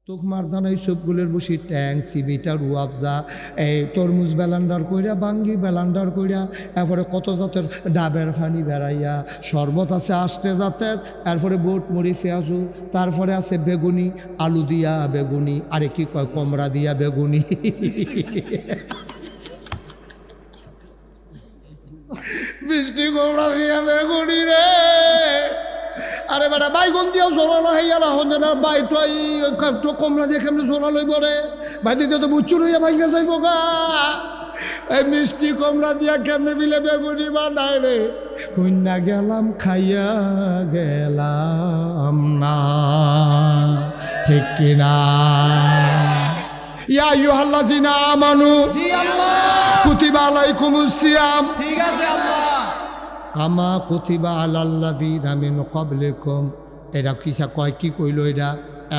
তোকমার দানাই সবগুলোর বসি ট্যাং সিবিটা রুয়াবজা এই তরমুজ বেলান্ডার কইরা বাঙ্গি বেলান্ডার কইরা এরপরে কত জাতের ডাবের ফানি বেড়াইয়া শরবত আছে আষ্টে জাতের, এরপরে বোট মুড়ি পেঁয়াজু, তারপরে আছে বেগুনি আলু দিয়া বেগুনি, আরে কি কয় কমড়া দিয়া বেগুনি মিষ্টি কমড়া দিয়া বেগুনি রে। আরে বেটা বাইগন দিয়েও জোরালো হইয়া না হন না বাই তো কমলা দিয়ে কেমনি জোরা লইব রে, ভাই দিতে তো বুচ্চুর হইয়া ভাইয়া যাইব গা। এই মিষ্টি কমলা দিয়া কেমনে বিলে বেগুনি বানায় রে, কন্যা গেলাম খাইয়া গেলাম না, ঠিক কিনা? ইয়া আইয়ুহাল্লাযিনা আমানু কুতিবা আলাইকুমুস সিয়াম, ঠিক আছে আল্লাহ, কামা কুতিবা আলাল্লাযিনা মিন ক্বাবলিকুম। এরা কিসা কয় কি কইল এটা?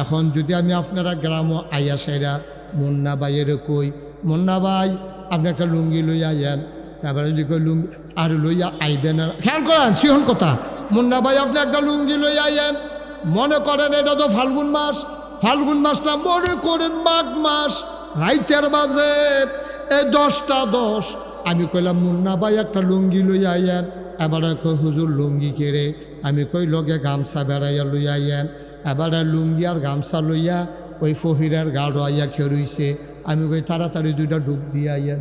এখন যদি আমি আপনারা গ্রাম আইয়া সেরা মুন্না ভাইয়ের কই, মুন্না ভাই আপনি একটা লুঙ্গি লইয়া আইয়েন, তারপরে যদি কই লুঙ্গি আর লইয়া আইবেন, খেয়াল করেন সিহন কথা, মুন্না ভাই আপনি একটা লুঙ্গি লইয়া আইয়েন, মনে করেন এটা তো ফাল্গুন মাস, ফাল্গুন মাসটা মনে করেন মাঘ মাস, রাইতের বাজে এই 10টা 10। আমি কইলাম মুন্না ভাই একটা লুঙ্গি লইয়া আইয়েন, এবারে কই হুজুর লুঙ্গি কেড়ে, আমি কই লগে গামছা বেড়াইয়া লইয়া আইয়েন, এবারে লুঙ্গি আর গামছা লইয়া ওই ফহিরের গাড়ো আইয়া খেরুইছে, আমি কই তাড়াতাড়ি 2টা ডুব দিয়ে আইয়েন,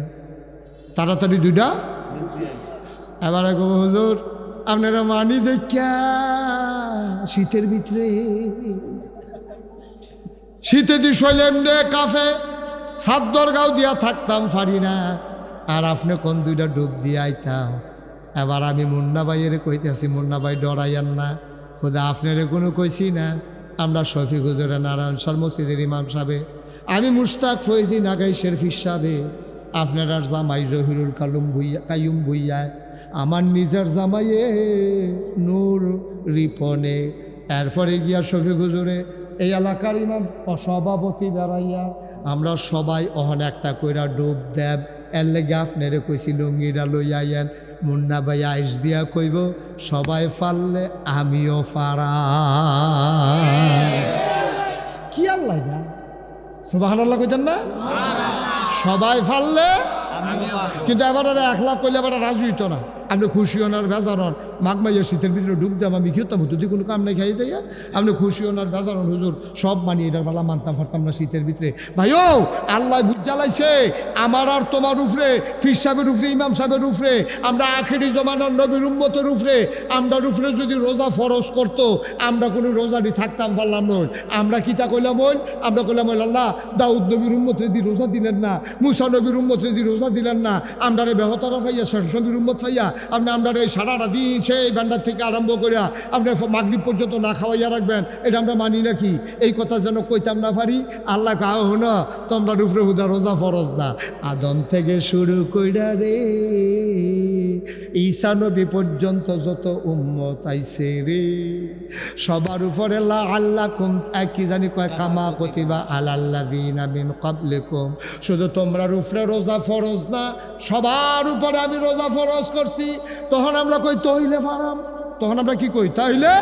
তাড়াতাড়ি 2টা। এবারে কব হুজুর আপনারা মানি দেখা শীতের ভিতরে, শীতে দি শৈলেম রে কাফে সাদ্দর গাও দিয়া থাকতাম পারি না, আর আপনি কোন 2টা ডুব দিয়ে আইতাম। এবার আমি মুন্না ভাইয়ের কইতেছি, মুন্না ভাই ডরাইয়ান না, খোদা আপনারে কোনো কইছি না, আমরা শফিক হুজুরে নারায়ণ সর মসজিদের ইমাম সাহেবে, আমি মুশতাক ফৈজি নাগাই শেরফির সাহেবে, আপনার জামাই জহিরুল কায়ুম ভুইয়া, আমার নিজের জামাইয়ে নূর রিপনে, এরপরে গিয়া শফিক হুজুরে এই এলাকার ইমাম সভাপতি বেড়াইয়া, আমরা সবাই অহন একটা কইরা ডুব দেব, এর লেগে আপনারে কইছি লুঙ্গিটা লইয়া আইয়েন। মুন্না ভাই আইস দিয়া কইব সবাই পারলে আমিও পারা, কি আল্লাহ না সুবহানাল্লাহ কইতেন না, সবাই পারলে। কিন্তু এবার 1 লাখ কইলে এবার রাজি হইতো না, আপনি খুশি হনার বেজার হন, মাঘ মাইয়া শীতের ভিতরে ডুব দেব, আমি খেতাম যদি কোনো কাম নাই খাই দেয়, আপনি খুশি হনার বেজার হন হুজুর সব মানি, এটার বেলা মানতাম পারতাম না শীতের ভিতরে। ভাইও আল্লাহ বুঝ জ্বালাইছে আমার আর তোমার উপরে, ফির সাহেবের উপরে, ইমাম সাহেবের উপরে, আমরা আখেরি জমানার নবীর উম্মতের উপরে, আমরা উপরে যদি রোজা ফরজ করতো, আমরা কোনো রোজাটি থাকতাম পারলাম নয়। আমরা কিতা কইলাম ওই, আমরা কইলাম ওই আল্লাহ দাউদ নবীর উম্মতরে দি রোজা দিলেন না, মুসা নবীর উম্মতরে দি রোজা দিলেন না, আমরা রে বেহতারা পাইয়া শেষনবীর উম্মত পাইয়া আপনি আমরা এই সারাটা দিন সেই ব্যান্ডার থেকে আরম্ভ করিয়া আপনি মাগরিব পর্যন্ত না খাওয়াইয়া রাখবেন, এটা আমরা মানি নাকি? এই কথা যেন কইতাম না পারি। আল্লাহ কাহ না তোমরা উপরে হুদা রোজা ফরজ না, আদম থেকে শুরু কইরা রে ঈসা নবী পর্যন্ত যত উম্মত আইছে রে, সবার উপরে আল্লাহ কুম কি জানি কয় কামা কুতিবা আলাল্লাযিনা মিন ক্বাবলিকুম, শুধু তোমরা উপরে রোজা ফরজ না, সবার উপরে আমি রোজা ফরজ করছি। তখন আমরা কই তইলে পারাম, তখন আমরা কি কই তাইলে,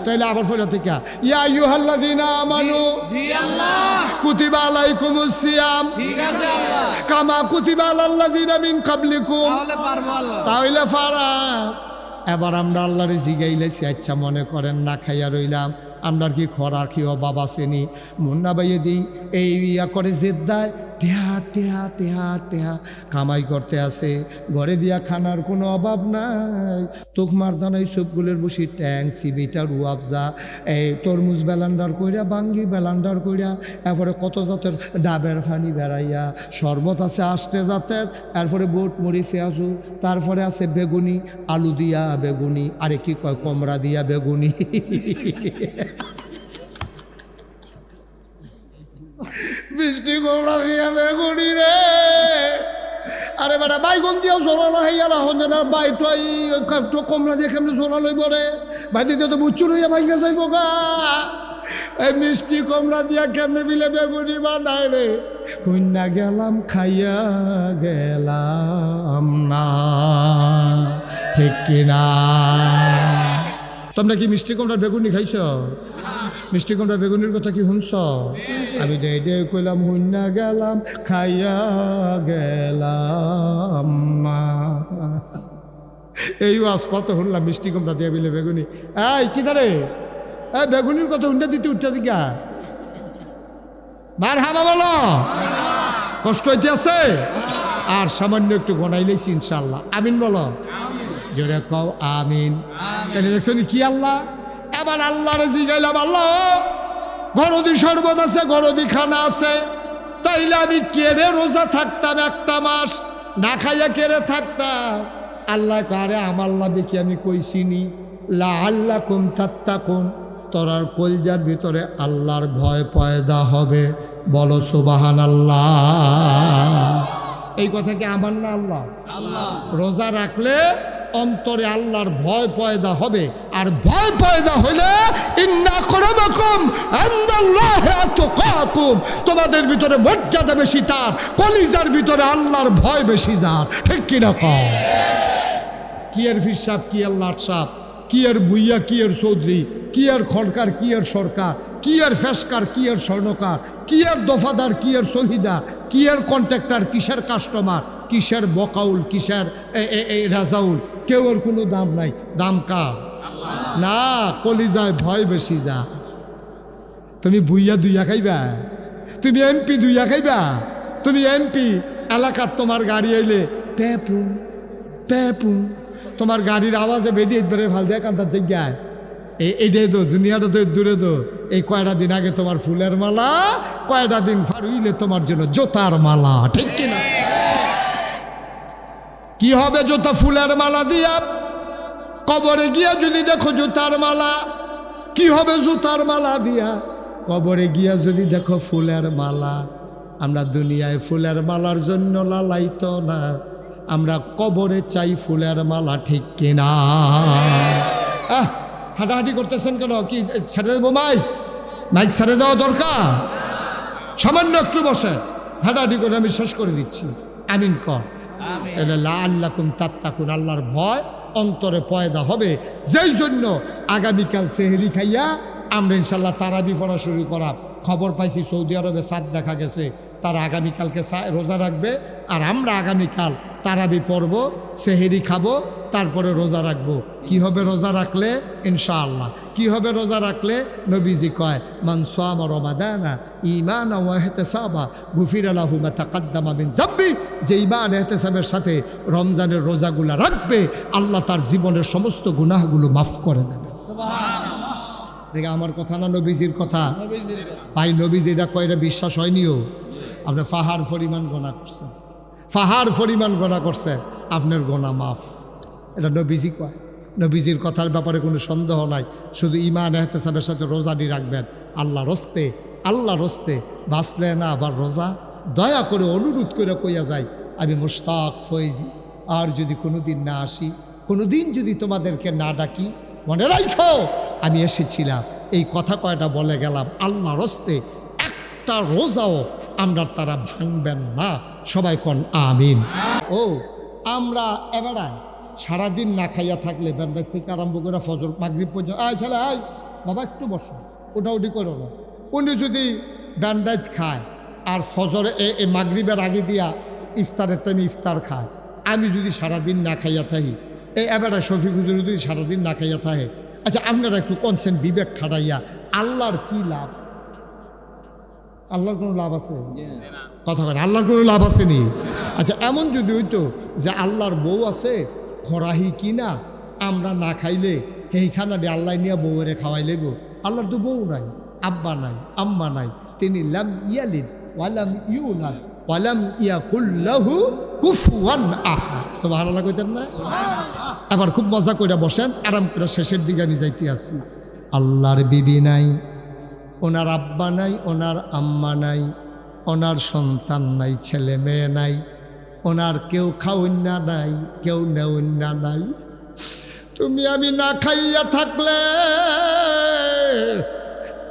তাইলে আবার ফলে থেকে ইয়া আইয়ুহাল্লাযিনা আমানু, জি আল্লাহ, কুতিবা আলাইকুমুস সিয়াম, ঠিক আছে আল্লাহ, কামা কুতিবা আলাল্লাযিনা মিন ক্বাবলিকুম, তাহলে পারবো আল্লাহ, তাইলে পারাম। এবার আমরা আল্লাহরে জিগাইলাইছি, আচ্ছা মনে করেন না খাইয়া রইলাম, আমরা কি খরার কি অভাব আসেনি? মুন্না ভাইয়ে দিই এই ইয়া করে জেদ্দায় টেহা টেহা টেহা টেহা কামাই করতে আসে, ঘরে দিয়া খানার কোনো অভাব নাই। তোকমার দানাই সবগুলোর বসি ট্যাং সিবিটা রুয়াবজা এই তরমুজ বেলান্ডার কইরা বাঙ্গি বেলান্ডার কইরা, এরপরে কত জাতের ডাবের ফানি বেড়াইয়া, শরবত আছে আষ্টে জাতের, এরপরে বোট মুড়ি পেঁয়াজু, তারপরে আছে বেগুনি আলু দিয়া বেগুনি, আরে কি কয় কমড়া দিয়া বেগুনি মিষ্টি কমড়া দিয়া বেগুনি রে। আরে বেটা বাইগন দিয়েও জোরালো হইয়া না হন না বাই তো কমলা দিয়ে কেমনি জোরা লইব রে, ভাই দিতে তো বুচ্চুর হইয়া ভাইয়া যাইব গা। এই মিষ্টি কমলা দিয়া কেমনে বিলে বেগুনি বানায় রে, কন্যা গেলাম খাইয়া গেলাম না, ঠিক কিনা? তোমরা কি মিষ্টি কুমড়ার বেগুনি খাইছ? মিষ্টি কুমড়া বেগুনের কথা কি শুনছ? আমি ডে কইলাম হুন্না গেলাম খাইয়া গেলাম মা। এই আজ কত শুনলাম মিষ্টি কুমড়া দিয়ে বিলে বেগুনি। এই কি ধরে এই বেগুনির কথা হুন্ডা দিতে উঠতে দিকা মার হাবা বলো, কষ্ট হইতে আছে আর সামান্য একটু গনাইলেছি ইনশাল্লাহ। আমিন বলো, জোরে কও আমিন। দেখছো কি আল্লাহ, এবার আল্লাহরে জিগাইলাম, আল্লাহ গরদি শরবত আছে, গরদি খানা আছে, তাইলে আমি কেড়ে রোজা থাকতাম একটা মাস, না খাইয়া কেড়ে থাকতাম। আল্লাহ কারে আমার লাভে কি আমি কইছিনি লা আল্লাহ কুম তাত্তাকুন, তোরার কলজার ভিতরে আল্লাহর ভয় পয়দা হবে। বলো সুবহানাল্লাহ। এই কথা কি আমার না আল্লাহ? রোজা রাখলে অন্তরে আল্লাহর ভয় পয়দা হবে, আর ভয় পয়দা হইলে ইন্না আকরামাকুম ইনদাল্লাহি আতকাকুম, তোমাদের ভিতরে মর্যাদা বেশি তার, কলিজার ভিতরে আল্লাহর ভয় বেশি যার। ঠিক কিনা কও? কি এর ফির সাহেব, কি এর লাট সাহেব, কি এর ভুইয়া, কি এর চৌধুরী, কি এর খড়কার, কি এর সরকার, কি এর ফেসকার, কি এর স্বর্ণকার, কি এর দফাদার, কি এর শহীদা, কি এর কন্ট্রাক্টর, কিসের কাস্টমার, কিসের বকাউল, কিসের রাজাউল, কেউ ওর কোনো দাম নাই। দাম কার? না, কলিজায় ভয় বেশি যা। তুমি বুইয়া দুইয়া খাইবা, তুমি এমপি দুইয়া খাইবা, তুমি এমপি এলাকার তোমার গাড়ি আইলে পেপু পেপু, তোমার গাড়ির আওয়াজে বেরিয়ে ধরে ভাল দেয় কান্তার জায়গায় এইটাই তো দুনিয়াটা তো দূরে তো। এই কয়টা দিন আগে তোমার ফুলের মালা, কয়টা দিন পার হইলে তোমার জন্য জোতার মালা। ঠিক কিনা? কি হবে জোতা ফুলের মালা দিয়া? কবরে গিয়া যদি দেখো জুতার মালা, কি হবে জুতার মালা দিয়া? কবরে গিয়া যদি দেখো ফুলের মালা। আমরা দুনিয়ায় ফুলের মালার জন্য লালাইতো না, আমরা কবরে চাই ফুলের মালা। ঠিক কিনা? হাঁটাহাঁটি করতেছেন কেন? কি ছেড়ে দেবো মাইক? মাইক ছেড়ে দেওয়া দরকার? সামান্য একটু বসে হাঁটাহাঁটি করে আমি শেষ করে দিচ্ছি। আমিন কর। লাআল্লাকুম তাত্তাকুন, আল্লাহর ভয় অন্তরে পয়দা হবে। যেই জন্য আগামীকাল সেহরি খাইয়া আমরা ইনশাল্লাহ তারাবি পড়া শুরু করা। খবর পাইছি সৌদি আরবে চাঁদ দেখা গেছে, তারা আগামীকালকে রোজা রাখবে, আর আমরা আগামীকাল তারাবি পড়ব, সেহেরি খাবো, তারপরে রোজা রাখবো। কি হবে রোজা রাখলে? ইনশাআল্লাহ কি হবে রোজা রাখলে? নবীজি কয় মান সামা রমাদানা ঈমানান ওয়া ইহতিসাবা গুফিরা লাহু মা তাকাদ্দামা মিন যামবি, যে ঈমান ইহতিসাবের সাথে রমজানের রোজাগুলা রাখবে, আল্লাহ তার জীবনের সমস্ত গুনাহগুলো মাফ করে দেবে। সুবহানাল্লাহ। দেখে আমার কথা না নবীজির কথা? ভাই নবীজি এটা কয়, এটা বিশ্বাস হয়নিও? আপনি ফাহার পরিমাণ গোনা করছেন, ফাহার পরিমাণ গোনা করছেন, আপনার গোনা মাফ। এটা নবীজি কয়। নবীজির কথার ব্যাপারে কোনো সন্দেহ নাই। শুধু ঈমান ইহতিসাবের সাথে রোজাটি রাখবেন। আল্লাহর হস্তে, আল্লাহর হস্তে বাঁচলে না আবার রোজা, দয়া করে অনুরোধ করে কইয়া যায়, আমি মুশতাক ফয়েজি, আর যদি কোনো দিন না আসি, কোনো দিন যদি তোমাদেরকে না ডাকি, মনে রাখো আমি এসেছিলাম। এই কথা কয়টা বলে গেলাম। আল্লাহর হস্তে একটা রোজাও আমরা তারা ভাঙবেন না। সবাই কোন আমিন। ও আমরা এবারে সারাদিন না খাইয়া থাকলে ব্যান্ডার থেকে আরম্ভ করে ফজর মাগরিব পর্যন্ত, আয় ছেলে আয় বাবা একটু বসো, ওটাউটি করো না। উনি যদি ব্যান্ডাইট খায় আর ফজরে এই মাগরিবের আগে দিয়া ইফতারের টাইমে ইফতার খায়, আমি যদি সারাদিন না খাইয়া থাকি, এই এবারে শফিক হুজুর যদি সারাদিন না খাইয়া থাকে, আচ্ছা আপনারা একটু কনসেন বিবেক খাটাইয়া আল্লাহর কি লাভ? আল্লাহর কোনো লাভ আছে? কথা বলেন, আল্লাহর কোনো লাভ আছে নি? আচ্ছা এমন যদি হইতো যে আল্লাহর বউ আছে, খরাহি কিনা আমরা না খাইলে সেইখানা দিয়ে আল্লাহ নিয়ে বউরে খাওয়াই লেগো। আল্লাহর তো বউ নাই, আব্বা নাই, আম্মা নাই, তিনি লাম ইয়ালিদ ওয়ালাম ইউলাদ ওয়ালাম ইয়াকুল লাহু কুফুয়ান আহাদ। সুবহানাল্লাহ কইতেন না? আবার খুব মজা করে বসেন, আরাম করে শেষের দিকে আমি যাইতে আছি। আল্লাহর বিবি নাই, ওনার আব্বা নাই, ওনার আম্মা নাই, ওনার সন্তান নাই, ছেলে মেয়ে নাই, ওনার কেউ খাওয়ন্যা নাই, কেউ নেওয়ন্যা নাই। তুমি আমি না খাইয়া থাকলে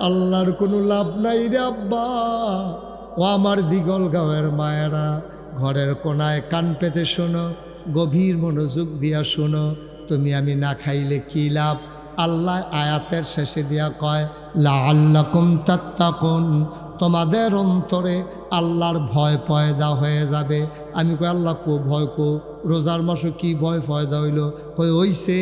আল্লাহর কোনো লাভ নাই রে আব্বা। ও আমার দিগল গাঁয়ের মায়েরা, ঘরের কোনায় কান পেতে শোনো, গভীর মনোযোগ দিয়া শোনো। তুমি আমি না খাইলে কি লাভ? আল্লাহ আয়াতের শেষে দিয়া কয় লাআল্লাকুম তাত্তাকুন, তোমাদের অন্তরে আল্লাহর ভয় পয়দা হয়ে যাবে। আমি কই আল্লাহ কো ভয় কো, রোজার মাসে কি ভয় পয়দা হইল? কই হইছে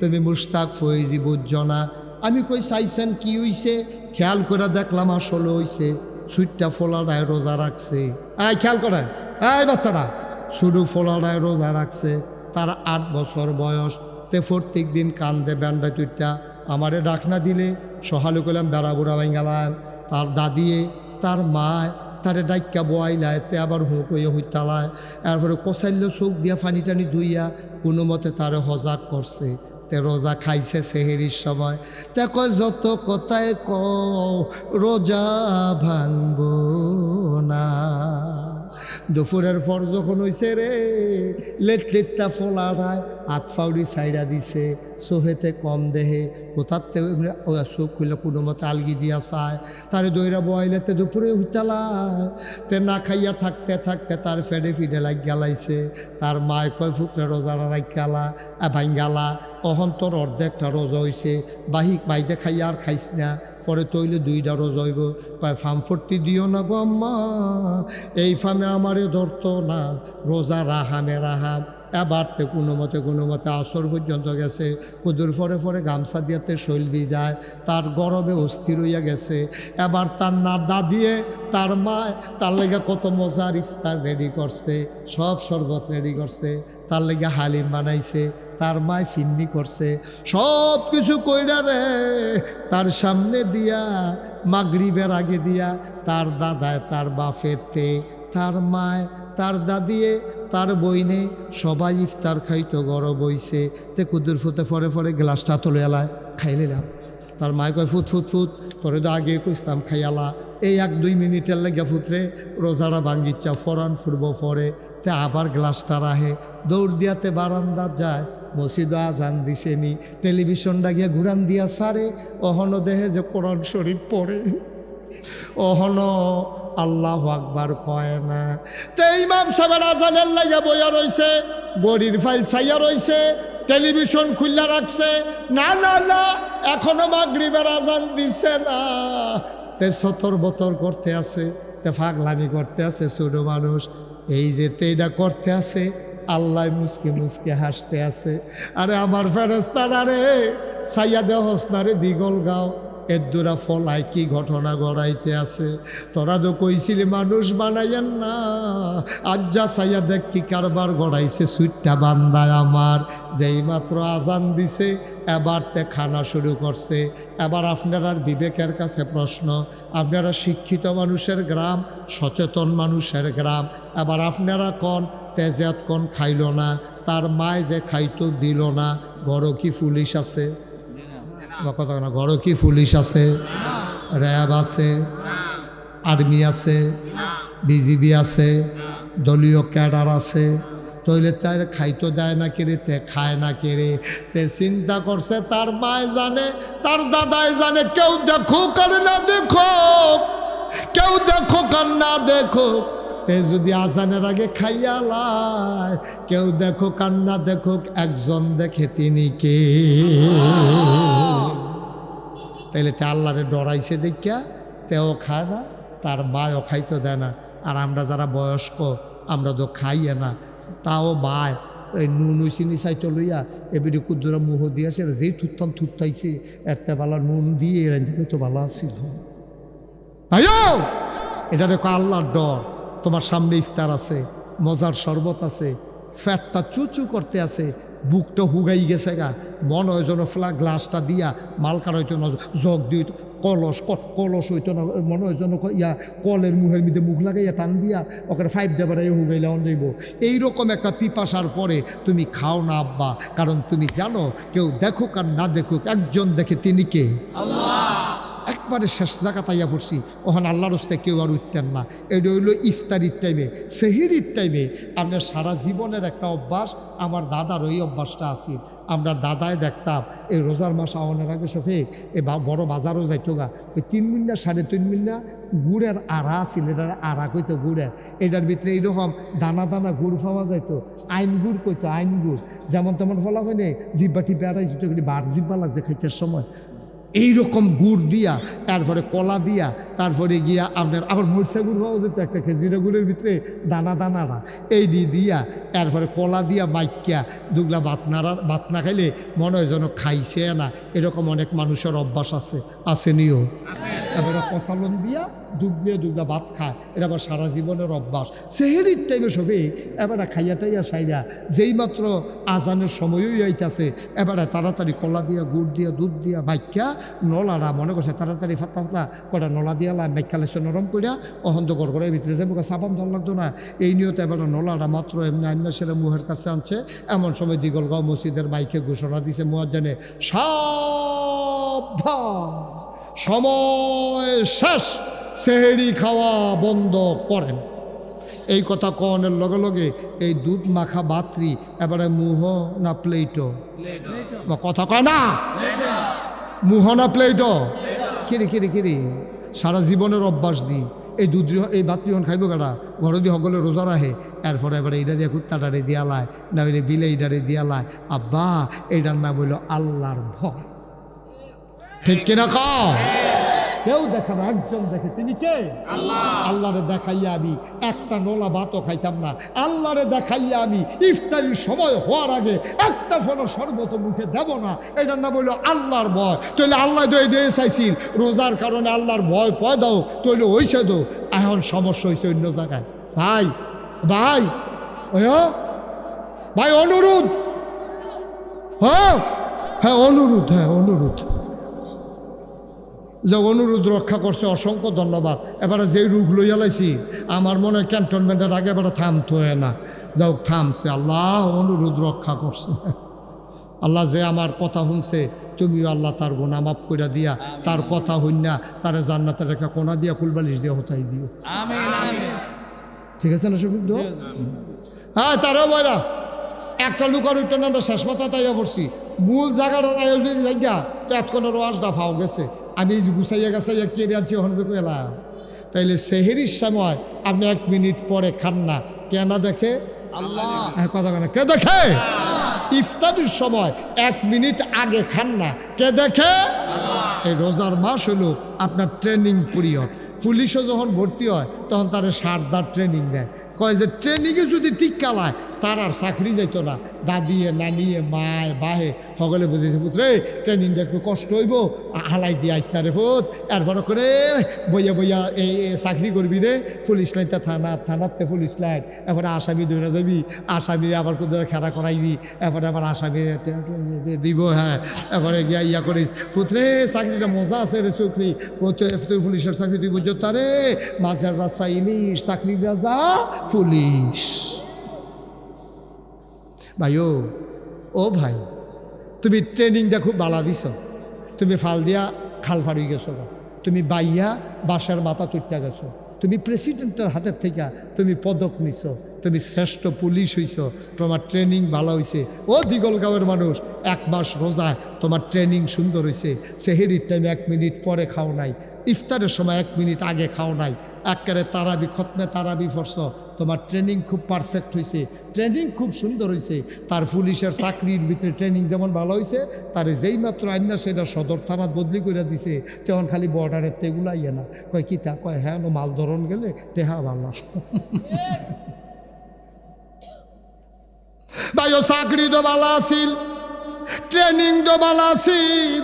তুমি মুশতাক ফয়েজি বুঝছো না। আমি কই চাইছেন কি হইছে? খেয়াল করে দেখলাম আসলে হইছে সুইটটা ফোলাডায় রোজা রাখছে। খেয়াল করেন বাচ্চারা, শুধু ফোলাডায় রোজা রাখছে, তার 8 বছর বয়স। তে প্রত্যেক দিন কান্দে ব্যান্ডা টুইটা আমারে ডাকনা দিলে সহালু করলাম বেড়া বুড়া ভাই গেলাম। তার দাদিয়ে তার মায় তারে ডাইকা বয়াইলায়, তে আবার হুঁ কইয়া হইতালায়, এরপরে কষাইল চোখ দিয়া পানি টানি ধুইয়া কোনো মতে তারে হজাক করছে। তে রোজা খাইছে সেহেরির সময়। তে কয় যত কথায় ক রোজা ভাঙব না। দুপুরের পর যখন হইছে রে লেটটা ফোলাড়ায় হাত ফাউড়ি সাইডা দিছে, চোহেতে কম দেহে কোথার চোখ খুলে কোনো মতে আলগি দিয়া চায়, তারে দইরা বয়াইলেতে দুপুরে হুইতালায়। তে না খাইয়া থাকতে থাকতে তার ফেডে ফিডে লাগ গেলাইছে। তার মায় কয় ফুকরে রোজারা রাখালা ভাঙ্গালা, অহন তোর অর্ধেকটা রোজা হইছে, বাহিক বাইদে খাইয়া আর খাইস না, পরে তৈলে 2টা রোজা হইব। কয় ফার্ম ফর্তি দিও না গো আম্মা, এই ফার্মে আমারে ধরতো না, রোজা রাহামে রাহাম। এবারতে কোনো মতে আসর পর্যন্ত গেছে। কুদুর ফরে ফরে গামছা দিয়াতে শৈল যায়, তার গরমে অস্থির হইয়া গেছে। এবার তার না দাদিয়ে তার মায় তার লেগে কত মজার ইফতার রেডি করছে, সব শরবত রেডি করছে, তার লেগে হালিম বানাইছে, তার মায় ফিন্নি করছে, সব কিছু কইরা রে তার সামনে দিয়া মাগরিবের আগে দিয়া তার দাদায় তার বাফেতে তার মায় তার দাদিয়ে তার বইনে সবাই ইফতার খাইতো, গরম বইছে। তে কুদুর ফুতে ফরে ফরে গ্লাসটা তুলে এলায় খাই নিলাম। তার মায় কয় ফুত ফুত ফুত তোরে তো আগে কইতাম খাইয়ালা, এই 1-2 মিনিটের লেগে ফুতরে রোজারা ভাঙ্গিচ্ছা ফরান ফুরব পরে। তে আবার গ্লাসটা রাহে দৌড় দিয়াতে বারান্দা যায়, মসজিদ আজান দিছে নি, টেলিভিশনটা গিয়ে ঘুরান দিয়া সারে, অহনো দেহে যে কোরআন শরীফ পড়ে, অহনো আল্লাহু আকবার কয় না। তে ইমাম সাহেবের আজানের লাগে বইয়া রইছে, বড়ির ফাইল ছাইয়া রইছে, টেলিভিশন খুললা রাখছে, না না না এখনো মাগরিবের আজান দিছে না। তে সতর বতর করতে আছে, তে ফাগলামি করতে আছে ছোট মানুষ, এই যে তেইটা করতে আছে, আল্লাহ মুসকে মুসকে হাসতে আছে। আরে আমার ফেরেস্তারা রে সাইয়া দেহস না রে দিগল গাও, এদুরা ফলায় কি ঘটনা গড়াইতে আছে। তোরা তো কইছিলি মানুষ বানাইয়েন না, আজ যা সাইয়া দেখ কি কারবার গড়াইছে সুইটটা বান্দায় আমার। যেই মাত্র আজান দিছে এবার তে খানা শুরু করছে। এবার আপনার বিবেকের কাছে প্রশ্ন, আপনারা শিক্ষিত মানুষের গ্রাম, সচেতন মানুষের গ্রাম, এবার আপনারা কন তেজাত কন খাইল না, তার মায় যে খাইতো দিল না, ঘর কি পুলিশ আছে? কথা না, ঘর কি পুলিশ আছে? র্যাব আছে, আর্মি আছে, বিজিবি আছে, দলীয় ক্যাডার আছে, তৈলে তার খাইতো দেয় না কেড়ে, তে খায় না কেড়ে। তে চিন্তা করছে তার মায় জানে, তার দাদায় জানে, কেউ দেখো কার না দেখো, কেউ দেখো কার না দেখো, তে যদি আজানের আগে খাইয়া লাই, কেউ দেখো কান্না দেখো, একজন দেখে তিনি কে। তাইলে তে আল্লাহরে ডরাইছে দেখিয়া তেও খায় না, তার মায়ও খাইতে দেয় না। আর আমরা যারা বয়স্ক আমরা তো খাইয়ে না, তাও বায় ওই নুন চিনি চাইতে লইয়া এবারে কুদ্দুরা মুহ দিয়েছে, যেই থুত্তাম থুত্তাইছে একটা বালা নুন দিয়ে রাঁধিলে তো ভালো আছিল। এটা দেখো আল্লাহর ডর। তোমার সামনে ইফতার আছে, মজার শরবত আছে, ফ্যাটটা চুচু করতে আছে, বুকটা হুগাই গেছে গা, মনে হয় যেন ফ্লা গ্লাসটা দিয়া মালকার হইতো না, জগ দিয়ে কলস হইতো না, মনে হয় যেন ইয়া কলের মুখের মধ্যে মুখ লাগাইয়া টান দিয়া ওকে 5 ডাবারে হুগাইলে অন যাইব। এইরকম একটা পিপাসার পরে তুমি খাও না আব্বা, কারণ তুমি জানো কেউ দেখুক আর না দেখুক একজন দেখে তিনি কে? আল্লাহ। একবারে শেষ জায়গা তাইয়া পড়ছি, ওখানে আল্লাহর রাস্তায় কেউ আর উঠতেন না। এটা হইলো ইফতারির টাইমে, সেহরির টাইমে। আপনার সারা জীবনের একটা অভ্যাস, আমার দাদার ওই অভ্যাসটা আছে। আমরা দাদায় দেখতাম এই রোজার মাস আওয়ানোর আগে শফিক এই বড় বাজারও যাইতো গা, ওই 3 মিনিট 3.5 মিনিট গুড়ের আড়া ছিল, এটার আড়া কইতো গুড়ের, এটার ভিতরে এইরকম দানা দানা গুড় পাওয়া যাইতো, আইন গুড় কইতো, আইন গুড়। যেমন তেমন ফলা হয় না, জিব্বা টিপে আড়াইছো বার জিব্বা লাগছে খাইতে সময়, এইরকম গুড় দিয়া, তারপরে কলা দিয়া, তারপরে গিয়া আপনার আবার মরিচা গুড় পাওয়া যেত একটা খেজুরা গুড়ের ভিতরে দানা দানারা, এই দিয়া তারপরে কলা দিয়া মাইকিয়া দুগলা ভাত না খাইলে মনে হয় যেন খাইছে না, এরকম অনেক মানুষের অভ্যাস আছে, আসেনিও। এবারে কষালন দিয়া দুগলা ভাত খায়, এটা আবার সারা জীবনের অভ্যাস। সেহেরির টাইমে সবই এবারে খাইয়াটাইয়া সাইরা যেই মাত্র আজানের সময়ই আইতাছে, এবারে তাড়াতাড়ি কলা দিয়া গুড় দিয়া দুধ দিয়া মাইকিয়া নলারা মনে করছে তাড়াতাড়ি ফাত্তা ফাত্তা কটা নলা দিয়া মেকালেছে নরম করিয়া অহন্ত করে ভিতরে যাবো, সাবান ধর লাগতো না, এই নিয়তে এবার নলারা মাত্র এমনি আইনা সেরে মুহের কাছে আনছে। এমন সময় দিগলগাঁও মসজিদের মাইকে ঘোষণা দিছে মুয়াজ্জিনে, সাবধান, সময় শেষ, সেহেরি খাওয়া বন্ধ করেন। এই কথা কনের লগে লগে এই দুধ মাখা বাত্রি এবারে মুহ না প্লেটো, কথা কয় না, মুহ না প্লেটো, কিরে সারা জীবনের অভ্যাস দিই এই দুধ এই বাত্রিহন খাইব কারা ঘর দিয়ে সকলে রোজা রাখে, এরপরে এবারে এইটা দিয়ে কুত্তাটারে দিয়ালায় না বলে বিলে এইটারে দিয়ালায়, আব্বা এইটার নাম বলল আল্লাহর ভয়, ঠিক কিনা কও? কেউ দেখে না, একজন দেখে, তিনি কে? আল্লাহ। আল্লাহরে দেখাইয়া আমি একটা নোলা ভাতও খাইতাম না, আল্লাহরে দেখাইয়া আমি ইফতারির সময় হওয়ার আগে একটা ফোনো শরবত মুখে দেব না, এটার নাম হইল আল্লাহর ভয়। তাহলে আল্লাহ তো এই চাইছিল রোজার কারণে আল্লাহর ভয় পয় দাও, তাহলে হয়েছে তো, এখন সমস্যা হয়েছে অন্য জায়গায়। ভাই ভাই ভাই অনুরোধ, হ্যাঁ অনুরোধ, অনুরোধ, যে অনুরোধ রক্ষা করছে অসংখ্য ধন্যবাদ। এবারে যেই রূপ লইয়া লাইছি আমার মনে হয় ক্যান্টনমেন্টের আগে এবারে থামতে হয় না, যাও থামছে, আল্লাহ অনুরোধ রক্ষা করছে। আল্লাহ যে আমার কথা শুনছে, তুমিও আল্লাহ তার গুনাহ মাফ করে দিয়া, তার কথা হইনা তারা জান্নাতের একটা কোনা দিয়া কুলবালিশ দিয়ে হতাই দিও, ঠিক আছে না সবিক? হ্যাঁ তারও বয়রা একটা লুকার উঠে আমরা শেষ মাথা তাইয়া পড়ছি, মূল জায়গাটা জায়গা তো এতক্ষণের ওয়াজটা ফাও গেছে, আমি গুছাইয়া গাছাইয়া কেড়ে আছি হনবে এলাম। তাইলে সেহেরির সময় আপনি 1 মিনিট পরে খান না, কেনা দেখে আল্লাহ, কথা কেন কে দেখে? ইফতারির সময় 1 মিনিট আগে খান না, কে দেখে? এই রোজার মাস হলো আপনার ট্রেনিং পিরিয়ড। পুলিশও যখন ভর্তি হয় তখন তারা 7 ট্রেনিং দেয়, কয় যে ট্রেনিংয়ে যদি ঠিক কালায় তার আর চাকরি যাইত না, দাদিয়ে নানিয়ে মায় বাহে সকলে বুঝেছে, পুত্রে ট্রেনিংটা একটু কষ্ট হইব, হালাই দিয়ে আইস না রে পুত, এরপরে করে বইয়া বইয়া এই চাকরি করবি রে, পুলিশ লাইনটা থানাতে পুলিশ লাইন, এরপরে আসামি ধরে যাবি, আসামি আবার কোথাও খেলা করাইবি, এরপরে আবার আসামি দিব, হ্যাঁ এরপরে গিয়া ইয়া করিস, পুত্রে চাকরিটা মজা আছে রে, চাকরি পুলিশের চাকরি তুই বুঝছো তারে, মাঝের রাস্তা ইলিশ, চাকরি রাজা পুলিশ। ভাই ও ভাই, তুমি ট্রেনিংটা খুব বালা দিছ, তুমি ফাল দিয়া খাল ফাড়ি গেছো, তুমি বাইয়া বাসার মাথা তুইটা গেছো, তুমি প্রেসিডেন্টের হাতের থেকে তুমি পদক নিছ, তুমি শ্রেষ্ঠ পুলিশ হইছ, তোমার ট্রেনিং ভালো হয়েছে। ও দিগলগাঁওয়ের মানুষ, 1 মাস রোজায় তোমার ট্রেনিং সুন্দর হয়েছে, সেহেরির টাইমে 1 মিনিট পরে খাও নাই, ইফতারের সময় 1 মিনিট আগে খাও নাই, একেবারে তারাবি খতমে তারাবি ফরস, তোমার ট্রেনিং খুব পারফেক্ট হয়েছে, ট্রেনিং খুব সুন্দর হয়েছে। তার পুলিশের চাকরির ভিতরে ট্রেনিং যেমন ভালো হয়েছে, তার যেই মাত্র আইনা সেটা সদর থানাত বদলি করে দিছে, তখন খালি বর্ডারের তেগুলা ইয়ে না, কয় কি তা, কয় হ্যাঁ মাল ধরন গেলে টেহা ভালো। ভাই ও চাকরি তো ভালো আছিল, ট্রেনিং তো ভালো আছিল,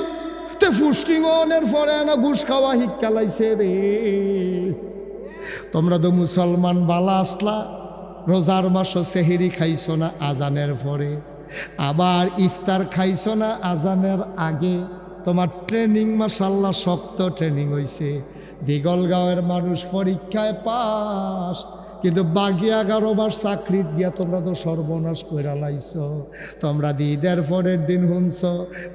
তে ফুস্টিংনের পরে না ঘুষ খাওয়া শিক্ষা লাইছে রে। তোমরা তো মুসলমান বালা আসলা, রোজার মাসও সেহেরি খাইছো না আজানের পরে, আবার ইফতার খাইছো না আজানের আগে, তোমার ট্রেনিং মাশাআল্লাহ শক্ত ট্রেনিং হয়েছে। দিগলগাঁওয়ের মানুষ পরীক্ষায় পাস, কিন্তু বাকি 11 বার চাকরিত গিয়া তোমরা তো সর্বনাশ কইরা লাইছ। তোমরা ঈদের পরের দিন শুনছ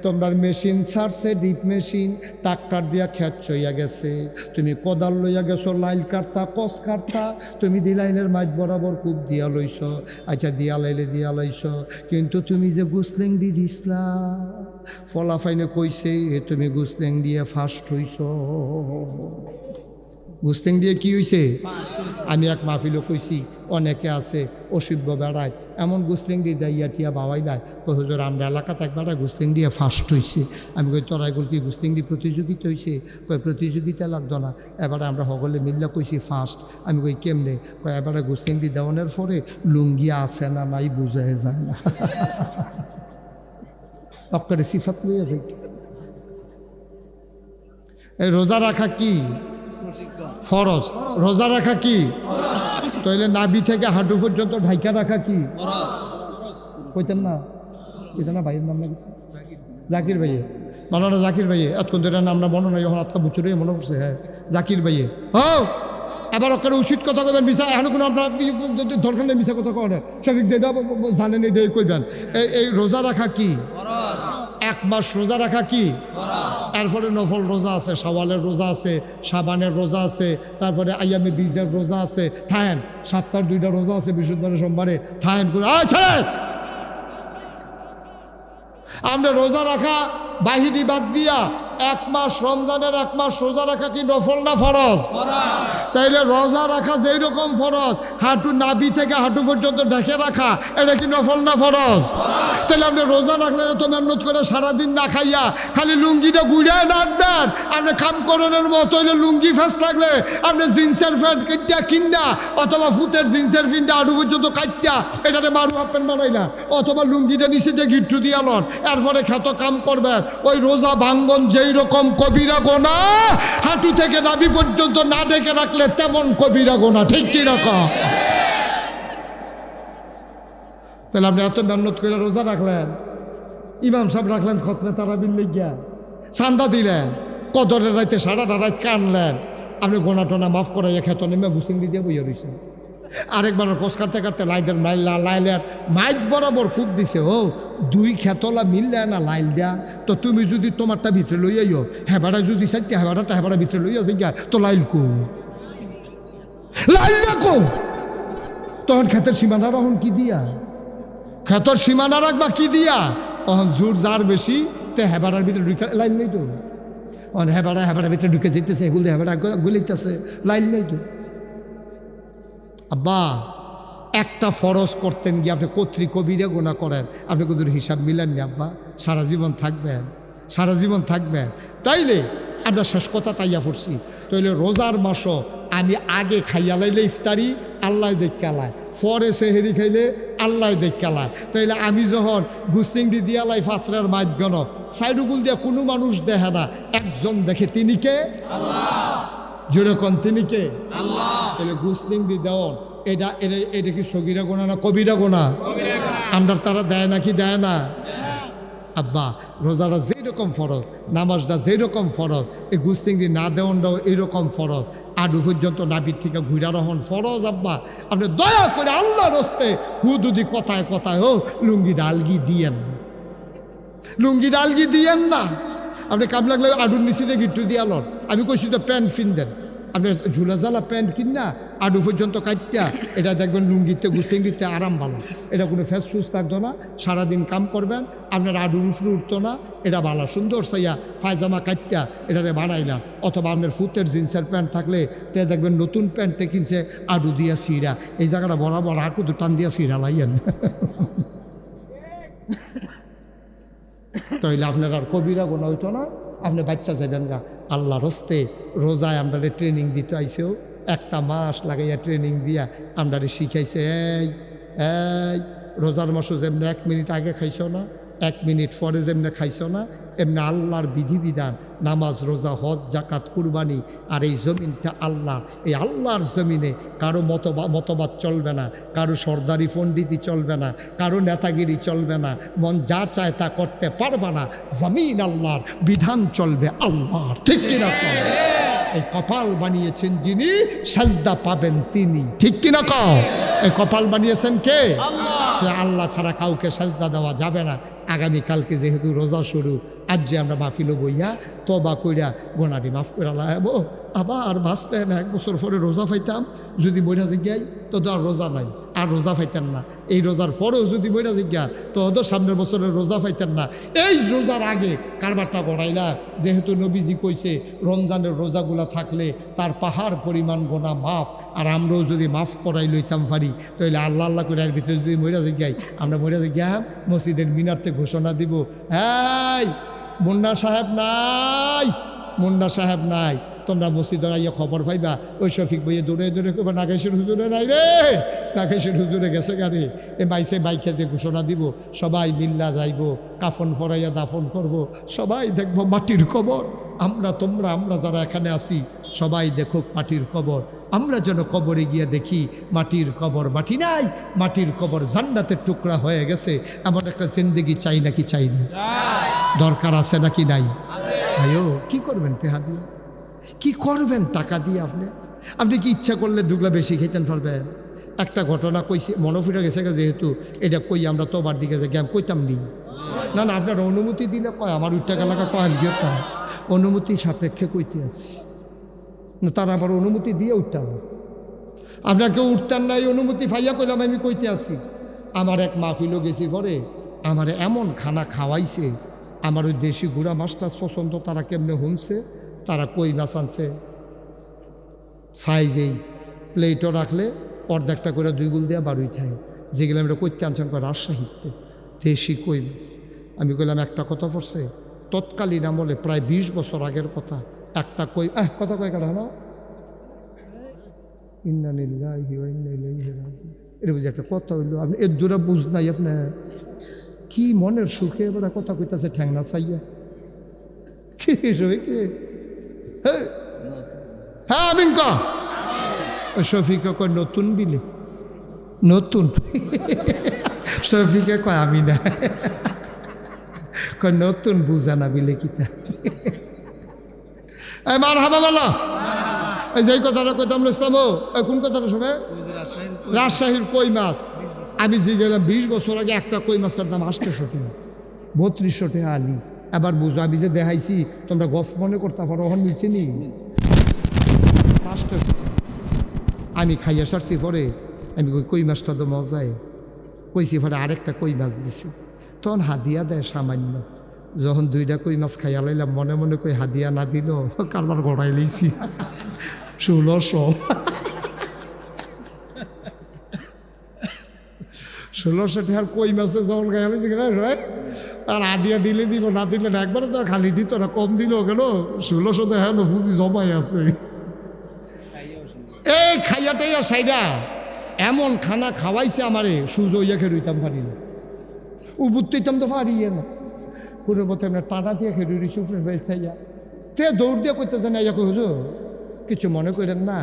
তোমরা মেশিন ছাড়ছে, ডিপ মেশিন, ট্রাক্টর দিয়া খেত চইয়া গেছে, তুমি কোদাল লইয়া গেছো লাইল কাটতা, কস কাটতা, তুমি দিলাইলের মাঝ বরাবর কূপ দিয়া লইছ। আচ্ছা দিয়া লাইছ, কিন্তু তুমি যে গুসলেং দি দিসলা, ফলাফাইনে কইছে তুমি গুসলেং দিয়ে ফার্স্ট হইছ। গুস্তেং দিয়ে কি হয়েছে? আমি এক মাহফিলও কইছি, অনেকে আছে অসভ্য বেড়ায় এমন গুস্তেং দিয়ে দাইয়া টিয়া বাবাই দেয়, কই হুজুর আমরা এলাকাতে একবার গুস্তেং দিয়ে ফার্স্ট হয়েছে। আমি কই তোরা এগুলো কি গুস্তেং দিয়ে প্রতিযোগিতা হয়েছে? কই প্রতিযোগিতা লাগতো না, এবারে আমরা সকলে মিল্লা কইছি ফার্স্ট। আমি কই কেমনে? কই এবারে গুস্তেং দিয়ে দেওয়ানোর পরে লুঙ্গি আছে না নাই বুঝা যায় না। আপনার সিফাত লইয়া যাই। এই রোজা রাখা কি ফরজ? রোজা রাখা কি? তাইলে নাভি থেকে হাঁটু পর্যন্ত ঢাইকা রাখা কি? কইতেন না, কইতেন না ভাইয়ের নাম নাকি? জাকির ভাইয়ে, মানানা জাকির ভাইয়ে, এতক্ষণ ধরে নামটা মনে নাই, এখন আজকে বুচুরে মনে পড়ছে। হ্যাঁ জাকির ভাইয়ে। এবার ওখানে উচিত কথা কবেন, মিশা এখন কোনো আপনার যদি দরকার নেই মিশা কথা কবেন, সঠিক যেটা জানেন এটাই কইবেন। এই রোজা রাখা কি? 1 মাস রোজা রাখা কি? এরপরে নফল রোজা আছে, শাওয়ালের রোজা আছে, শাবানের রোজা আছে, তারপরে আইয়ামে বীজের রোজা আছে, থায়েন সপ্তাহের 2টা রোজা আছে, বৃহস্পতিবার সোমবারে থায়েন করে। আমরা রোজা রাখা বাহিনী বাদ দিয়া 1 মাস, রমজানের 1 মাস রোজা রাখা কি নফল না ফরজ? তাইলে রোজা রাখা যেই রকম ফরজ, হাঁটু নাভি থেকে হাঁটু পর্যন্ত ঢেকে রাখা, এটা কি নফল না ফরজ? তাহলে আপনি রোজা রাখলেন তো মেহনত করে সারাদিন না খাইয়া খালি লুঙ্গিটা গুড়ায় নাড়বেন। আপনি কাম করণের মতো হইলে লুঙ্গি ফেস লাগলে আপনি জিন্সের প্যান্ট কিনটা কিনা, অথবা ফুটের জিন্সের প্যান্টটা হাঁটু পর্যন্ত কাটটা এটাতে মারু হাফ প্যান্ট বানাইলা, অথবা লুঙ্গিটা নিচে দিয়ে গিট্টু দিয়া লন, এরপরে খেত কাম করবেন। ওই রোজা ভাঙ্গন যেই রকম কবিরা গোনা, হাঁটু থেকে নাভি পর্যন্ত না ডেকে রাখলে তেমন কবিরা গোনা। ঠিক কি রকম? তাহলে আপনি এত মেহনত করে রোজা রাখলেন, ইমাম সাহেব রাখলেন খতমে তারাবির লেগিয়া, চান্দা দিলেন, কদরের রাইতে সারাটা রাত কানলেন, আপনি গোনা টোনা মাফ করাইয়া খেত নেমে গুছিঙ্গি দিয়ে বইয়া রয়েছেন। আরেকবার কোষ কাটতে কাটতে লাইটের লাইলের মাইক বরাবর খুব দিছে, 2 খেতলা মিললে না লাইল দেয়া, তো তুমি যদি তোমারটা ভিতরে লইয়াইও, হেবাটা যদি চাইতে হেবাটা হেবাটা ভিতরে লইয়া যাই তো লাইল কো, লাইল না কো, তখন খেতের সীমানা রাখুন কি দিয়া? খেতর সীমানা রাখবা কি দিয়া? তখন জোর যার বেশি তে হেবাটার ভিতরে ঢুকে লাইন নেই তো, হেবাটার ভিতরে ঢুকে যেতেছে, এগুলো হেবাটা গলিতেছে, লাইন নেই তো। আব্বা একটা ফরজ করতেন গিয়ে আপনি কর্তৃ কবিরা গোনা করেন, আপনি কোথাও হিসাব মিলেননি আব্বা, সারা জীবন থাকবেন, সারা জীবন থাকবেন। তাইলে আমরা শেষ কথা তাইয়া পড়ছি, তাইলে রোজার মাসও আমি আগে খাইয়া লাইলে ইফতারি আল্লাহ দেখালায়, পরে সেহেরি খাইলে আল্লাহ দেখালায়। তাইলে আমি যখন গুস্তিংটি দিয়ালাই পাত্রের মাঝগণ সাইডুগুল দিয়া কোনো মানুষ দেখে না, একজন দেখে, তিনি কে? জোরে কন, তিনি কে? তাহলে গুস্তিংটি দেওয়ান এটা কি সগিরা গোনা না কবিরা গোনা? আমরা তারা দেয় নাকি দেয় না? আব্বা রোজাটা যেই রকম ফরজ, নামাজটা যেই রকম ফরজ, এই গুস্তিংটি না দেওয়ানটাও এইরকম ফরজ, আডু পর্যন্ত নাবির থেকে ঘুরা রহন ফরজ। আব্বা আপনি দয়া করে আল্লাহর হস্তে হুদুদি কথায় কথায় লুঙ্গি ডালগি দিয়েন, লুঙ্গি ডালগি দিয়েন না। আপনি কাম লাগলে আডুর নিচে গিট্টু দিয়ে আলোন, আমি কইছি তো প্যান্ট ফিনদেন, আপনি ঝুলা জ্বালা প্যান্ট কিনা আডু পর্যন্ত কাটটা, এটা দেখবেন লুঙ্গিতে গুস্তিংটিতে আরাম ভালো, এটা কোনো ফেস ফুস থাকতো না, সারাদিন কাম করবেন, আপনার আডুর উপরে উঠতো না, এটা ভালো সুন্দর সাইয়া পায়জামা কাটটা এটারে বানাইলাম। অথবা আপনার ফুটের জিন্সের প্যান্ট থাকলে তে দেখবেন নতুন প্যান্টে কিনছে আডু দিয়া সিরা, এই জায়গাটা বরাবর হাঁটু টান দিয়া সিরা লাইয়েন, তাইলে আপনার আর কবিরা গোনা হইতো না, আপনি বাচ্চা যাবেন গা। আল্লাহর হস্তে রোজায় আমরা ট্রেনিং দিতে আইসেও 1 মাস লাগাইয়া ট্রেনিং দিয়া আমরা শিখাইছে, এই রোজার মাসও যেমনি 1 মিনিট আগে খাইছো না, 1 মিনিট পরে যেমনি খাইছো না, এমনি আল্লাহর বিধিবিধান, নামাজ রোজা হজ জাকাত কুরবানি। আর এই জমিনটা আল্লাহ, এই আল্লাহর জমিনে কারো মতবাদ চলবে না, কারো সর্দারি পণ্ডিতি চলবে না, কারো নেতাগিরি চলবে না, মন যা চায় তা করতে পারবে না, জমিন আল্লাহর, বিধান চলবে আল্লাহর। ঠিক কিনা? এই কপাল বানিয়েছেন যিনি, সাজদা পাবেন তিনি। ঠিক কিনা কও? এই কপাল বানিয়েছেন কে? সে আল্লাহ ছাড়া কাউকে সাজদা দেওয়া যাবে না। আগামীকালকে যেহেতু রোজা শুরু, আজ যে আমরা মাহফিল বইয়া তবা কইরা গোনারি মাফ করে লাগাবো, আবার বাঁচলেন 1 বছর পরে রোজা পাইতাম, যদি বইরা জিজ্ঞাই তো আর রোজা নাই, আর রোজা পাইতেন না। এই রোজার পরেও যদি বইরা জিজ্ঞা তো ওদের সামনের বছরে রোজা পাইতেন না। এই রোজার আগে কারবারটা গড়াইলা, যেহেতু নবীজি কইছে রমজানের রোজাগুলা থাকলে তার পাহাড় পরিমাণ গোনা মাফ, আর আমরাও যদি মাফ করাই লইতাম পারি, তাহলে আল্লাহ আল্লাহ করে এর ভিতরে যদি মইরা জিজ্ঞাই, আমরা মইরা জিজ্ঞা মসজিদের মিনারতে ঘোষণা দিব, এই মুন্না সাহেব নাই, মুন্না সাহেব নাই, তোমরা মসজিদের আইয়া খবর পাইবা, ওই শফিক বইয়ে দৌড়ে দৌড়ে কবা নাগেশের হুজুরে নাই রে, নাগেশের হুজুরে গেছে গাড়ি, এ বাইসে বাইকে দিয়ে ঘোষণা দিব, সবাই মিল্লা যাইব, কাফন ফরাইয়া দাফন করব, সবাই দেখব মাটির কবর। আমরা তোমরা আমরা যারা এখানে আছি সবাই দেখো মাটির কবর, আমরা যেন কবরে গিয়ে দেখি মাটির কবর মাটি নাই, মাটির কবর জান্নাতের টুকরা হয়ে গেছে। এমন একটা জিন্দেগি চাই নাকি চাই না? দরকার আছে নাকি নাই? আয়ো কি করবেন টেহা দিয়ে, কি করবেন টাকা দিয়ে? আপনি কি ইচ্ছা করলে দুগলা বেশি খেতেন পারবেন? একটা ঘটনা কইছি, মনে ফিরে গেছে, যেহেতু এটা কই আমরা তো বার দিকে যাই কইতাম নি না, না আপনার অনুমতি দিলে কয়, আমার উঠটা এলাকা কয় গিয়ে অনুমতি সাপেক্ষে কইতে আছি না, তারা আবার অনুমতি দিয়ে উঠতাম, আপনাকে উঠতেন না, এই অনুমতি ফাইয়া কইলাম আমি কইতে আছি। আমার এক মাহফিলও গেছি পরে, আমার এমন খানা খাওয়াইছে, আমার ওই দেশি গুড়া মাছটা পছন্দ, তারা কেমনে হুমছে, তারা কই মাছ আনছে সাইজেই, প্লেটও রাখলে অর্ধেকটা করে 2 গুল দেওয়া বারুই খায়, যেগুলো আমরা করতে আনছেন করে রাজশাহীতে দেশি কই মাছ। আমি কইলাম একটা কথা পড়ছে, তৎকালীন আমলে প্রায় 20 বছর আগের কথা, একটা কই কথা কয় কাটা না, ইন্না লিল্লাহি ওয়া ইন্না ইলাইহি রাজিউন, এটা বুঝি একটা কথা হইলো। আপনি এর দূরে বুঝ নাই, আপনার কি মনের সুখে এবার কথা কইতাছে ঠ্যাংনা চাইয়া, কি কি হ্যাঁ আমিন ক শফিকে কয় নতুন বিলে, নতুন শফিকে কয় আমি না, কয় নতুন বুঝা না বিলে কিতা। মার হাবা বলো, এই যে কথাটা কইতাম ইসলাম, কোন কথাটা শোনে? রাজশাহীর কই মাছ। আমি যে গেলাম 20 বছর আগে, একটা কই মাছের দাম 800 টাকা, 3200 টাকা আলি। এবার বুঝো, আমি যে দেখাইছি তোমরা গফ মনে করতে পারো, ওখান নিচে নি 500। আমি খাইয়া সারছি পরে, আমি কই মাছটা তো মজায় কইছি, পরে আরেকটা কই মাছ দিছি, তখন হাদিয়া দেয় সামান্য। যখন 2টা কই মাছ খাইয়া লাইলাম, মনে মনে কই হাদিয়া না দিল কারবার গড়াই লইছি 1600। 1600 টাকার কই মাছে যখন খাইয়া লাইছি আর হাদিয়া দিলে দিব, না দিলে না, একবারে তো আর খালি দিত না, কম দিল কেন 1600 টাকা পুঁজি জমাই আছে। এই খাইয়াটাইয়া সাইডা এমন খানা খাওয়াইছে আমারে, সুজো ইয়া খেরুইতাম পারি না, উবুত্তইতাম তো পারিয়ে না, কোনো মতো আমরা টানা দিয়ে খেরুই রয়েছি উপরে ফেলছাইয়া, তে দৌড় দিয়ে করতেছে না, ইয়া কইল কিছু মনে করেন না,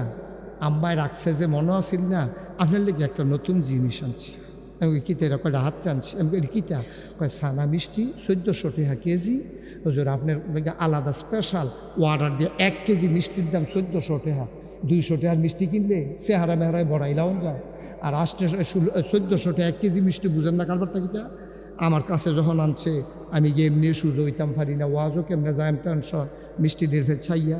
আম্মায় রাখছে যে মনে আসিল না, আপনার লেগে একটা নতুন জিনিস আনছি। আমি কিতা এটা কয়টা হাতে আনছি, আমি কই কিতা, কয় সানা মিষ্টি 1400 টাকা কেজি, হুজুর আপনার লেগে আলাদা স্পেশাল অর্ডার দিয়ে 1 কেজি মিষ্টির দাম 1400 টাকা। 200 টাকার মিষ্টি কিনলে চেহারা মেহারায় বড়াইলাও যায়, আর 1400 টাকা 1 কেজি মিষ্টি, বুঝেন না কারবারটা কিতা। আমার কাছে যখন আনছে, আমি গিয়ে এমনি সুযোগ হইতাম পারি না, ওয়াজও কেমনে যায় টেনশন, মিষ্টি দিয়ে ফের ছাইয়া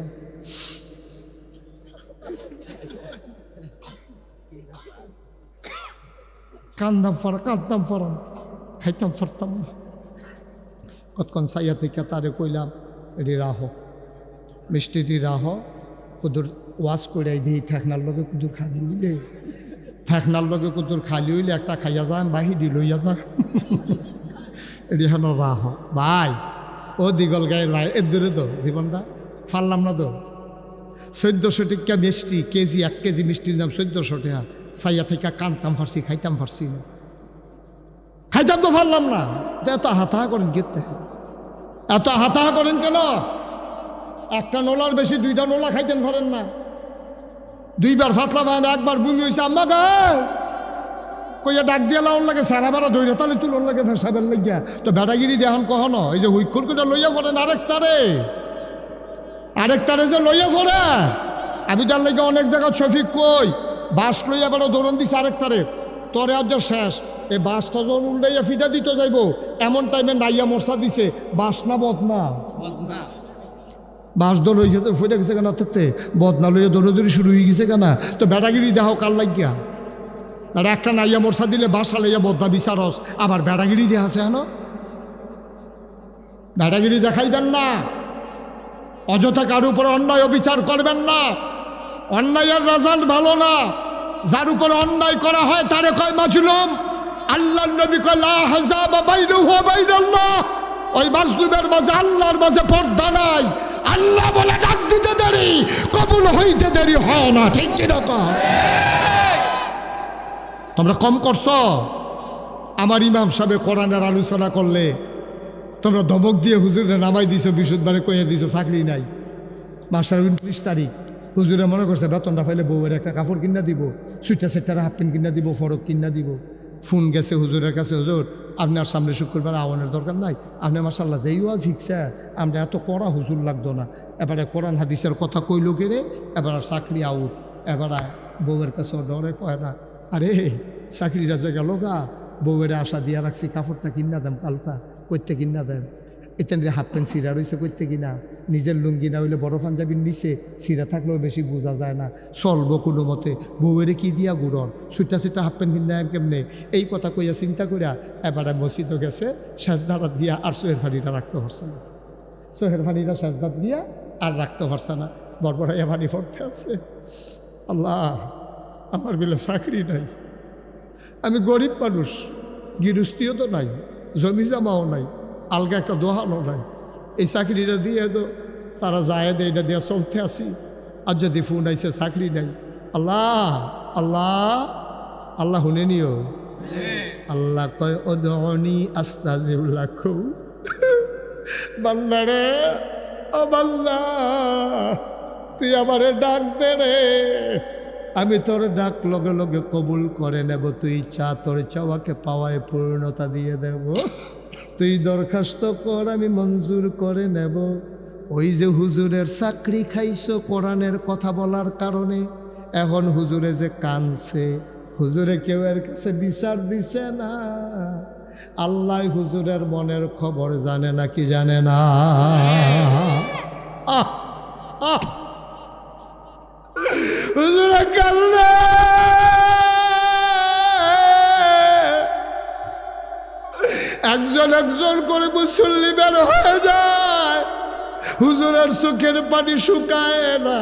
কান্দতাম পারাম, খাইতাম পারতাম না। কতক্ষণ ছাইয়া থেকে তারে কইলাম, এটি রাহ মিষ্টিটি রাহ, কুদুর ওয়াশ করে দিই, ঠেকনার লগে কুদুর খালি হইলে, ঠেকনার লগে কুদুর খালি হইলে একটা খাইয়া যান, বাহিরি লইয়া যা, এটি হেন রাহ ভাই। ও দিগল গায়ে লাই এর দূরে তো জীবনটা ফারলাম না তো। 1400 টাকা মিষ্টি কেজি, 1 কেজি মিষ্টির দাম 1400 টাকা। ছাইয়া থেকে কানতাম পারছি, খাইতাম পারছি না, খাইতাম তো পারলাম না। এত হাতাহা করেন কেতে, এত হাতাহা করেন কেন? একটা নোলার বেশি 2টা নোলা খাইতেন পারেন না, 2বার ফাতলা পায় না, 1বার বমি হয়েছে আম্মা গা কইয়া ডাক দিয়ে লাউন লাগে, সারা বারা ধৈর্য তাহলে তুলন লাগে ফেসাবেন লাগিয়া, তো বেটাগিরি দেখান কখনো, এই যে হুইক্ষর করে লইয়া পড়েন আরেক তারে, আরেকটারে যে লইয়া পড়ে, আমি তার লাগে অনেক জায়গা শফিক কই বাস লইয়া বড় দৌড়ন দিছে আরেকটারে, তোরে আজ শেষ। এই বাসটা যখন উল্টাইয়া ফিটা দিতে যাইব এমন টাইমে নাইয়া মশা দিছে, বাস না বদনা, বাস দৌড় হয়ে গেছে ফুটে গেছে কেন, থাকতে বদনা লইয়া দৌড়াদৌড়ি শুরু হয়ে গেছে কেনা। তো বেড়াগিরি দেখাও কার লাগিয়া, বেড়া একটা নাইয়া মশা দিলে বাসা লইয়া বদনা বিচারস, আবার বেড়াগিরি দেখাছে হেন। বেড়াগিরি দেখাইবেন না, অযথা কার উপরে অন্যায় অবিচার করবেন না। অন্যায়ের রেজাল্ট ভালো না। যার উপরে অন্যায় করা হয় তারে কয় মাজলুম। আল্লাহর নবী কয় লা হাজাবা বাইনাহু ওয়া বাইনাল্লাহ, ওই মাজলুমের মাঝে আল্লাহর মাঝে পর্দা নাই। আল্লাহ বলে ডাক দিতে দেরি, কবুল হইতে দেরি হয় না, ঠিক কি না? তোমরা কম করছো। আমার ইমাম সাহেব কোরআনের আলোচনা করলে তোমরা ধমক দিয়ে হুজুরে নামাই দিছো, বিশুদ্ধবারে কইয়া দিছো চাকরি নাই। মাসের 29 তারিখ হুজুরে মনে করছে বেতনটা পাইলে বউয়ের একটা কাপড় কিনা দিব, সুইটা সেটার হাফ প্যান্ট কিনা দিব, ফরক কিনা দিব। ফোন গেছে হুজুরের কাছে, হুজুর আপনার সামনে শুক্রবার আওয়ানোর দরকার নাই, আপনি মাশাআল্লাহ যেই ওয়াজ শিখছে আমরা এত কড়া হুজুর লাগতো না। এবারে কোরআন হাদিসের কথা কইল কেড়ে, এবার চাকরি আউট। এবার বউয়ের কাছে ডরে কয় না, আরে চাকরিটা যে গেল গা, বউয়ের আশা দিয়া রাখছি কাপড়টা কিনা দেন কালকা, কইতে কিনা দেন। এতেন হাফ প্যান্ট সিরা রয়েছে করতে কিনা, নিজের লুঙ্গি না হইলে বড় পাঞ্জাবির নিচে সিরা থাকলেও বেশি বোঝা যায় না, চলবো কোনো মতে। বউয়েরে কি দিয়া গুড়ন, সুইটা সুইটা হাফ প্যান্ট কিনা কেমনে, এই কথা কইয়া চিন্তা করিয়া এবারে মসজিদও গেছে, সাজদারা দিয়া আর সোহের পানিটা রাখতে পারছে না। সোহের পানিটা সাজদাত দিয়া আর রাখতে পারছে না, বরবরাইয়া পানি পড়তে আছে। আল্লাহ, আমার বিলে চাকরি নাই, আমি গরিব মানুষ, গৃহস্থীও তো নাই, জমি জামাও নাই, আলগা একটা দোহানও নাই। এই চাকরিটা দিয়ে তো তারা যায় দেয়, এটা দিয়ে চলতে আসি। আর যদি ফোন আইসে চাকরি নাই, আল্লাহ আল্লাহ আল্লাহ শুনে নিও। আল্লাহ কয় ওদনি আস্তাজিব লাকুম, বান্দারে ও বান্দা তুই আমারে ডাক দে রে, আমি তোর ডাক লগে লগে কবুল করে নেব। তুই চা, তোর চাওয়াকে পাওয়ায় পূর্ণতা দিয়ে দেব। তুই দরখাস্ত কর, আমি মঞ্জুর করে নেব। ওই যে হুজুরের চাকরি খাইছো কোরআনের কথা বলার কারণে, এখন হুজুরে যে কানছে, হুজুরে কেউ এর কাছে বিচার দিছে না। আল্লাহ হুজুরের মনের খবর জানে না কি জানে না? হুজুরে কান্দে, একজন একজন করে মুসল্লি বের হয়ে যায়, হুজুরের চোখের পানি শুকায় না।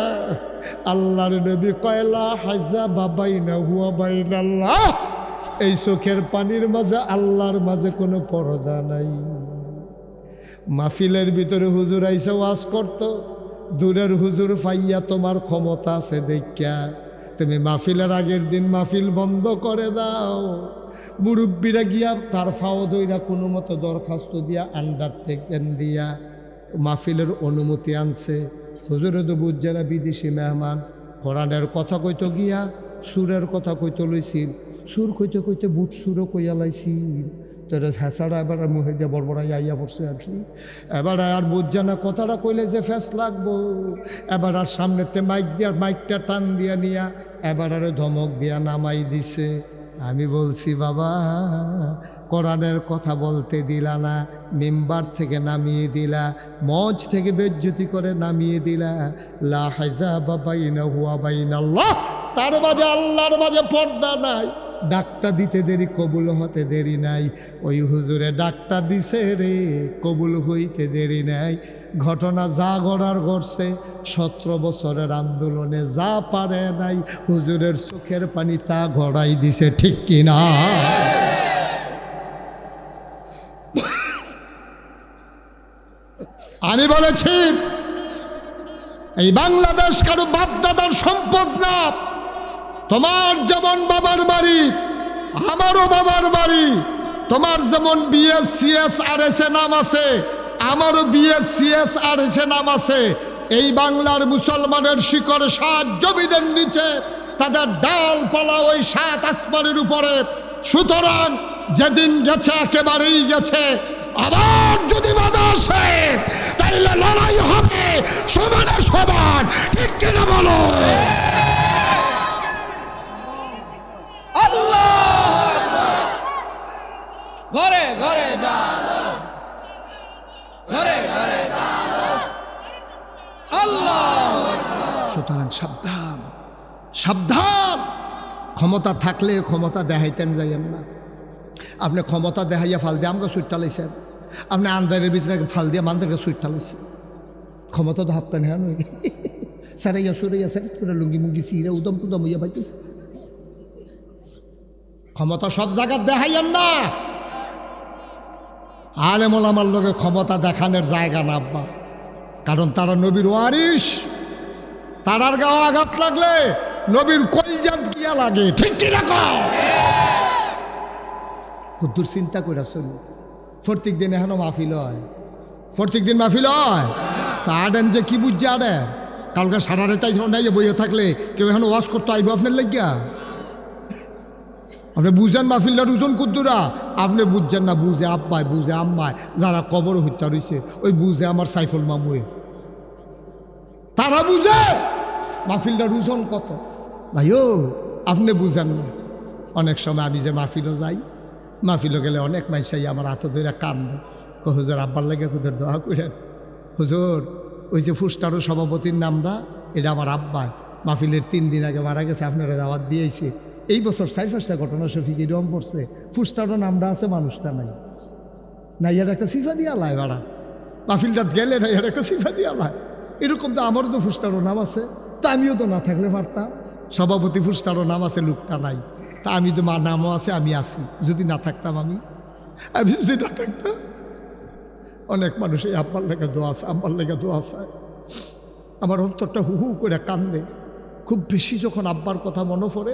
আল্লাহর নবী কয়লা হাজা বাবাইনা হুয়া বাইনাল্লাহ, এই চোখের পানির মাঝে আল্লাহর মাঝে কোনো পর্দা নাই। মাহফিলের ভিতরে হুজুর আইসা ওয়াজ করত, দূরের হুজুর পাইয়া তোমার ক্ষমতা আছে দেখা তুমি মাহফিলের আগের দিন মাহফিল বন্ধ করে দাও। মুরব্বীরা গিয়া তার ফাও দইরা কোনো মতো দরখাস্ত দিয়া আন্ডারটেকেন দিয়া মাহফিলের অনুমতি আনছে। হুজুরে তো বুঝছে না বিদেশি মেহমান, কোরআনের কথা কইতো গিয়া সুরের কথা কইতে লইছিল, সুর কইতে কইতে বুট সুরও কইয়া লাইছিল। তোর হেঁচাড়া এবার মুখে দিয়ে বড়বড়াই আইয়া পড়ছে আর কি। এবার আর বুঝছে না কথাটা কইলে যে ফেস লাগবো। এবার আর সামনেতে মাইক দিয়া মাইকটা টান দিয়া নিয়া এবার আরো ধমক দিয়া নামাই দিছে। আমি বলছি বাবা কোরআনের কথা বলতে দিলা না, মিম্বার থেকে নামিয়ে দিলা, মঞ্চ থেকে বেজ্জতি করে নামিয়ে দিলা। লা হাজাবা বাইনাহু ওয়া বাইনাল্লাহ, তার মাঝে আল্লাহর মাঝে পর্দা নাই। ডাকটা দিতে দেরি, কবুল হতে দেরি নাই। ওই হুজুরে ডাকটা দিছে রে, কবুল হইতে দেরি নাই। ঘটনা যা গড়ার ঘটছে, 17 বছরের আন্দোলনে যা পারে নাই, হুজুরের চোখের পানি তা গড়াই দিছে, ঠিক কিনা? আমি বলেছি এই বাংলাদেশ কারো বাপদাদার সম্পদ না। তোমার যেমন বাবার বাড়ি, আমারও বাবার বাড়ি। তোমার যেমন বিএসসিএস RS নাম আছে, আমারও বিএসসিএস RS নাম আছে। এই বাংলার মুসলমানের শিকড় 7 জমিনের নিচে, তাদের ডালপালা ওই 7 আসমানের উপরে। সুতরাং যেদিন গেছে একেবারেই গেছে। আবার যদি বাধা আসে তাইলে লড়াই হবে সমানে সমান, ঠিক কিনা বলো? ঘরে ঘরে জালো, ঘরে ঘরে জালো, আল্লাহ। সুতরাং সাবধান, সাবধান। ক্ষমতা থাকলে ক্ষমতা দেখাইতেন যাইয়েন না। আপনি ক্ষমতা দেখাইয়া ফাল দিয়ে আমাকে সুইটটা লাইছেন, আপনি আন্দারের ভিতরে ফাল দিয়ে মান্দারকে সুইটটা লাইছেন। ক্ষমতা তো হাঁপতেন হ্যাঁ নই সারাইয়া সুরাইয়া স্যার করে লুঙ্গি মুঙ্গি সিরে উদম টুদম হইয়া পাইতেছে। ক্ষমতা সব জায়গায় দেখাইয়েন না। আলেম ওলামার লোকে ক্ষমতা দেখানোর জায়গা না আব্বা, কারণ তারা নবীর ওয়ারিস। তারার গাও আঘাত লাগলে নবীর কলজাত গিয়া লাগে, ঠিক কি রাখো? কুদ্দুর চিন্তা করে চল। প্রত্যেক দিন এখনো মাহফিল হয়, প্রত্যেক দিন মাহফিল হয়। তা আডেন যে কি বুঝছে আডেন? কালকে সারা রেতাই নাই বইয়ে থাকলে কেউ এখন ওয়াশ করতে আইব আপনার লাগিয়া? আপনি বুঝেন মাহফিলটার ওজন কুদ্দুরা? আপনি বুঝছেন না, বুঝে আব্বাই, বুঝে আম্মায়, যারা কবর হত্যা রয়েছে ওই বুঝে আমার সাইফুল মামুয়ে, তারা বুঝে মাহফিলটার ওজন কত। ভাইও আপনি বুঝেন না। অনেক সময় আমি যে মাহফিলও যাই, মাহফিলও গেলে অনেক মানুষই আমার হাতে ধরে কান্দে, হুজুর আব্বার লাগে হুজুর দোয়া করেন। হুজুর ওই যে ফুস্টারও সভাপতির নামটা, এটা আমার আব্বাই মাহফিলের 3 দিন আগে মারা গেছে, আপনারা দাওয়াত দিয়েছে। এই বছর 4-5টা ঘটনা শফিক এরকম পড়ছে, ফুস্টারও নামটা আছে, মানুষটা নাই। না ইয়ার একটা সিফা দিয়া লাই বাড়া, মাহফিলটা গেলে না ইয়ার একটা সিফা দিয়া লাই। এরকম তো আমারও তো ফুস্টারও নাম আছে, তা আমিও তো না থাকলে পারতাম। সভাপতি ফুস্টারও নাম আছে, লোকটা নাই। তা আমি তো নামও আছে, আমি আছি। যদি না থাকতাম আমি যদি না থাকতাম। অনেক মানুষ এই আব্বার লেগে দোয়া আছে, আব্বার লেগে দোয়া চায়। আমার অন্তরটা হু হু করে কান্দে খুব বেশি যখন আব্বার কথা মনে পড়ে।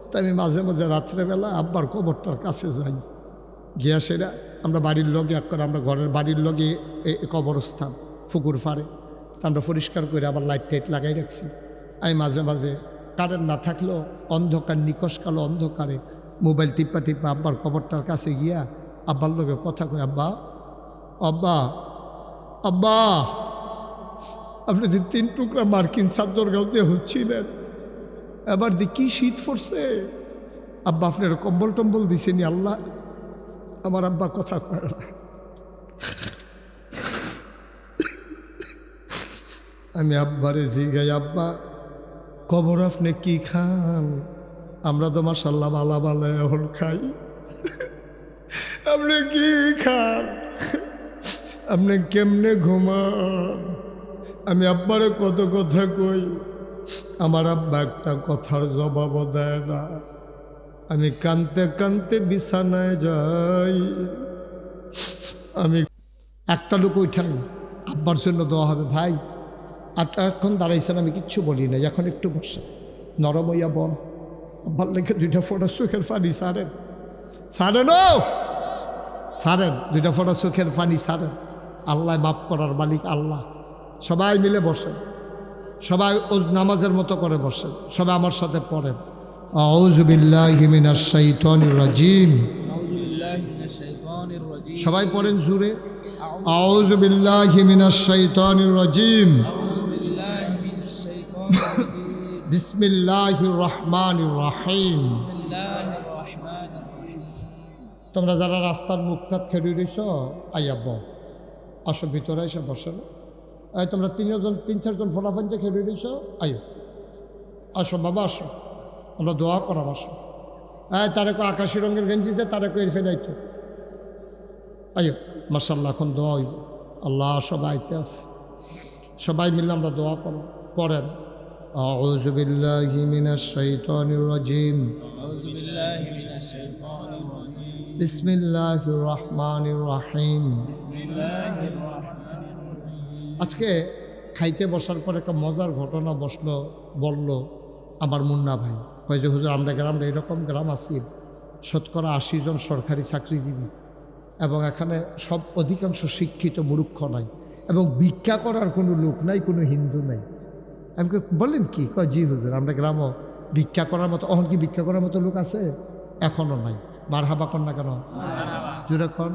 তাই আমি মাঝে মাঝে রাত্রেবেলা আব্বার কবরটার কাছে যাই, গিয়া সেরা আমরা বাড়ির লগে একবার, আমরা ঘরের বাড়ির লগে কবরস্থান পুকুর পাড়ে, তা আমরা পরিষ্কার করে আবার লাইট টাইট লাগাই রাখছি। আমি মাঝে মাঝে কারেন্ট না থাকলেও অন্ধকার, নিকশ কালো অন্ধকারে মোবাইল টিপ্পা টিপ্পা আব্বার কবরটার কাছে গিয়া আব্বার লগে কথা কই, আব্বা আব্বা আব্বা, আপনি 3 টুকরা মার্কিন চাদর গাও দিয়ে হচ্ছিলেন, এবার দি কি শীত পড়ছে, আব্বা আপনার কম্বল টম্বল দিছেনি আল্লাহ? আমার আব্বা কথা কয় না। আমি আব্বারে জিগাই, আব্বা কবর আপনি কি খান? আমরা তো মাশাআল্লাহ বালা বালা এখন খাই, আপনি কি খান? আপনি কেমনে ঘুমান? আমি আব্বারে কত কথা কই, আমার আব্বা একটা কথার জবাবও দেয় না। আমি কানতে কানতে বিছানায় যাই। আমি একটা লোক উঠান না, আব্বার জন্য দোয়া হবে ভাই। আর এখন দাঁড়াইছেন, আমি কিচ্ছু বলি না, এখন একটু বসে নরম হইয়া বল, আব্বার লেগে 2টা ফোঁটা চোখের পানি সারেন, সারেন, ও সারেন, 2টা ফোঁটা চোখের পানি সারেন। আল্লাহ মাফ করার মালিক আল্লাহ। সবাই মিলে বসেন, সবাই নামাজের মতো করে বসেন, সবাই আমার সাথে পড়েন। আউযু বিল্লাহি মিনাশ শাইতানির রাজিম। সবাই পড়েন জুড়ে, আউযু বিল্লাহি মিনাশ শাইতানির রাজিম, বিসমিল্লাহির রহমানির রহিম। তোমরা যারা রাস্তার মুখটাত খেয়ে রইছ, আইয়া আসো ভিতরে এসে বসো। এই তোমরা 3-4জন ফোলাফান যে খেয়ে রইছ, আইও, আসো বাবা আসো, আমরা দোয়া করাম, আসো। তারে কো আকাশি রঙের গেঞ্জি যে তারে কো ফেলাইতো, আইও মাশাআল্লাহ, এখন দোয়া হইব। আল্লাহ সবাই আইতে আছে, সবাই মিলে আমরা দোয়া করো। পড়েন, আউযু বিল্লাহি মিনাশ শাইতানির রাজিম, বিসমিল্লাহির রহমানির রহিম। আজকে খাইতে বসার পর একটা মজার ঘটনা বলল আমার মুন্না ভাই। কয় যে হুজুর আমরা গ্রামে এরকম গ্রাম আছি, 80% জন সরকারি চাকরিজীবী, এবং এখানে সব অধিকাংশ শিক্ষিত, মূর্খ নাই, এবং ভিক্ষা করার কোনো লোক নাই, কোনো হিন্দু নাই। আমি বললেন কি? কয় জি হুজুর, আমরা গ্রামও ভিক্ষা করার মতো, এখন কি ভিক্ষা করার মতো লোক আছে? এখনও নাই। মারহাবা কর না কেন? জোরে কন।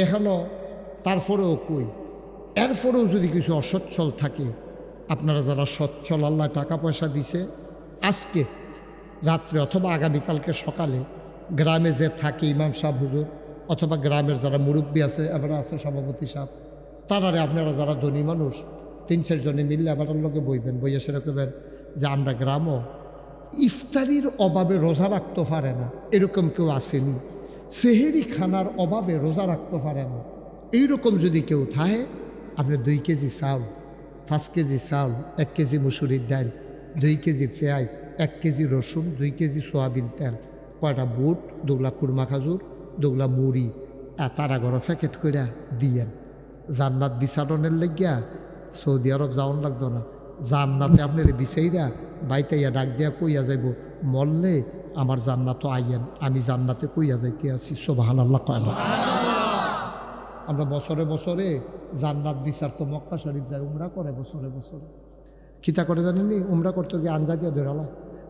এখনও তারপরেও কই, এরপরেও যদি কিছু অসচ্ছল থাকে, আপনারা যারা সচ্ছল, আল্লাহ টাকা পয়সা দিছে, আজকে রাত্রে অথবা আগামীকালকে সকালে গ্রামে যে থাকে ইমাম সাহেব হুজুর অথবা গ্রামের যারা মুরব্বী আছে, এবার আছে সভাপতি সাহেব, তারারে আপনারা যারা ধনী মানুষ 3-4 জনে মিললে আবার লোকে বইবেন, বইয়া সেরকমের যে আমরা গ্রামও ইফতারির অভাবে রোজা রাখতে পারে না, এরকম কেউ আসেনি। সেহেরি খানার অভাবে রোজা রাখতে পারে না, এইরকম যদি কেউ থাকে, আপনি 2 কেজি চাউল, 5 কেজি চাউল, 1 কেজি মুসুরির ডাল, 2 কেজি পেঁয়াজ, 1 কেজি রসুন, 2 কেজি সোয়াবিন তেল, কয়টা বুট, 2 খুরমা খাজুর, 2 মুড়ি, তারা ঘর প্যাকেট করে দিয়েন। জান্নাত বিচারণের লাগিয়া সৌদি আরব যাওয়ান লাগতো না, জান্নাতে আপনার বিচাইরা বাইতাইয়া ডাক দিয়া কইয়া যাইব, মরলে আমার জান্নাতও আইয়েন, আমি জান্নাতে কইয়া যাইতে আছি। সুবহানাল্লাহ কয় না? আমরা বছরে বছরে জান্নাত বিচার তো মক্কা শরীফ যায়, উমরা করে বছরে বছরে। কিতা করে জানেননি? উমরা করতে গিয়ে আঞ্জা দিয়ে ধরালা,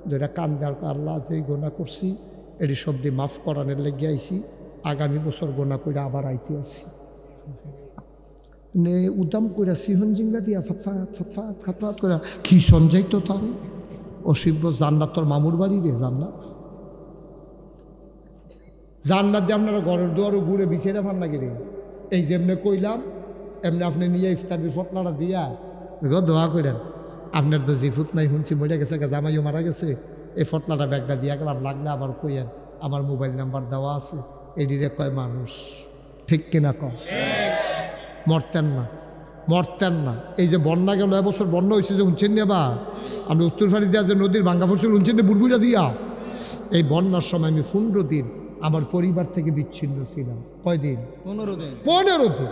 ধরা কান দেওয়ার আল্লাহ যে গোনা করছি এটি সবটি মাফ করানোর লেগে আইছি, আগামী বছর গোনা করে আবার আইতে আসছি। নে উদাম করে সিহন জিঙ্গা দিয়া ফাতফাত ফাতফাত ফাতফাত করে কি সঞ্জয় তো তারে অসিব্য জান্নাত তোর মামুর বাড়ি রে। জান্নাত দিয়ে আপনারা ঘরের দুয়ারও ঘুরে বিছেরা ফান লাগে রে। এই যেমনে কইলাম এমনি আপনি নিয়ে ইফতারির ফটলাটা দিয়া দোয়া করেন, আপনার তো জিফুত নাই শুনছি মরে গেছে, জামাইও মারা গেছে, এই ফটলাটা ব্যাগটা দিয়া গেলাম, লাগলে আবার কইয়েন আমার মোবাইল নাম্বার দেওয়া আছে, এডিরে কয় মানুষ, ঠিক কিনা কম? মরতেন না, মরতেন না। এই যে বন্যা গেল, এবছর বন্যা হয়েছে যে উঞ্চেন বা আমরা উত্তর ফাড়ি দেওয়া যে নদীর ভাঙ্গা পড়ছিল উঞ্চেন বুড়বুড়া দিয়া, এই বন্যার সময় আমি 15 দিন আমার পরিবার থেকে বিচ্ছিন্ন ছিলাম। কয়দিন? 15 দিন।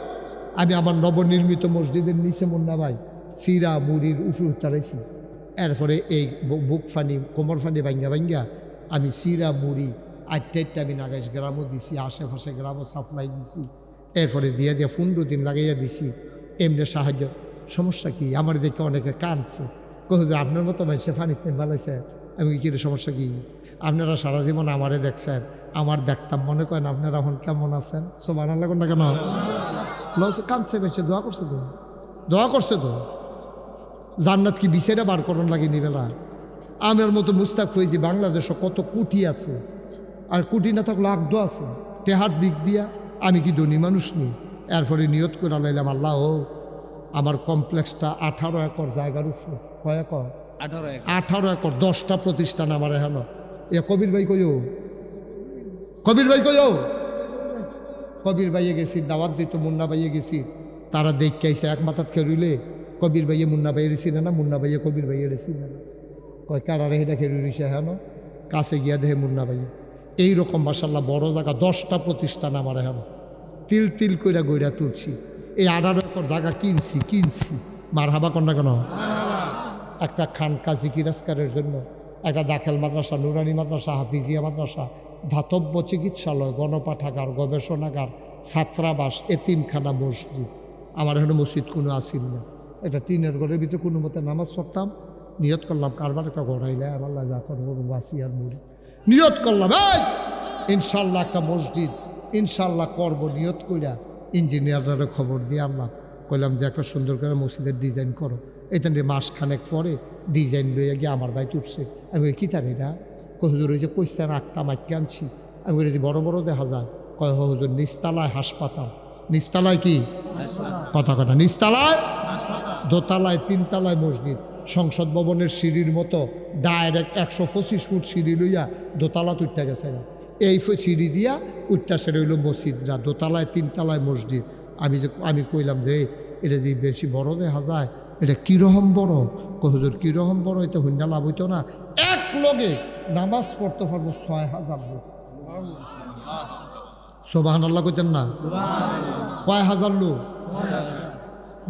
আমি আমার নবনির্মিত মসজিদের নিচে মুন্না ভাই সিরা মুড়ির উফু তারাইছি। এরপরে এই বুক ফানি কোমর ফানি ভাঙ্গা ভাঙ্গা আমি সিরা মুড়ি 8টা আমি নাগাইশ গ্রামও দিছি, আশেপাশে গ্রামও সাপ্লাই দিছি। এরপরে দিয়ে 15 দিন লাগাইয়া দিছি। এমনি সাহায্য, সমস্যা কি? আমার দেখে অনেকে কাঁদছে, কহ যে আপনার মতো মানুষে ফানিতে ভালাইছে। আমি কি সমস্যা কি? আপনারা সারা জীবন আমারে দেখছেন, আমার দেখতাম, মনে করেন আপনারা এখন কেমন আছেন? সুবহানাল্লাহ না কেন? কাঁদছে বেশি, দোয়া করছে তো, দোয়া করছে তো। জান্নাত কি বিছেরা বার করণ লাগে নিবেলা? আমার মতো মুস্তাক হয়েছি, বাংলাদেশে কত কুটি আছে, আর কুটি না থাকলে আগদ আছে। তেহার দিক দিয়া আমি কি ধনী মানুষ নেই? এরপরে নিয়ত করে লাইলাম, আল্লাহ ও আমার কমপ্লেক্সটা 18 একর জায়গার উপরে। কয় একর? 18 একর, 10টা প্রতিষ্ঠান আমার এখানে। এ কবির ভাই কইও, কবির ভাই কইও, কবির ভাইয়ে গেছি দাওয়াত দিত, মুন্না ভাইয়ে গেছি, তারা দেখে আইসে এক মাথাত খেরুইলে কবির ভাইয়ে মুন্না ভাইয়ের ছিল না, মুন্না ভাইয়ে কবির ভাইয়ের ছিল না। কয় কারারে এটা খেরুইছে হেন, কাছে গিয়া দেহে মুন্না ভাইয়ে। এইরকম মাশাল্লাহ বড় জায়গা, 10টা প্রতিষ্ঠান আমার এখানে। তিল তিল কইরা গইরা তুলছি। এই 18 একর জায়গা কিনছি। মারহাবা কন্যা কেন? একটা খানকা জিকিরাজকারের জন্য, একটা দাখিল মাদ্রাসা, নুরানি মাদ্রাসা, হাফিজিয়া মাদ্রাসা, ধাতব্য চিকিৎসালয়, গণপাঠাগার, গবেষণাগার, ছাত্রাবাস, এতিমখানা, মসজিদ। আমার এখানে মসজিদ কোনো আসিল না। এটা টিনের ঘরের ভিতরে কোনো মতে নামাজ পড়তাম। নিয়ত করলাম কারবার একটা গড়াইলে আমার যা করবো বাসি আর মুড়ি। নিয়ত করলাম ইনশাল্লাহ একটা মসজিদ ইনশাল্লাহ করবো। নিয়ত কইরা ইঞ্জিনিয়াররা খবর দিয়ে আনলাম, কইলাম যে একটা সুন্দর করে মসজিদের ডিজাইন করো। এখান মাসখানেক পরে ডিজাইন লইয়া গিয়ে আমার বাইক উঠছে। আমি কি তার এটা? হুজুর ওই যে কইস্তান আঁকতাম আঁকে আনছি। আমি বলি বড় বড় দেখা যায়। কয় হুজুর নিচতলায় হাসপাতাল। নিচতলায় কি কথা কথা? নিচতলায়, দোতলায়, 3 তলায় মসজিদ। সংসদ ভবনের সিঁড়ির মতো ডাইরেক্ট 125 ফুট সিঁড়ি লইয়া দোতলা উঠতে গেছে। এই সিঁড়ি দিয়া উঠতে সেরে হইল মসজিদরা, দোতলায় 3 তলায় মসজিদ। আমি কইলাম যে এটা দিয়ে বেশি বড় দেখা যায়, এটা কীরকম বড়? হুজুর কীরকম বড়? এটা হুন্ডা লাভ হইতো না। এক লগে নামাজ পড়তে পারবো 6000 লোক। সুবহানাল্লাহ কইতেন না? কয় হাজার লোক?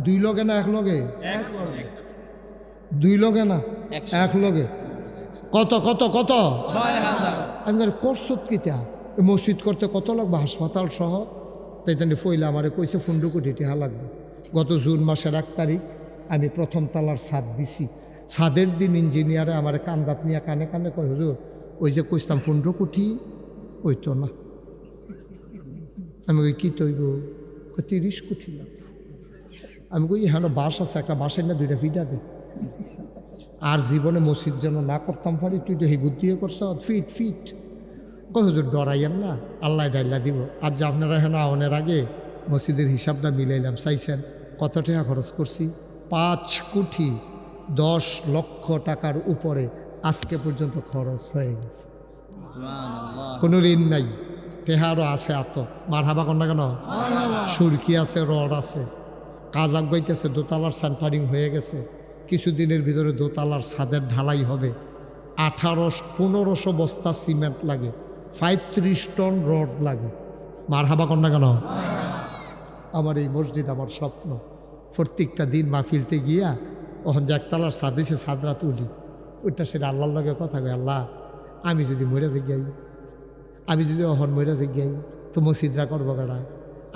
2 লগে না 1 লগে? 2 লগে না 1 লগে। কত কত কত? 6000। আমি করছো কিতা? মসজিদ করতে কত লাগবে? হাসপাতাল সহ। তাই তাই ফইলে আমারে কইছে 15 কোটি টাকা লাগবে। গত জুন মাসের 1 তারিখ আমি প্রথম তালার ছাদ দিছি। ছাদের দিন ইঞ্জিনিয়ারে আমার কান্দাত নিয়ে কানে কানে কয় হুজুর ওই যে কইতাম 15 কোটি ওই তো না। আমি ওই কী তৈব? 30 কোটি লাগবে। আমি কই হ্যাঁ বাস আছে, একটা বাসের না 2টা ফিটা দে। আর জীবনে মসজিদ যেন না করতাম পারি, তুই তো হে বুদ্ধিও করছ ফিট ফিট। কত ডরাইয়েন না, আল্লাহ ডাইল্লা দিব। আর যে আপনারা হেন আওনের আগে মসজিদের হিসাবটা মিলাইলাম, চাইছেন কত টাকা খরচ করছি? 5 কোটি 10 লক্ষ টাকার উপরে আজকে পর্যন্ত খরচ হয়ে গেছে। সুবহানাল্লাহ। কোনো ঋণ নাই, টেহারও আছে এত। মার হাবা কন্যা কেন? সুরকি আছে, রড আছে, কাজ আগাইতেছে, দোতলার সেন্টারিং হয়ে গেছে। কিছুদিনের ভিতরে দোতলার ছাদের ঢালাই হবে। 1500 বস্তা সিমেন্ট লাগে, 35 টন রড লাগে। মার হাবা কন্যা কেন? আমার এই মসজিদ আমার স্বপ্ন। প্রত্যেকটা দিন মাহফিলতে গিয়া ওখান যে একতলার ছাদ হয়েছে, ছাদরা তুলি, ওইটা সেটা আল্লাহর লগে কথা কয়, আল্লাহ আমি যদি মরে যাই, আমি যদি অহন মরে যাই, তো মসজিদরা করবো কেনা?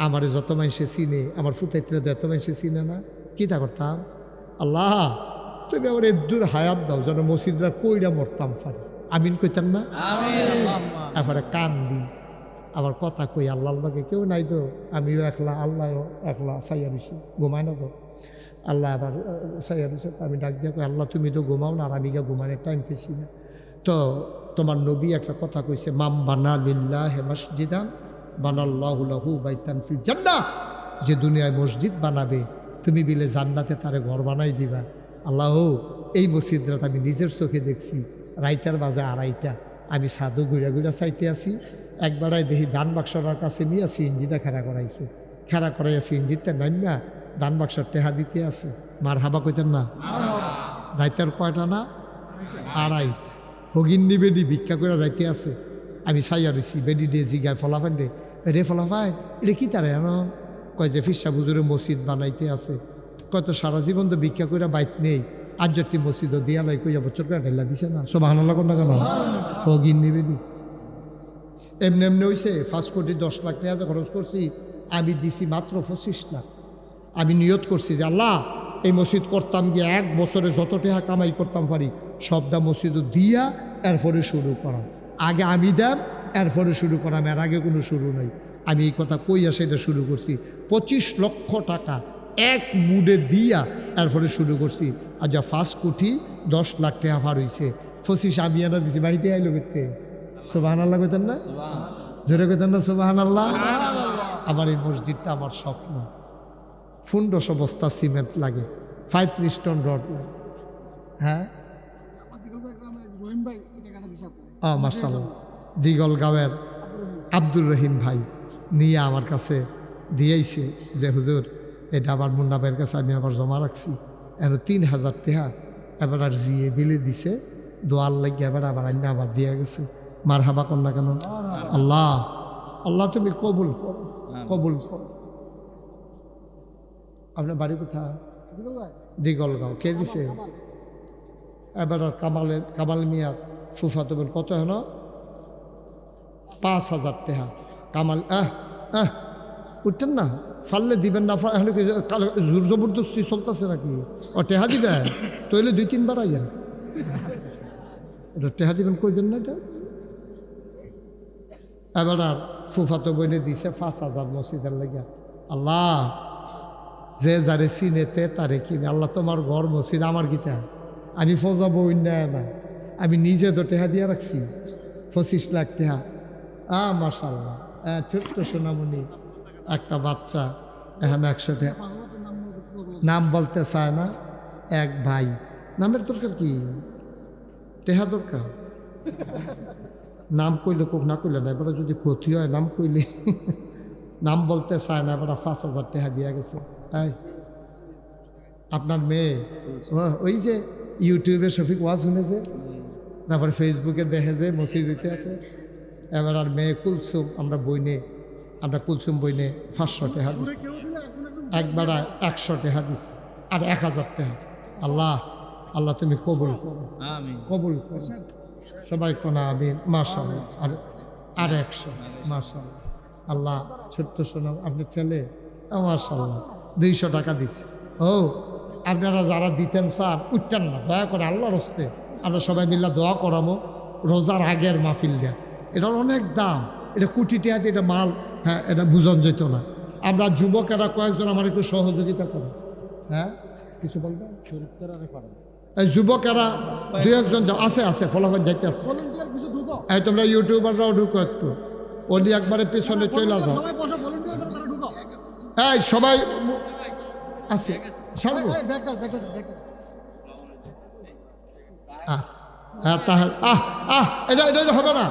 আমার যত মানুষে চিনে, আমার ফুতাইত্রে যত মানুষে চিনে না, কী তা করতাম? আল্লাহ তুমি আমার এদুর হায়াত দাও, যেন মসজিদরা কইরা মরতাম পারি। আমিন কইতেন না? তারপরে কান দি, আবার কথা কই আল্লাহর লগে কেউ নাই তো, আমিও একলা, আল্লাহও একলা, সাইয়া দিছি, ঘুমায় না তো। আল্লাহ আবার সাইয়া দিছে, আমি ডাক দিয়া কই আল্লাহ তুমি তো ঘুমাও না, আর আমি গিয়ে ঘুমানোর টাইম পেয়েছি না। তো তোমার নবী একটা কথা কইছে, মাম বানা লিল্লাহি মসজিদান বানাল্লাহু লাহু বাইতান ফিল জান্নাহ। যে দুনিয়ায় মসজিদ বানাবে, তুমি বিলে জান্নাতে তারে ঘর বানাই দিবা। আল্লাহ এই মসজিদটা আমি নিজের চোখে দেখছি, রাইতার বাজে 2:30, আমি সাধু ঘুরা ঘুরা চাইতে আসি, একবারাই দেখি দান বাক্সটার কাছে নিয়ে সিএনজিটা খেলা করাইছে, খেলা করাইয়া সিএনজিতে নামিয়া দান বাক্সর টেহা দিতে আছে। মার হাবা কইতেন না? রাইতার কয়টা না? 2:30। হগিন্নি বেডি ভিক্ষা করে যাইতে আছে, আমি চাইয়া রইছি। বেডি দিয়ে জিগায় ফলাফান রে ফলাফান এটা কি তারা জানো? কয় যে ফিরসা হুজুরে মসজিদ বানাইতে আছে। কত সারা জীবন তো ভিক্ষা করে বাইত নেই, আজ যদি মসজিদও দিয়ালাই কইয়া বছর করে ঢেলা দিছে না। সুবহানাল্লাহ কোন না কেন? হগিন্নি বেডি এমনি এমনি হয়েছে। 5 কোটি 10 লাখ টাকা খরচ করছি, আমি দিছি মাত্র 25 লাখ। আমি নিয়ত করছি যে আল্লাহ এই মসজিদ করতাম গিয়ে 1 বছরে যত টাকা কামাই করতাম পারি সবটা মসজিদও দিয়া এরপরে শুরু করা। আগে আমি দেব, এরপরে শুরু করাম, এর আগে কোনো শুরু নাই। আমি এই কথা কইয়া সেটা শুরু করছি। 25 লক্ষ টাকা এক মুডে দিয়া এরপরে শুরু করছি। আর যা 5 কোটি 10 লাখ টাকা পার হয়েছে, 25 আমি এনে দিছি। বাড়িতে আইলো করতে। সুবহানাল্লাহ কইতেন না? জোরে কইতেন না সুবহানাল্লাহ? আমার এই মসজিদটা আমার স্বপ্ন। 1500 বস্তা সিমেন্ট লাগে, 35 টন রড লাগে। হ্যাঁ মাশাআল্লাহ, দিগলগাঁওয়ের আব্দুর রহিম ভাই নিয়ে আমার কাছে দিয়েছে যে হুজুর এটা আবার মুন্না ভাইয়ের কাছে আমি আবার জমা রাখছি, এর 3000 টাকা এবার আর জিয়ে বিলে দিছে, দোয়ার লাগিয়ে এবার আবার আইনা আবার দিয়ে গেছে। মার হাবা কর না কেন? আল্লাহ আল্লাহ তুমি কবুল করো, কবুল করো। আপনার বাড়ি কোথায়? দিগলগাঁও। কে দিছে? এবার কামাল মিয়া ফুফাতো বোন। কত হেন? 5000 টাকা। কামাল উঠতেন না, ফাললে দিবেন না, এখন জোর জবরদস্তি চলতেছে নাকি? ও টেহা দিবেন তৈলে 2-3 বার আইয়েন, এটা টেহা দিবেন কইবেন না এটা। এবার আর ফুফাতো বইনে দিছে 5000 মসজিদের লেগে। আল্লাহ যে যারে চিনেতে তারে কিনে, আল্লাহ তোমার ঘর মসজিদ আমার গীতা, আমি ফজা বই না, আমি নিজে তো টেহা দিয়ে রাখছি 25 লাখ টাকা। মাশাআল্লাহ, ছোট্ট সোনামণি একটা বাচ্চা, এখানে 100 টাকা। নাম বলতে চায় না এক ভাই। নামের দরকার কি? টেহা দরকার। নাম কইলে কোক, না কইলে না। এবারে যদি ক্ষতি হয় নাম কইলে, নাম বলতে চায় না। এবার 5000 টাকা দিয়া গেছে। আপনার মেয়ে ওই যে ইউটিউবে শফিক ওয়াজ শুনেছে, তারপরে ফেসবুকে দেখে যে মসজিদে আছে। এবার আর মেয়ে কুলসুম, আমরা কুলসুম বইনে 500 টাকা দিচ্ছি, একবার 100 টাকা দিচ্ছি, আর 1000 টাকা। আল্লাহ আল্লাহ তুমি কবুল করো, কবুল করো। সবাই কোনা আমি মাশাআল্লাহ। আর 100 মাশাআল্লাহ। আল্লাহ ছোট্ট শোনা আপনার ছেলে মাশাআল্লাহ 200 টাকা দিচ্ছে। ও আপনারা যারা দিতেন স্যার উঠতেন না, দয়া করে আল্লাহর হস্তে আমরা সবাই মিল্লা দোয়া করামো। রোজার আগের মাহফিল দেয়, এটার অনেক দাম, এটা কোটি টাকা দিয়ে এটা মাল। হ্যাঁ, এটা বুঝন যেত না। আমরা যুবকেরা কয়েকজন আমার একটু সহযোগিতা করে। হ্যাঁ, কিছু বলবেন? এই যুবকেরা দুই একজন আছে ফলাফল যাইতে আছে। এই তোমরা ইউটিউবাররাও ঢুকো একটু, ওলি একবারে পিছনে চলে যাও। এই সবাই আছে সারবো। হ্যাঁ তাহলে এটা হবে না,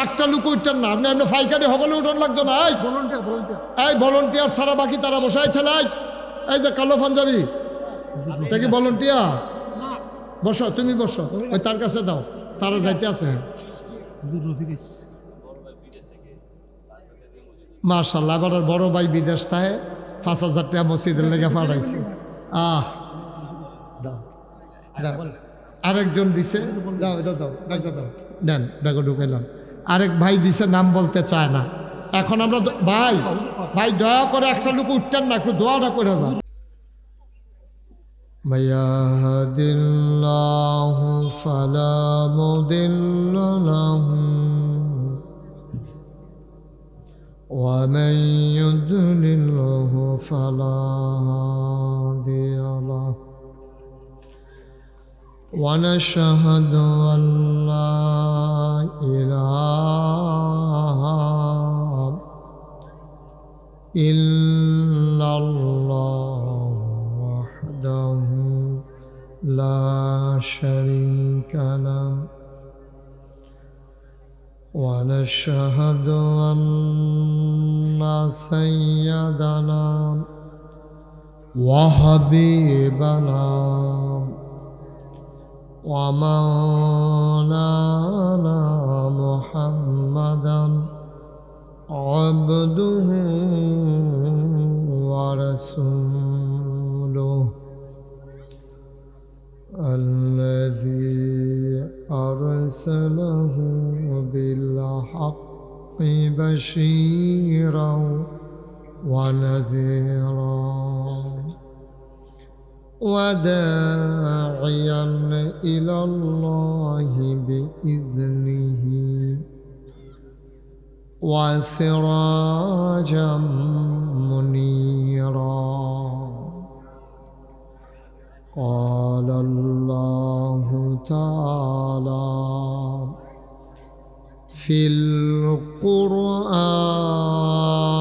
একটা লুক উঠতেন না আপনি, আপনি ফাইকারি সকলে উঠন লাগতো না। এই ভলেন্টিয়ার ছাড়া বাকি তারা বসাই ছেলাই। এই যে কালো পাঞ্জাবি তা কি ভলেন্টিয়ার? বসো, তুমি বসো, ওই তার কাছে দাও, তারা যাইতে আছে। মাশাআল্লাহ, এবার বড় ভাই বিদেশ থাকে, 5,000 টাকা মসজিদের লেগে পাঠাইছে। দাও দাও, আরেকজন দিছে, দাও এটা দাও, ব্যাগটা দাও, দেন ব্যাগে ঢুকাইলাম। আরেক ভাই দিছে, নাম বলতে চায় না। এখন আমরা ভাই ভাই দয়া করে একটা লোক উঠতেন না, একটু দোয়াটা করে দাও। মায়াহাদিল্লাহু ফালা মুদিল্লা লাহু ওয়া মান ইউদ্লিলহু ফালা হাদিয়া লাহু ওয়া নাশহাদু আন লা ইলাহা ইল্লাল্লাহ ওয়াহদাহু লা শারীকা লাহু ওয়া নাশহাদু আন্না সাইয়্যিদানা ওয়া হাবিবানা ওয়া মাওলানা মুহাম্মাদান আবদুহু ওয়া রাসূলুহু الذي أرسله بالحق بشيرا ونذيرا وداعيا إلى الله بإذنه وسراجا منيرا. قال الله تعالى في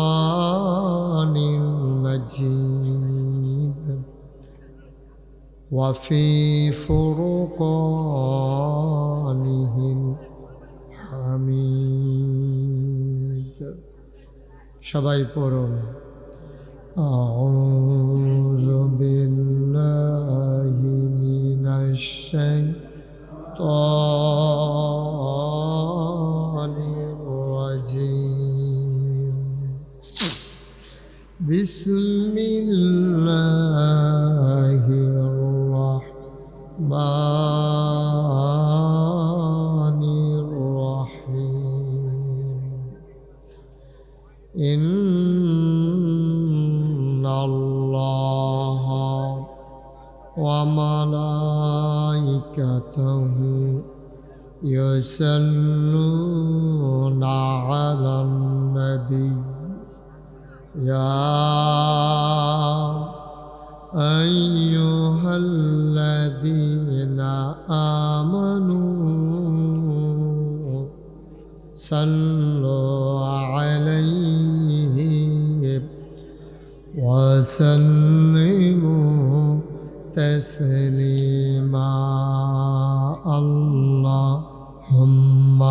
القرآن المجيد وفي فرقانه الحميد. সবাই পড়ুন أعوذ بالله من الشيطان الرجيم. بسم الله الرحمن الرحيم. إن الله وملائكته يصلون على النبي يا أيها الذين آمنوا صلوا عليه وسلموا تسليما. اللهم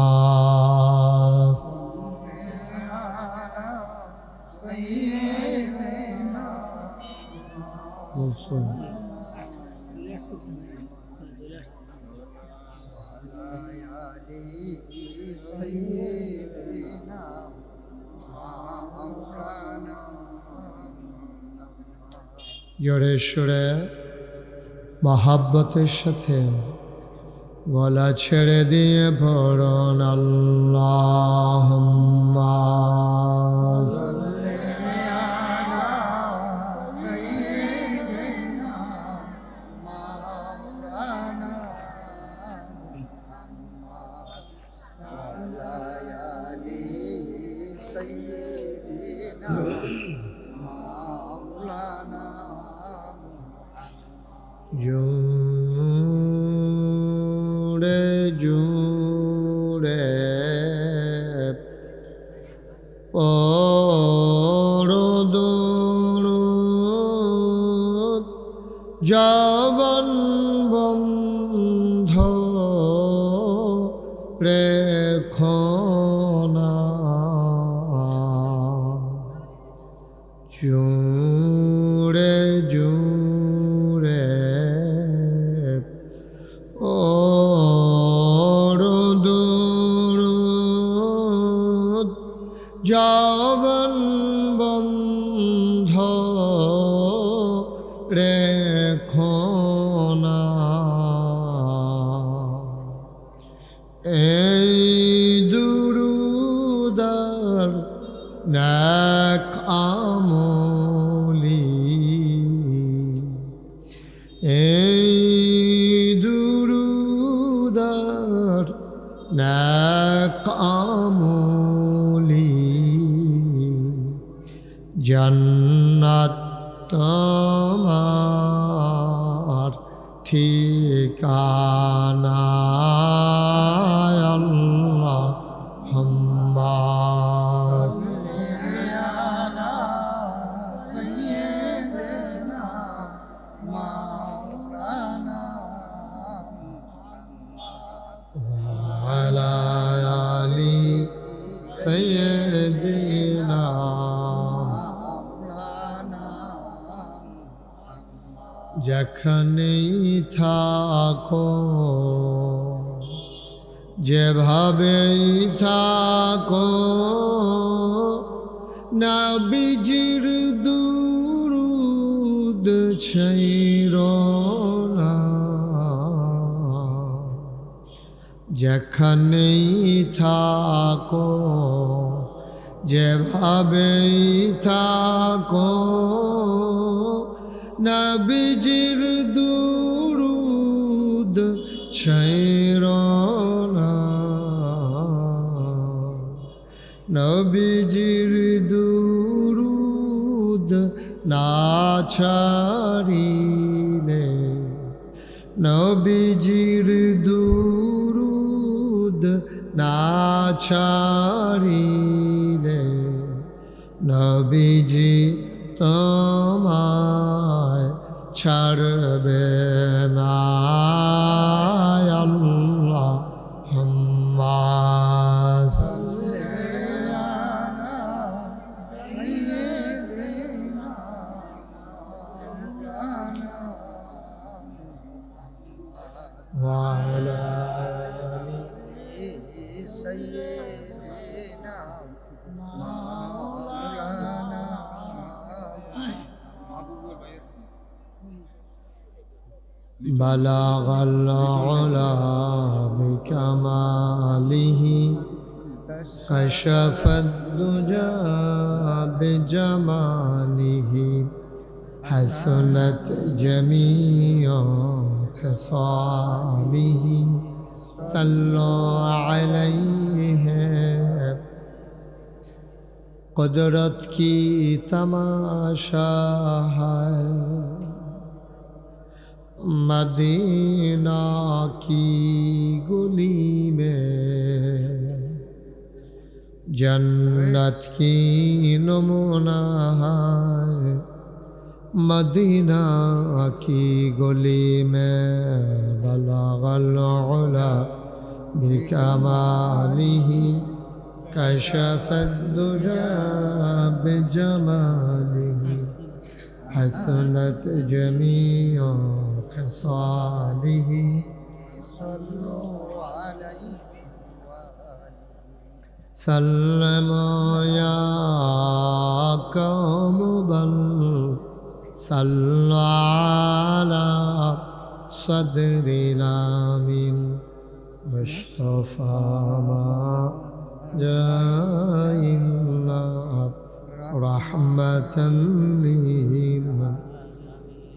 জোরে সুরে মহাব্বতের সাথে গলা ছেড়ে দিয়ে পড়ুন আল্লাহুম্মা জুড়ে পরদুরুদ জবান বন্ধ রেখো না জুড়ে জুড়ে পরদুরুদ জবান বন্ধ রেখো না এই দুরুদার নেক আমলি এই দুরুদার নেক আমলি জান্নাত তোমার ঠিকানা আল্লাহুম্মা আলা আলি সাইয়্যিদিনা যেখানেই থাকো যেভাবেই থাকো নবীজির দুরুদ ছাইরো না যেখানেই থাকো যেভাবেই থাকো নবীজির দুরুদ ছাইরো না নবীজির দুরুদ না ছাড়িলে নবীজির দুরুদ না ছাড়িলে নবীজি তোমায় ছাড়বে না আল্লাহুম্মা وعلى آل سيدنا مولانا بلغ العلا بكماله كشف الدجى بجماله حسنت جميع خصاله صلوا عليه قدرت کی تماشا ہے مدینہ کی گلی میں جنت کی نمونہ ہے مدینہ کی گلی میں بلغ العلا بکمالہ کشف الدجى بجماله حسنت جميع خصاله صلوا عليه سلموا يا قوم بل صلوا على صدر الأمين مصطفى ما جاء رحمة لمن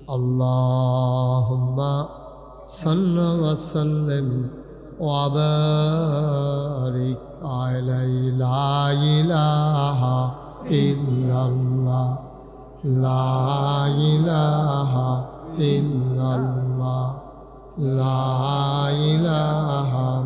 اللهم صل وسلم وبارك عليه لا إله إلا الله لا إله إلا الله لا إله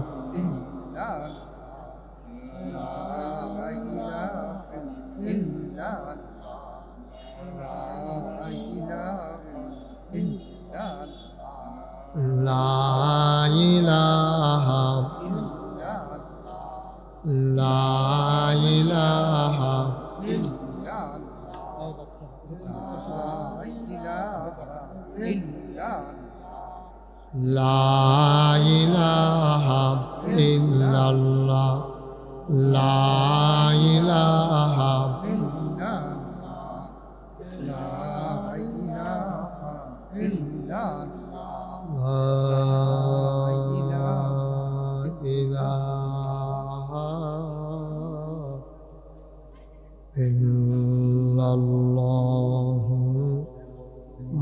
লা ইলাহা লা ইলাহা ইল্লাল্লাহ লা ইলাহা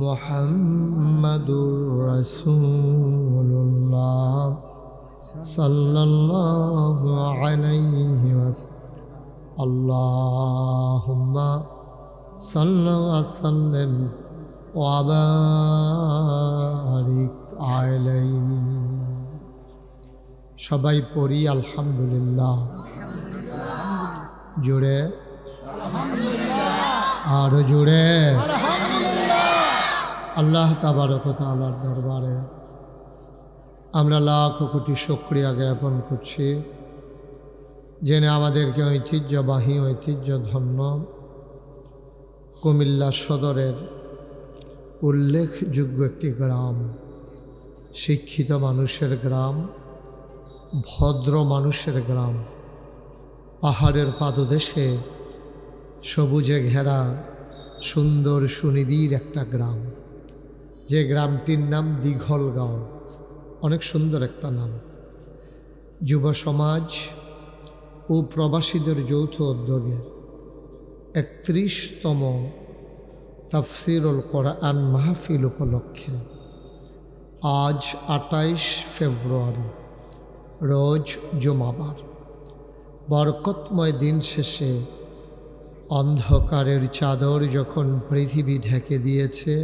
মুহাম্মাদুর রাসূলুল্লাহ সাল্লাল্লাহু আলাইহি ওয়াসাল্লাম আল্লাহুম্মা সাল্লি ওয়া সাল্লিম ওয়া বারিক আলাইহি। সবাই পড়ি আলহামদুলিল্লাহ। জুড়ে আরো জুড়ে আল্লাহ তাবারক ওয়া তাআলার দরবারে আমরা লাখ কোটি শুকরিয়া জ্ঞাপন করছি, জেনে আমাদেরকে ঐতিহ্যবাহী ঐতিহ্যধন্য কুমিল্লা সদরের উল্লেখযোগ্য একটি গ্রাম, শিক্ষিত মানুষের গ্রাম, ভদ্র মানুষের গ্রাম, পাহাড়ের পাদদেশে সবুজে ঘেরা সুন্দর সুনিবিড় একটা গ্রাম, যে গ্রামটির নাম দিঘলগাঁও। অনেক সুন্দর একটা নাম। যুব সমাজ ও প্রবাসীদের যৌথ উদ্যোগে 31তম তাফসিরুল কোরআন মাহফিল উপলক্ষে আজ 28 ফেব্রুয়ারি রোজ জুমাবার বরকতময় দিন শেষে অন্ধকারের চাদর যখন পৃথিবী ঢেকে দিয়েছে,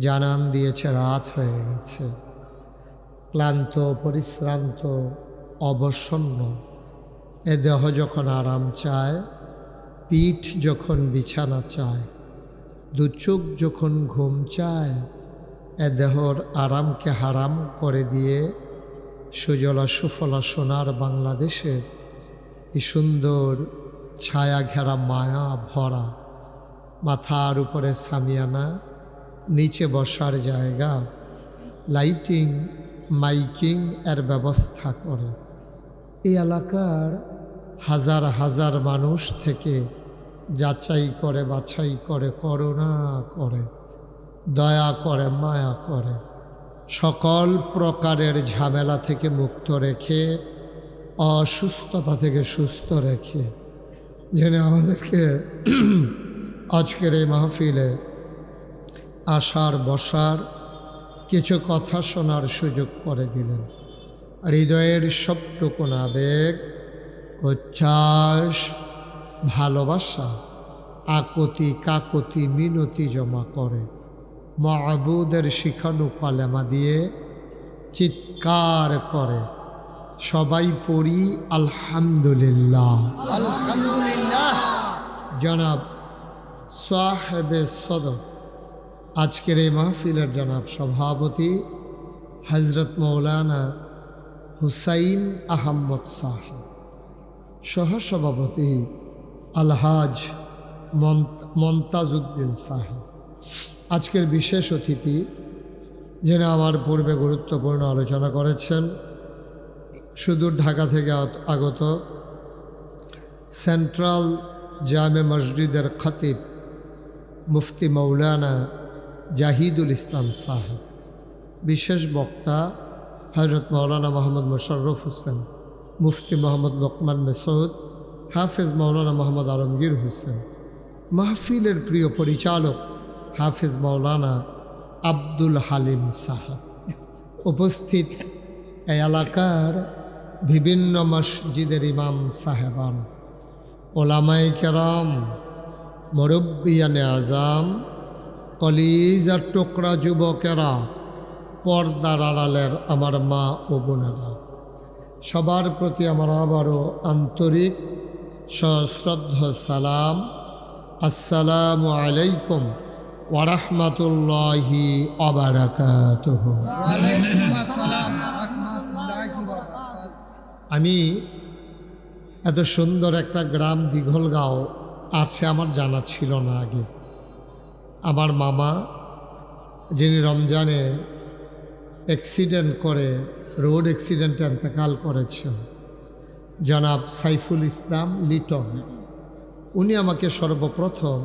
জানান দিয়েছে রাত হয়ে গেছে, ক্লান্ত পরিশ্রান্ত অবসন্ন এ দেহ যখন আরাম চায়, পিঠ যখন বিছানা চায়, দু চোখ যখন ঘুম চায়, এ দেহর আরামকে হারাম করে দিয়ে সুজলা সুফলা সোনার বাংলাদেশের এই সুন্দর ছায়া ঘেরা মায়া ভরা মাথার উপরে সামিয়ানা, নিচে বসার জায়গা, লাইটিং মাইকিং এর ব্যবস্থা করে এই এলাকার হাজার হাজার মানুষ থেকে যাচাই করে বাছাই করে করুণা করে দয়া করে মায়া করে সকল প্রকারের ঝামেলা থেকে মুক্ত রেখে অসুস্থতা থেকে সুস্থ রেখে জেনে আমাদেরকে আজকের এই মাহফিলে আসার বসার কিছু কথা শোনার সুযোগ করে দিলেন। হৃদয়ের সবটুকু আবেগ, উচ্ছ্বাস, ভালোবাসা, আকতি কাকতি মিনতি জমা করে মাবুদের শিখানো কালেমা দিয়ে চিৎকার করে সবাই পড়ি আলহামদুলিল্লাহ। আলহামদুলিল্লাহ। জনাব সাহেবে সদর আজকের এই মাহফিলের জনাব সভাপতি হজরত মৌলানা হুসাইন আহমদ সাহেব, সহসভাপতি আলহাজ মমতাজউদ্দিন সাহেব, আজকের বিশেষ অতিথি যিনি আমার পূর্বে গুরুত্বপূর্ণ আলোচনা করেছেন, সুদূর ঢাকা থেকে আগত সেন্ট্রাল জামে মসজিদের খতিব মুফতি মৌলানা জাহিদুল ইসলাম সাহেব, বিশেষ বক্তা হজরত মৌলানা মোহাম্মদ মোশাররফ হোসেন, মুফতি মোহাম্মদ লোকমান মেসউদ, হাফেজ মৌলানা মোহাম্মদ আলমগীর হোসেন, মাহফিলের প্রিয় পরিচালক হাফেজ মৌলানা আব্দুল হালিম সাহেব, উপস্থিত এই এলাকার বিভিন্ন মসজিদের ইমাম সাহেবান, ওলামায়ে কেরাম, মুরব্বিয়ানে আজাম, কলিজার টুকরা যুবকেরা, পর্দার আড়ালের আমার মা ও বোনেরা, সবার প্রতি আমার আবারও আন্তরিক সশ্রদ্ধ সালাম। আসসালামু আলাইকুম ওয়া রাহমাতুল্লাহি ওয়া বারাকাতুহু। আমি এত সুন্দর একটা গ্রাম দিঘলগাঁও আছে আমার জানা ছিল না আগে। আমার মামা যিনি রমজানে অ্যাক্সিডেন্ট করে রোড অ্যাক্সিডেন্টে ইন্তেকাল করেছেন, জনাব সাইফুল ইসলাম লিটন, উনি আমাকে সর্বপ্রথম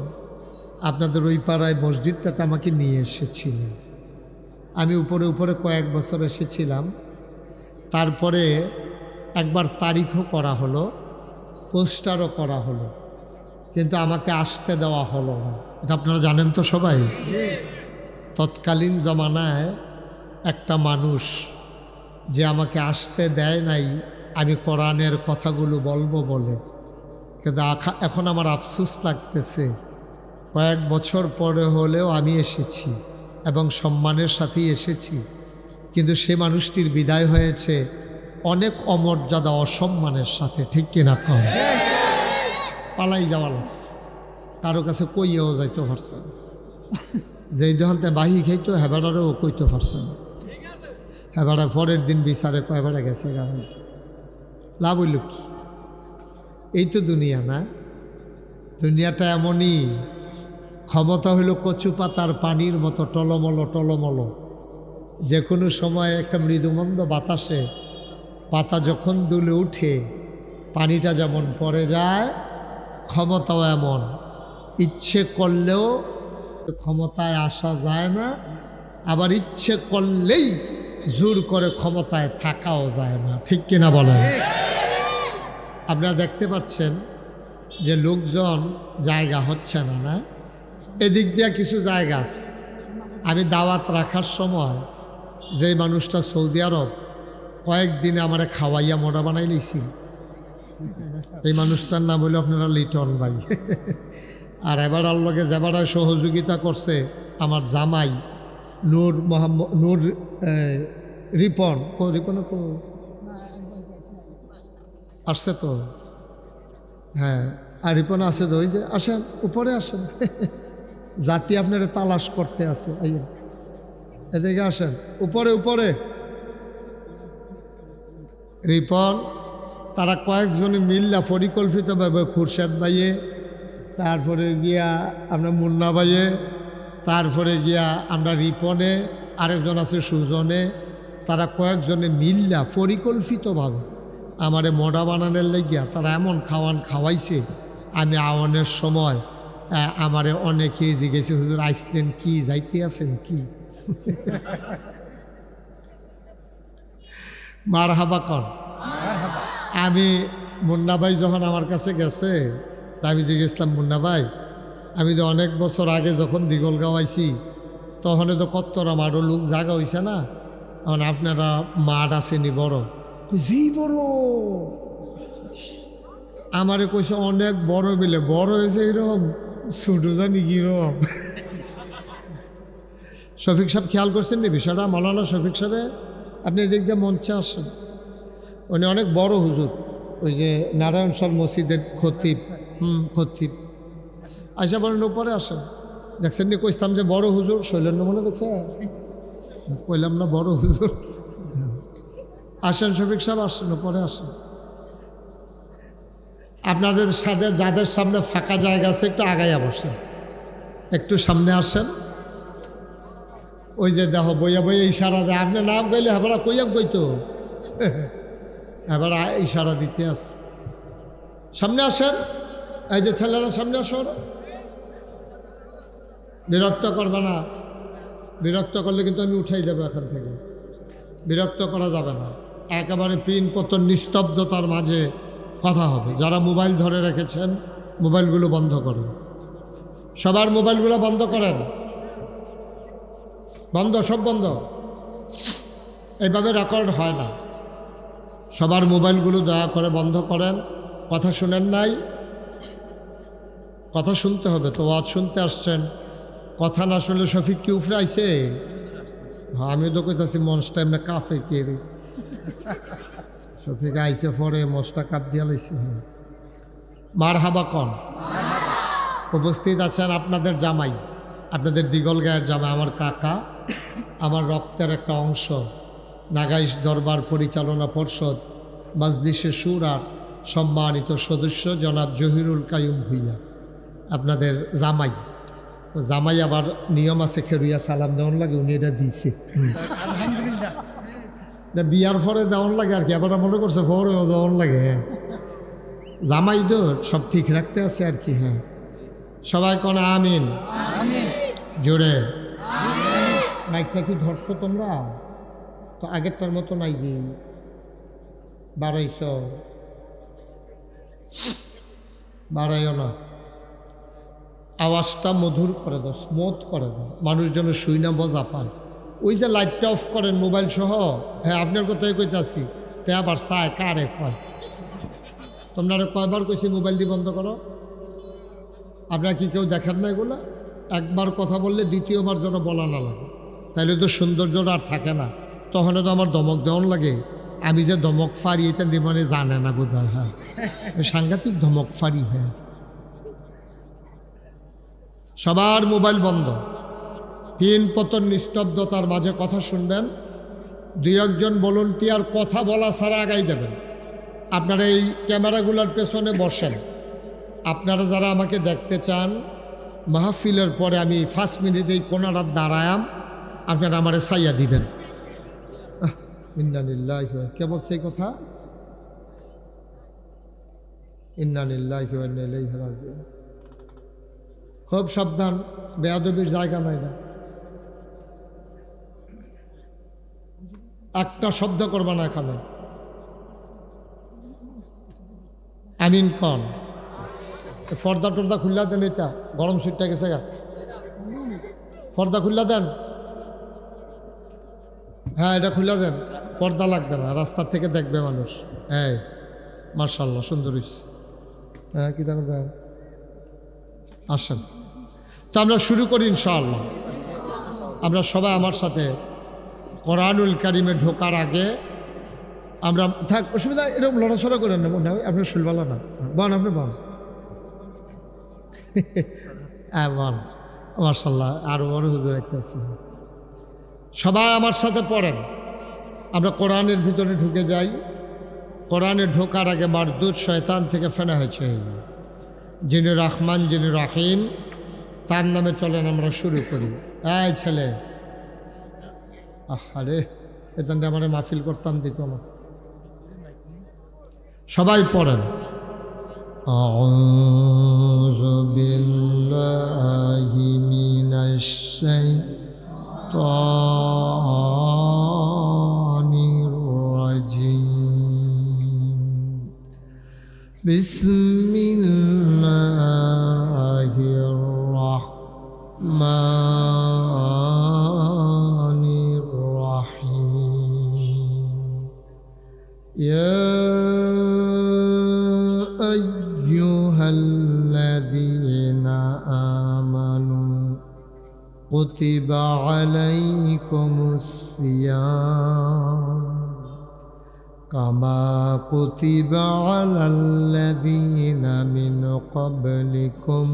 আপনাদের ওই পাড়ায় মসজিদটাতে আমাকে নিয়ে এসেছিলেন। আমি উপরে উপরে কয়েক বছর এসেছিলাম। তারপরে একবার তারিখও করা হলো, পোস্টারও করা হলো, কিন্তু আমাকে আসতে দেওয়া হলো না। এটা আপনারা জানেন তো সবাই। তৎকালীন জমানায় একটা মানুষ যে আমাকে আসতে দেয় নাই আমি কোরআনের কথাগুলো বলবো বলে, কিন্তু এখন আমার আফসোস লাগতেছে কয়েক বছর পরে হলেও আমি এসেছি এবং সম্মানের সাথেই এসেছি, কিন্তু সে মানুষটির বিদায় হয়েছে অনেক অমর্যাদা অসম্মানের সাথে। ঠিক কিনা কম? পালাই যাওয়া লাগছে, কারো কাছে কইয়েও যাইতে পারছে না। যেই যখনতে বাহি খাইতো হেবাড়ারও কইতে পারছে না। হেবাড়া পরের দিন বিচারে কয়বারে গেছে গাড়ি। লাভ হইল কি? এই তো দুনিয়া না? দুনিয়াটা এমনই, ক্ষমতা হইল কচু পাতার পানির মতো টলমলো টলমলো। যে কোনো সময় একটা মৃদুমন্দ বাতাসে পাতা যখন দুলে উঠে পানিটা যেমন পড়ে যায়, ক্ষমতাও এমন, ইচ্ছে করলেও ক্ষমতায় আসা যায় না, আবার ইচ্ছে করলেই জোর করে ক্ষমতায় থাকাও যায় না। ঠিক কিনা বলেন? আপনারা দেখতে পাচ্ছেন যে লোকজন জায়গা হচ্ছে না, না? এদিক দিয়ে কিছু জায়গা আছে। আমি দাওয়াত রাখার সময় যে মানুষটা সৌদি আরব কয়েকদিনে আমার খাওয়াইয়া মোটা বানাই নিয়েছিল, এই মানুষটার নাম হইল আপনারা লিটন ভাই। আর এবার আল্লাহকে যেবারায় সহযোগিতা করছে আমার জামাই নূর মোহাম্মদ নূর রিপন। রিপন আসছে তো? হ্যাঁ, আর রিপন আছে তো? ওই যে আসেন, উপরে আসেন, জাতি আপনারা তালাশ করতে আছে। এদিকে আসেন, উপরে উপরে। রিপন তারা কয়েকজনে মিল্লা পরিকল্পিতভাবে খুরশেদ ভাইয়ে, তারপরে গিয়া আমরা মুন্না ভাইয়ে, তারপরে গিয়া আমরা রিপনে, আরেকজন আছে সুজনে, তারা কয়েকজনে মিল্লা পরিকল্পিতভাবে আমারে মোড়া বানানোর লাগিয়া তারা এমন খাওয়াইছে। আমি আওয়ানের সময় আমারে অনেকেই জিজ্ঞেস, হুজুর আইসলেন কি, যাইতে আছেন কি? মারহাবা কর। আমি মুন্না ভাই যখন আমার কাছে গেছে, তা আমি জিজ্ঞেসলাম, মুন্না ভাই আমি তো অনেক বছর আগে যখন দিগলগাঁও আইছি তখন তো কত্তরা মাঠও লোক জাগা হইছে না, এখন আপনারা মাঠ আসেনি বড়? জি বড়। আমারে কইছে অনেক বড় বিলে, বড় হয়েছে এরকম, ছোট জানি কিরকম। শফিক সাহেব খেয়াল করছেন নি বিষয়টা? মৌলানা শফিক সাহেব, আপনি এদিক দিয়ে মঞ্চে আসেন। উনি অনেক বড় হুজুর, ওই যে নারায়ণ সর মসজিদের খতিব। খতিব আইসা বলেন উপরে আসেন। দেখছেন নি কইতাম যে বড় হুজুর, শৈলেন্দ্র মনে দেখছে, কইলাম না বড় হুজুর? আসেন শফিক সাহেব, আসেন উপরে আসেন। আপনাদের সাথে যাদের সামনে ফাঁকা জায়গা আছে একটু আগাইয়া বসেন, একটু সামনে আসেন। ওই যে দেখো বইয়া বইয়া ইশারা দেয়, আপনি নাম কইলে হেবারা কইয়া কইতো, এবার ইশারা দিতে আস। সামনে আসেন, এই যে ছেলেরা সামনে আসো। বিরক্ত করবে না, বিরক্ত করলে কিন্তু আমি উঠাই দেবো এখান থেকে। বিরক্ত করা যাবে না, একেবারে পিন পতন নিস্তব্ধতার মাঝে কথা হবে। যারা মোবাইল ধরে রেখেছেন মোবাইলগুলো বন্ধ করেন, সবার মোবাইলগুলো বন্ধ করেন, বন্ধ, সব বন্ধ। এইভাবে রেকর্ড হয় না। সবার মোবাইলগুলো দয়া করে বন্ধ করেন। কথা শুনেন নাই? কথা শুনতে হবে তো, ওয়াজ শুনতে আসছেন। কথা না শুনলে শফিক কি উফরে আইছে? হ্যাঁ, আমিও তো কইতাছি মঞ্চটা এমনি কাফে কে রে। শফিক আইসে পরে মঞ্চটা কাপ দিয়া লাইছে। মারহাবা কন। উপস্থিত আছেন আপনাদের জামাই, আপনাদের দিগলগাঁয়ের জামাই, আমার কাকা, আমার রক্তের একটা অংশ, নাগাইশ দরবার পরিচালনা পর্ষদ, মাজলিসে শুরা সম্মানিত সদস্য জনাব জহিরুল কাইয়ুম ভুইয়া, আপনাদের জামাই। তো জামাই আবার নিয়ম আছে খেরুইয়া সালাম দেওয়ান লাগে, উনি এটা দিয়েছে। না বিয়ার পরে দেওয়ান লাগে আর কি, আবার মনে করছে পরেও দেওয়ান লাগে। হ্যাঁ, জামাই তো সব ঠিক রাখতে আছে আর কি। হ্যাঁ, সবাই কোন আমিন জোরে। মাইকটা কি ধরছো তোমরা? তো আগেরটার মতো নাই কি বাড়াইছ? বাড়াইও না, আওয়াজটা মধুর করে দাও, স্মুথ করে দাও, মানুষ যেন শুই না মজা পায়। ওই যে লাইটটা অফ করেন মোবাইল সহ। হ্যাঁ, আপনার কথাই কইতাছি। তে আবার চায় কারে কয়? তোমরা কয়বার কইছি মোবাইল দিয়ে বন্ধ করো? আপনারা কি কেউ দেখেন না এগুলো? একবার কথা বললে দ্বিতীয়বার যেন বলা না লাগে, তাইলে তো সৌন্দর্যটা আর থাকে না। তখন তো আমার দমক দেওয়ান লাগে। আমি যে ধমক ফারি এটা মানে জানে না বোধ হয়। হ্যাঁ, সাংঘাতিক ধমক ফারি। হ্যাঁ, সবার মোবাইল বন্ধ, পিন পতন নিস্তব্ধতার মাঝে কথা শুনবেন। দুই একজন ভলান্টিয়ার কথা বলা ছাড়া আগাই দেবেন। আপনারা এই ক্যামেরাগুলোর পেছনে বসেন। আপনারা যারা আমাকে দেখতে চান, মাহফিলের পরে আমি 5 মিনিট এই কোনাটা দাঁড়ায়াম, আপনারা আমারে সাইয়া দিবেন। ইন্না লিল্লাহি কে বলছে এই কথা? ইন্না লিল্লাহি ওয়া ইন্না ইলাইহি রাজিউন। খুব সাবধান, বেয়াদবির জায়গা নাই না। একটা শব্দ করবা না এখানে। আমিন কন। পর্দা টর্দা খুল্লা দেন, এটা গরম সুইটটা গেছে গা, পর্দা খুল্লা দেন। হ্যাঁ, এটা খুলে দেন, পর্দা লাগবে না, রাস্তা থেকে দেখবে মানুষ। হ্যাঁ, মার্শাল্লাহ, সুন্দর হয়েছে। হ্যাঁ, কি দেখবেন? আসেন তো আমরা শুরু করি ইনশাআল্লাহ। আমরা সবাই আমার সাথে কোরআনুল কারিমে ঢোকার আগে আমরা থাক, অসুবিধা এরকম লড়াচড়া করে নেব না, আপনার শুনবালা না বন, আপনি বন। হ্যাঁ বন, মার্শাল্লাহ, আরো বড় হুজুর একটা আছে। সবাই আমার সাথে পড়েন। আমরা কোরআনের ভিতরে ঢুকে যাই। কোরআনে ঢোকার আগে মারদুদ শয়তান থেকে ফেনা হয়েছে। যিনি রহমান, যিনি রহিম, তার নামে চলেন আমরা শুরু করি। এই ছেলে, আরে এখানটা আমার মাহফিল করতাম দিত না। সবাই পড়েন। আউযু বিল্লাহি মিনাশ শাইতানির রাজিম। বিসমিল্লাহির রাহমানির রাহিম। ইয়া আইয়ুহাল্লাযীনা আমানু কুতিবা আলাইকুমুস সিয়াম কামা কুতিবা আলাল্লাযীনা মিন ক্বাবলিকুম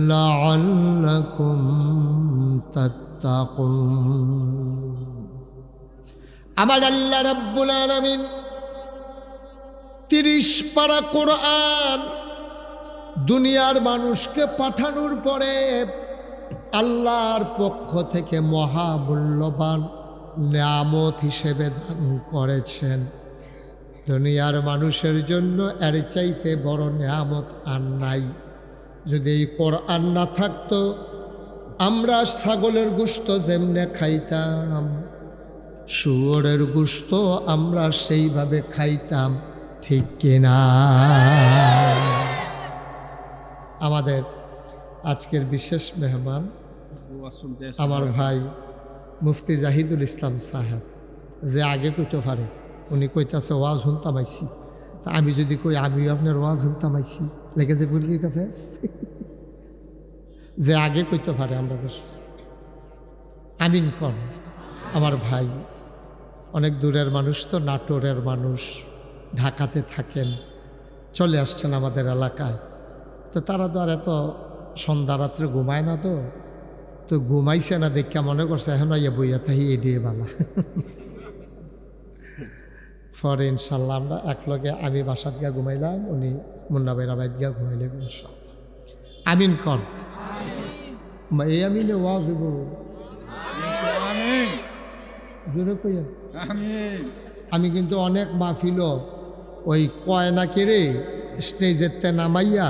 লাআল্লাকুম তাত্তাকুন। আমার আল্লাহ রাব্বুল আলামিন 30 পারা কোরআন দুনিয়ার মানুষকে পাঠানোর পরে আল্লাহর পক্ষ থেকে মহামূল্যবান নিয়ামত হিসেবে দান করেছেন। দুনিয়ার মানুষের জন্য এর চাইতে বড় নিয়ামত আর নাই। যদি এই কোরআন না থাকতো, আমরা ছাগলের গোশত যেমনে খাইতাম, শুয়োরের গোশত আমরা সেইভাবে খাইতাম, ঠিক কিনা? আমাদের আজকের বিশেষ মেহমান আমার ভাই মুফতি জাহিদুল ইসলাম সাহেব, যে আগে কইতে পারে, উনি কইতাছে ওয়াজ শুনতাম আইছি। তা আমি যদি কই আমিও আপনার ওয়াজ শুনতাম আইছি, লেগে যে বলি এটা ফেস। যে আগে কইতে পারে আমরা আমিন কন। আমার ভাই অনেক দূরের মানুষ, তো নাটোরের মানুষ, ঢাকাতে থাকেন, চলে আসছেন আমাদের এলাকায়। তো তারা তো আর এত সন্ধ্যা রাত্রে ঘুমায় না, তো ঘুমাইছে না দেখা মনে করছে এখন ইয়ে বইয়া থাকি এডিয়ে বালা। পরে ইনশাল্লাহ আমরা একলগে আমি বাসাত গিয়া ঘুমাইলাম, উনি মুন্না ভাইরা বাইত গিয়া ঘুমাইলেন ইনশাল্লাহ। আমিন কন। এই আমিনে ওয়াজ হইব জোরে কইয়া। আমি কিন্তু অনেক মাহফিল ওই কয়না কেড়ে স্টেজের নামাইয়া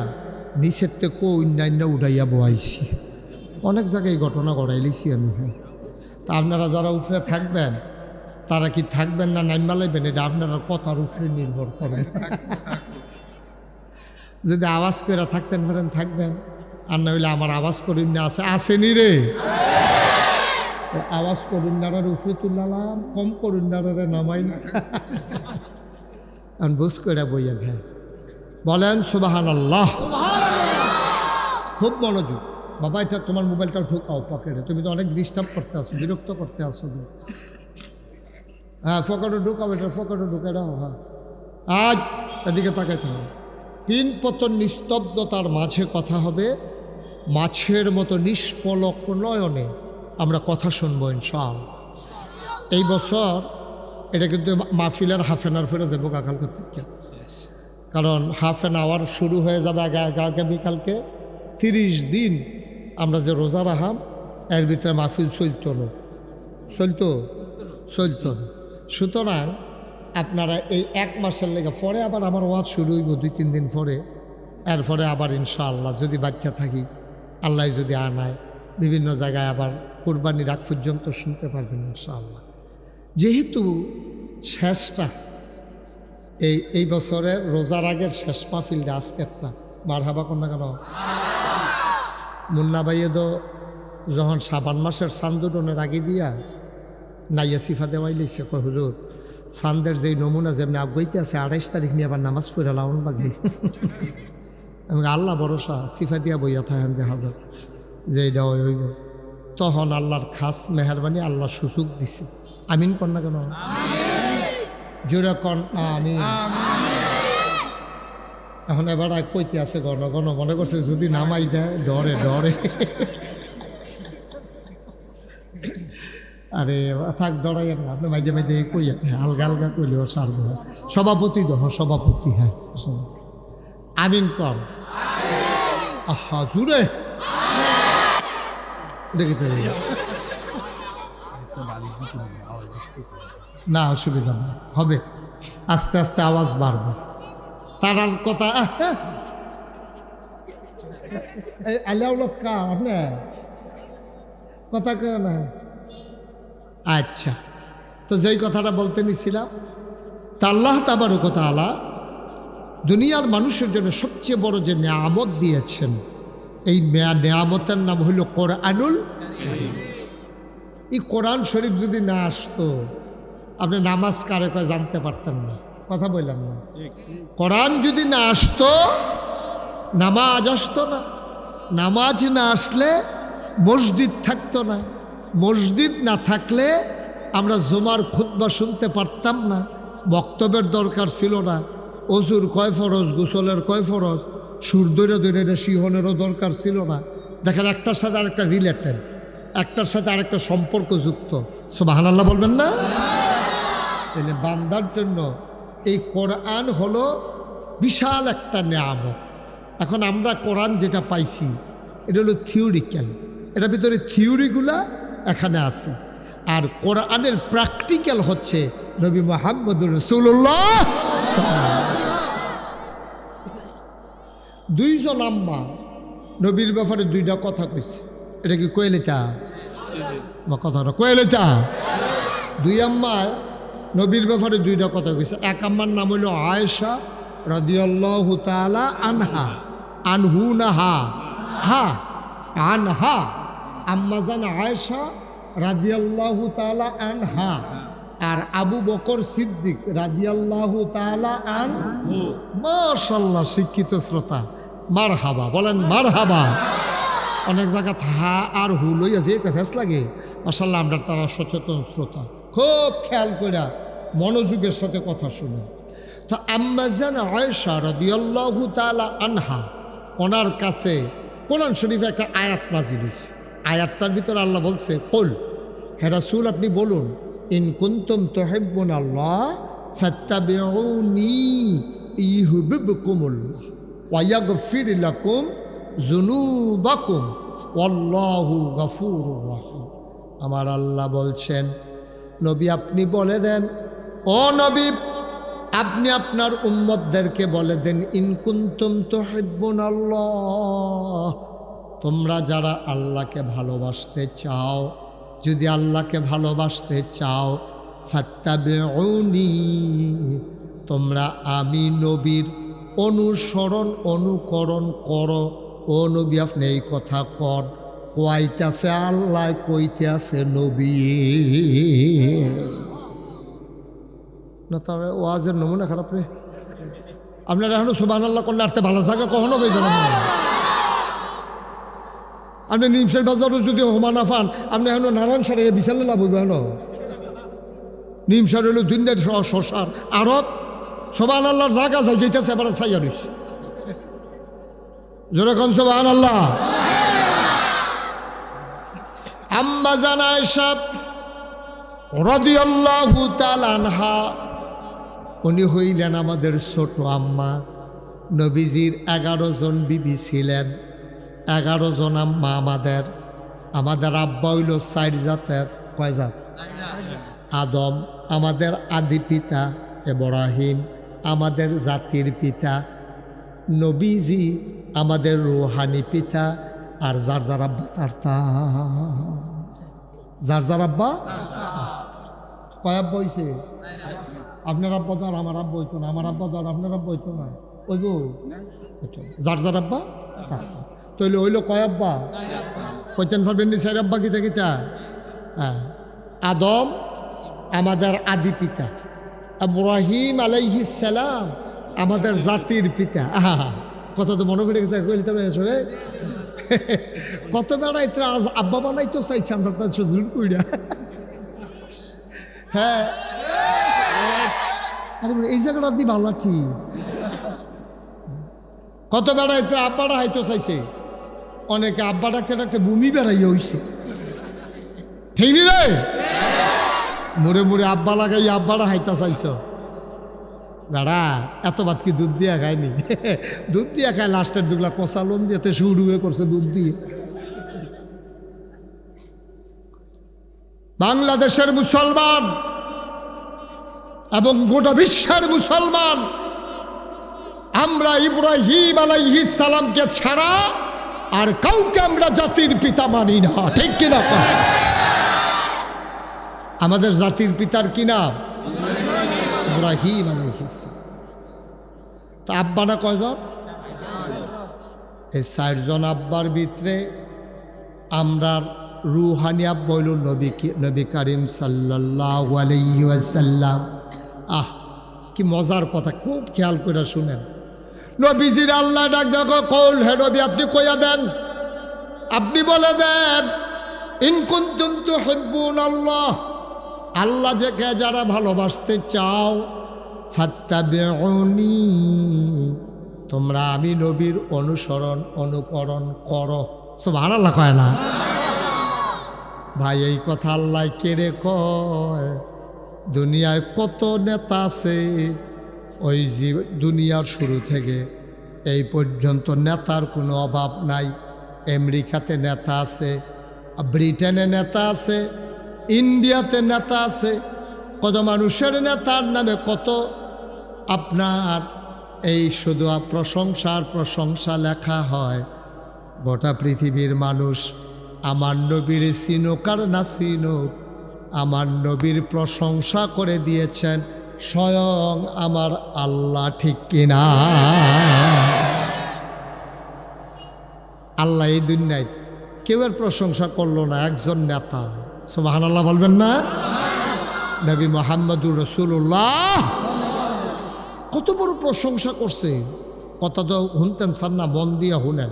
নিচের থেকে অন্যান্য উঠাইয়া বয়াইছি, অনেক জায়গায় ঘটনা ঘটাই লিছি আমি। হ্যাঁ, তা আপনারা যারা উপরে থাকবেন তারা কি থাকবেন না নাইমা লাইবেন, এটা আপনারা কথার উপরে নির্ভর করেন। যদি আওয়াজ করে থাকতেন পারেন থাকবেন, আর না হইলে আমার আওয়াজ করুন না আসেনি রে, আওয়াজ করুন নাড়ার উপরে তুললাম, কম করুন নাড়ারে নামাই না। বুঝ করে বইয়া হ্যাঁ বলেন সুবহানাল্লাহ। খুব মনোযোগ বাবা, এটা তোমার মোবাইলটা ঢুকাও পকেটে, তুমি তো অনেক ডিস্টার্ব করতে আসো, বিরক্ত করতে আসো। হ্যাঁ পকেটে ঢুকাও, এটা পকেটে ঢুকে দাও। হ্যাঁ আজ এদিকে তাকাইতে হবে। তিন পতন নিস্তব্ধতার মাঝে কথা হবে, মাছের মতো নিষ্পলক নয়নে আমরা কথা শুনবো ইনশাআল্লাহ। এই বছর এটা কিন্তু মাহফিলের হাফ অ্যান আওয়ার ফেরে যাবো কালকে থেকে, কারণ হাফ অ্যান আওয়ার শুরু হয়ে যাবে আগামীকালকে। 30 দিন আমরা যে রোজা রাখাম এর ভিতরে মাহফিল চলতো না, চলতো না। সুতরাং আপনারা এই 1 মাসের লেগে পরে আবার আমার ওয়াজ শুরু হইব 2-3 দিন পরে, এরপরে আবার ইনশাআল্লাহ যদি বাচ্চা থাকি, আল্লাহ যদি আনায়, বিভিন্ন জায়গায় আবার কুরবানির আগ পর্যন্ত শুনতে পারবেন ইনশাআল্লাহ। যেহেতু শেষটা এই বছরের রোজার আগের শেষ মাহফিলটা আজকেরটা, মারহাবা কন্যা কেন মুন্না ভাইয়ে তো যখন শাবান মাসের চান্দুটনের আগে দিয়া নাইয়া সিফা দেওয়াই লইছে, কয় হুজুর চান্দের যেই নমুনা যেমনি আগাইতে আছে 28 তারিখ নিয়ে আবার নামাজ পড়ে লাউন লাগে। আমি আল্লাহ ভরসা সিফা দিয়া বইয়া থাকেন দেখা যাক যে এইটা হইব। তখন আল্লাহর খাস মেহরবানি, আল্লাহ সুযোগ দিছে। আমিন কন্যা কেন জোরে কন আমিন। এখন এবার কইতে আছে গণ গণ, মনে করছে যদি নামাই দেয় ডরে ডরে। আরে থাক ডরাই না, আপনি মাঝে মাঝে কই হালকা হালকা কইলেও সারব। সভাপতি দহ সভাপতি, হ্যাঁ আমিন কর। আহা জুড়ে দেখতে না, অসুবিধা নেই, হবে আস্তে আস্তে আওয়াজ বাড়বে। তারার কথা আলিয়াউলত কা আপনি কথা কেউ না। আচ্ছা, তো যেই কথাটা বলতে নিছিলাম, তা আল্লাহ তাবারক ওয়া তাআলা দুনিয়ার মানুষের জন্য সবচেয়ে বড় যে নেয়ামত দিয়েছেন, এই নেয়ামতের নাম হইল কোরআনুল কারীম। এই কোরআন শরীফ যদি না আসতো আপনি নামাজ কারে কয় জানতে পারতেন না, কথা বললাম না। কোরআন যদি না আসতো নামাজ আসতো না, নামাজ না আসলে মসজিদ থাকতো না, মসজিদ না থাকলে আমরা জুমার খুতবা শুনতে পারতাম না, বক্তব্যের দরকার ছিল না, অজুর কয় ফরজ, গোসলের কয় ফরজ, সুর ধরে ধরে শিহনেরও দরকার ছিল না। দেখেন একটার সাথে আরেকটা রিলেটেড, একটার সাথে আরেকটা সম্পর্কযুক্ত। সুবহানাল্লাহ বলবেন না? তাহলে বান্দার জন্য এই কোরআন হলো বিশাল একটা নেয়ামত। এখন আমরা কোরআন যেটা পাইছি এটা হলো থিওরিক্যাল, এটার ভিতরে থিওরিগুলা এখানে আছে, আর কোরআনের প্র্যাকটিক্যাল হচ্ছে নবী মুহাম্মদুর রাসূলুল্লাহ। 2 জন আম্মা নবীর ব্যাপারে 2টা কথা কইছে, এটা কি কইলেতা বা কথাটা কইলেতা? 2 আম্মা নবীর ব্যাপারে 2টা কথা কইছে। এক আম্মার নাম হইল আয়েশা রাদিয়াল্লাহু তাআলা আনহা, আনহু না হা হা আনহা, আম্মাজান আয়েশা রাদিয়াল্লাহু তাআলা আনহা, আর আবু বকর সিদ্দিক রাদিয়াল্লাহু তাআলা আনহু। মাশাআল্লাহ, শিক্ষিত শ্রোতা মারহাবা বলেন, মারহাবা। অনেক জায়গা হা আর হু লইয়া যে একটা ফেস লাগে, মাশাআল্লাহ আমরা তারা সচেতন শ্রোতা, খুব খেয়াল করে মনোযোগের সাথে কথা শুনে। তো আম্মাজান আয়েশা রাদিয়াল্লাহু তাআলা আনহা, ওনার কাছে কোরআন শরীফে একটা আয়াত নাজিল হয়েছে। আয়াতটার ভিতরে আল্লাহ বলছে, কুল, হে রাসূল আপনি বলুন, ইন কুনতুম তুহিব্বুনাল্লাহ ফাত্তাবিউনি ইউহিব্বুকুমুল্লাহ ওয়া ইয়াগফির লাকুম যুনুবাকুম ওয়াল্লাহু গফুরুর রাহিম। আমার আল্লাহ বলছেন, নবী আপনি বলে দেন, ও নবী আপনি আপনার উম্মতদেরকে বলে দেন, ইন কুনতুম তুহিব্বুনাল্লাহ, তোমরা যারা আল্লাহকে ভালোবাসতে চাও, যদি আল্লাহকে ভালোবাসতে চাও, ফাত্তাবিউনি, তোমরা আমি নবীর অনুসরণ অনুকরণ করো। ও নবী আপনি এই কথা কর, কইতাছে আল্লাহ, কইতে আছে নবী। না তার ওয়াজের নমুনা খারাপ রে। আপনারা এখনো সুবহানাল্লাহ করলে আরতে ভালো জায়গা কখনো পাইবেন না। আপনি নিমসের বাজারও যদি হোমানা পান, আপনি এখনো নারায়ণ সারে বিশালে লাভ হইবে। এখনো নিমসার হইল দুনিয়ার শশার আড়ত, সুবহানাল্লাহর জায়গা যাই যেতেছে এবার চাইয়া রইছে। যেরকম সুবহানাল্লাহ। আম্মা জানা আয়েশা রাদিয়াল্লাহু তাআলা আনহা, উনি হইলেন আমাদের ছোট আম্মা। নবীজির 11 জন বিবি ছিলেন, 11 জন আম্মা আমাদের। আমাদের আব্বা হইল 4 জাতের। কয় জাত? আদম আমাদের আদি পিতা, ইব্রাহিম আমাদের জাতির পিতা, নবীজি আমাদের রুহানি পিতা, আর যার যার আব্বা তার যার যার আব্বা। কয় আব্বা হইছে? আপনার আব্বা তো আর আমার আব্বা হইতো না, আমার আব্বা তো আর আপনার আব্বা হইতো না। ওইব যার যার আব্বা তৈলে হইল কয় আব্বা? কইতেন পারবেন নি 4 আব্বা কিতা কিতা? হ্যাঁ, আদম আমাদের আদি পিতা, ইব্রাহিম আলাইহিস সালাম আমাদের জাতির পিতা। আহা, কথা তো মনে পড়ে গেছে। কত বেড়াইতে আব্বা বানাইতো চাইছে আমরা, তার সুযোগ কইরা। হ্যাঁ, এই জায়গাটা দি ভালো ঠিক। কত বেড়াইতে আব্বাটা হাইতো চাইছে, অনেকে আব্বা ডাকতে ডাকতে ভূমি বেড়াইয়া হইছে। ঠিক নি রে? মুড়ে মুড়ে আব্বা লাগাই আব্বাটা হাইতা চাইছ। বেড়া এত ভাত কি দুধ দিয়া খায়নি? দুধ দিয়া খায়, লাস্টের দুগলা কষা লোন দিয়েতে শুরু হয়ে করছে দুধ দিয়ে। বাংলাদেশের মুসলমান এবং গোটা বিশ্বের মুসলমান, আমরা ইব্রাহিম আলাইহিস সালামকে ছাড়া আর কাউকে আমরা জাতির পিতা মানি না। ঠিক কিনা? আমাদের জাতির পিতার কি নাম? ইব্রাহিম আলাইহিস সালাম। তা আব্বা না কয়জন? এই 4 জন আব্বার ভিতরে আমরা রুহানি আব্বা হইল নবী করিম সাল্লাল্লাহু আলাইহি ওয়াসাল্লাম। আহ, কি মজার কথা, খুব খেয়াল করে শুনেন। নবীজির আল্লাহ ডাক দেখো, কৌল, হে নবী আপনি কইয়া দেন, আপনি বলে দেন, ইন কুনতুম তুহিব্বুনাল্লাহ, আল্লাহ যাকে যারা ভালোবাসতে চাও, ফাত্তাবিউনি, তোমরা আমি নবীর অনুসরণ অনুকরণ করো। সুবহানাল্লাহ কয় না? ভাই এই কথা আল্লাহ কেড়ে কয়? দুনিয়ায় কত নেতা আছে, ওই দুনিয়ার শুরু থেকে এই পর্যন্ত নেতার কোনো অভাব নাই। আমেরিকাতে নেতা আছে, ব্রিটেনে নেতা আছে, ইন্ডিয়াতে নেতা আছে। কত মানুষের নেতার নামে কত আপনার এই শুধু প্রশংসার প্রশংসা লেখা হয়। গোটা পৃথিবীর মানুষ আমার নবীর চিনুক আর না চিনুক, আমার নবীর প্রশংসা করে দিয়েছেন স্বয়ং আমার আল্লাহ। ঠিক কিনা? আল্লাহ এই দুনিয়ায় কেউ এর প্রশংসা করলো না, একজন নেতা। সুবহানাল্লাহ বলবেন না? নবী মুহাম্মদুর রাসূলুল্লাহ কত বড় প্রশংসা করছে। কথা তো শুনতেন স্যার না, মন দিয়ে শুনেন।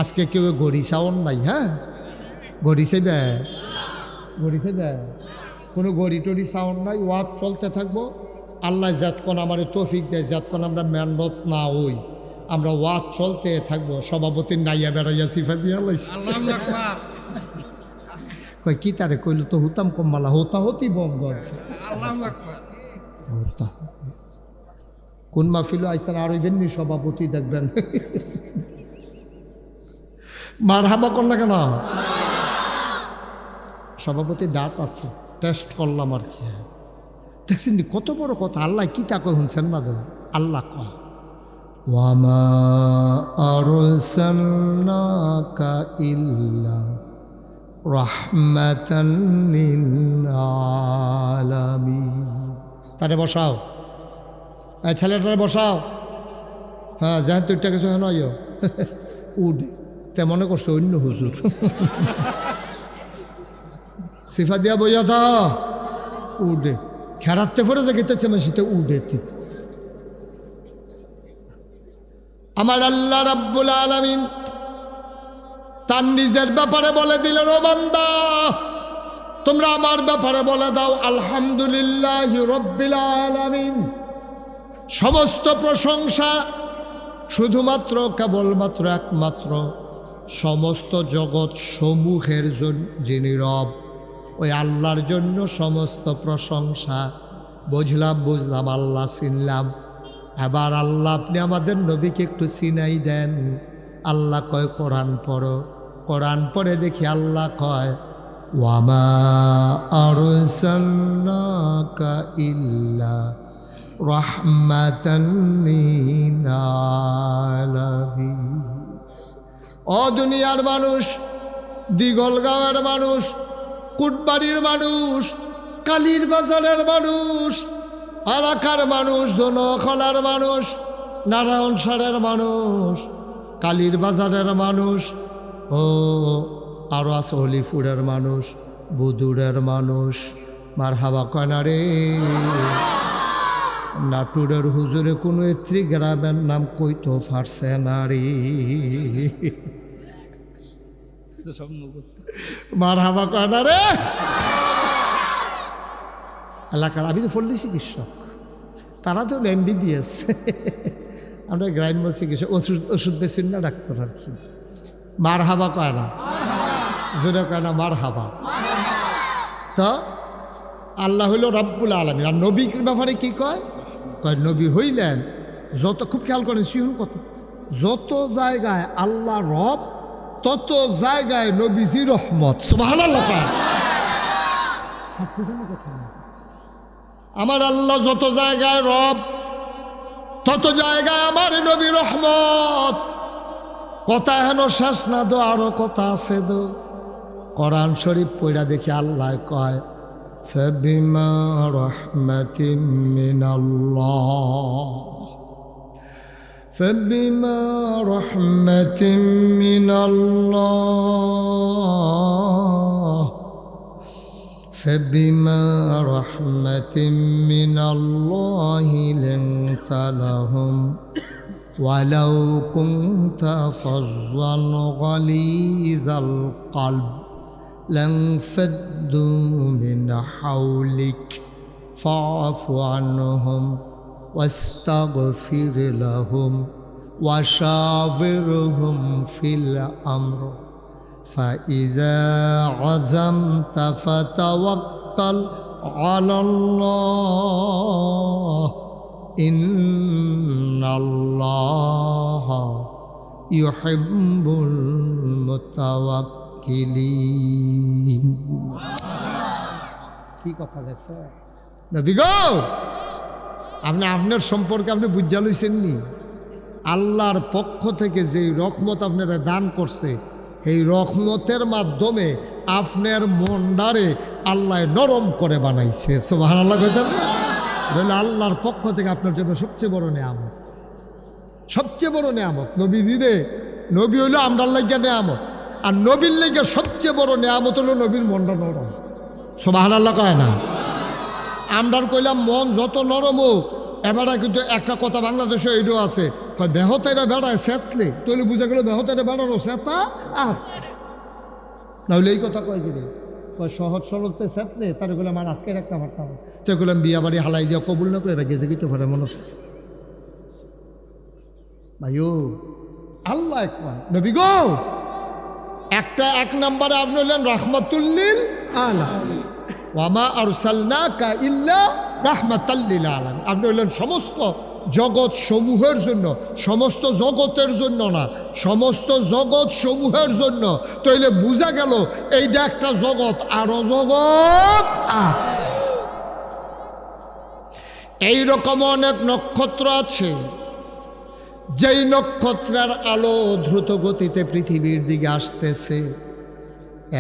আজকে কেউ গড়ি চাওন নাই। হ্যাঁ, গড়ি চাইবে, গড়ি চাইবে, কোনো গড়ি টড়ি চাওন নাই। ওয়াজ চলতে থাকবো। আল্লাহ যতক্ষণ আমার তৌফিক দেয়, যতক্ষণ আমরা মেহনত না হই, আমরা ওয়াজ চলতে থাকবো। সভাপতির নাইয়া বেড়াইয়া সিফা দিয়া লাইছি। কই কি তারে কইল তো হুতাম কম্বালা, হতা হতি বন্ধ। কোন মাহফিল আইসান আর ওইবেননি সভাপতি দেখবেন মার হাবা কর না কেন সভাপতি ডাক আছে টেস্ট করলাম আর কি দেখছেন কত বড় কথা আল্লাহ কি তা কয় শুনছেন না দেব আল্লাহ কয় ওয়ামা আরসালনাকা ইল্লা রাহমাতান লিল আলামিন। তারে বসাও এই ছেলেটারে বসাও। হ্যাঁ যাই তো এটা কিছু হেন উঠে তে মনে করছো অন্য হুজুর সিফা দিয়া বইয়া থা উঠে খেরাতে পরে যে গেতেছে মেশিতে উঠেতে। আমার আল্লাহ রাব্বুল আলামিন তার নিজের ব্যাপারে বলে দিলেন ও বান্দা তোমরা আমার ব্যাপারে বলে দাও আলহামদুলিল্লাহি রাব্বিল আলামিন। সমস্ত প্রশংসা শুধুমাত্র কেবলমাত্র একমাত্র সমস্ত জগৎ সমূহের জন্য যিনি রব ওই আল্লাহর জন্য সমস্ত প্রশংসা। বুঝলাম আল্লাহ চিনলাম। এবার আল্লাহ আপনি আমাদের নবীকে একটু চিনাই দেন। আল্লাহ কয় কোরআন পড়ো। কোরআন পড়ে দেখি আল্লাহ কয় ওয়ামা আরসালনাকা ইল্লা রাহমাতান লিল আলামিন। ও দুনিয়ার মানুষ, দিগলগাঁওয়ের মানুষ, কুটবাড়ির মানুষ, কালীর বাজারের মানুষ, এলাকার মানুষ, ধনখলার মানুষ, নারায়ণসারের মানুষ, কালীর বাজারের মানুষ, ও আরো আছে হলিপুরের মানুষ, বুদুরের মানুষ। মারহাবা কয়না রে। নাটুরের হুজুরে কোনো এত্রি গ্রামের নাম কইতো ফারছে না রে। মারহাবা কয়না রে। এলাকার আমি তো পল্লী চিকিৎসক, তারা তো MBBS, আমরা গ্রাম্য চিকিৎসক, ওষুধ বেশি না ডাক্তার আর কি। মারহাবা কয় না, জোরে কয় না মারহাবা। তো আল্লাহ হইল রব্বুল আলামিন। আর নবীর ব্যাপারে কি কয়? কয় নবী হইলেন যত, খুব খেয়াল করেন শিহুর কত, যত জায়গায় আল্লাহ রব তত জায়গায় নবীজি রহমত। সুবহানাল্লাহ। আমার আল্লাহ যত জায়গায় রব তত জায়গায় আমার নবী রহমত। কথা হেন শেষ না দো, আরো কথা আছে দো। কোরআন শরীফ পড়া দেখি আল্লাহ কয় ফাবিমা রাহমাতিম মিনাল্লাহ, ফাবিমা রাহমাতিম মিনাল্লাহ, ফাবিমা রাহমাতিম মিনাল্লাহি লিনতা লাহুম ওয়ালাউ কুনতা ফাজ্জান গালিজাল কলব লানফাদ্দু মিন হাওলিক ফাআফু আনহুম ওয়াস্তাগফির লাহুম ওয়াশাবিরহুম ফিল আমর فإذا عزمت فتوكل على الله إن الله يحب المتوكلين। কি কথা দেখছে নবী গো, আপনি আপনার সম্পর্কে আপনি বুঝা লইছেন নি? আল্লাহর পক্ষ থেকে যে রহমত আপনারা দান করছে, এই রহমতের মাধ্যমে আপনার মনটারে আল্লাহ নরম করে বানাইছে। সুবহানাল্লাহ কইতেন না? আল্লাহর পক্ষ থেকে আপনার জন্য সবচেয়ে বড় নেয়ামত, সবচেয়ে বড় নেয়ামত। নবীজিরে, নবী হইল আমরার লাইগা নেয়ামত, আর নবীর লাইগা সবচেয়ে বড় নেয়ামত হলো নবীর মনটা নরম। সুবহানাল্লাহ কয় না? আমরার কইলাম মন যত নরম হোক, এবারে কিন্তু একটা কথা বাংলাদেশে এইটাও আছে, বেহতেরা বেড়ায় সেতলে, তৈলে বুঝা গেল বেহতেরা বেড়ানো সেতা আছে। নাহলে এই কথা কয় কিনে কয় সহজ সরলতে সেতলে তার গুলো আমার আটকে রাখতে পারতাম। তো এগুলো বিয়া বাড়ি হালাই দিয়া কবুল না করে গেছে কিন্তু পারে মনে হচ্ছে ভাইও আল্লাহ কয় নবী গো, একটা এক নম্বরে আপনি হলেন রাহমাতুল লিল আলামিন। ওয়ামা আরসালনাকা ইল্লা রাহমাতাল লিল আলামিন। আপনি হলেন সমস্ত জগৎ সমূহের জন্য, সমস্ত জগতের জন্য না, সমস্ত জগৎ সমূহের জন্য। তাইলে বোঝা গেল এইটা একটা জগৎ, আরো জগৎ আছে। এইরকম অনেক নক্ষত্র আছে, যেই নক্ষত্রের আলো দ্রুত গতিতে পৃথিবীর দিকে আসতেছে,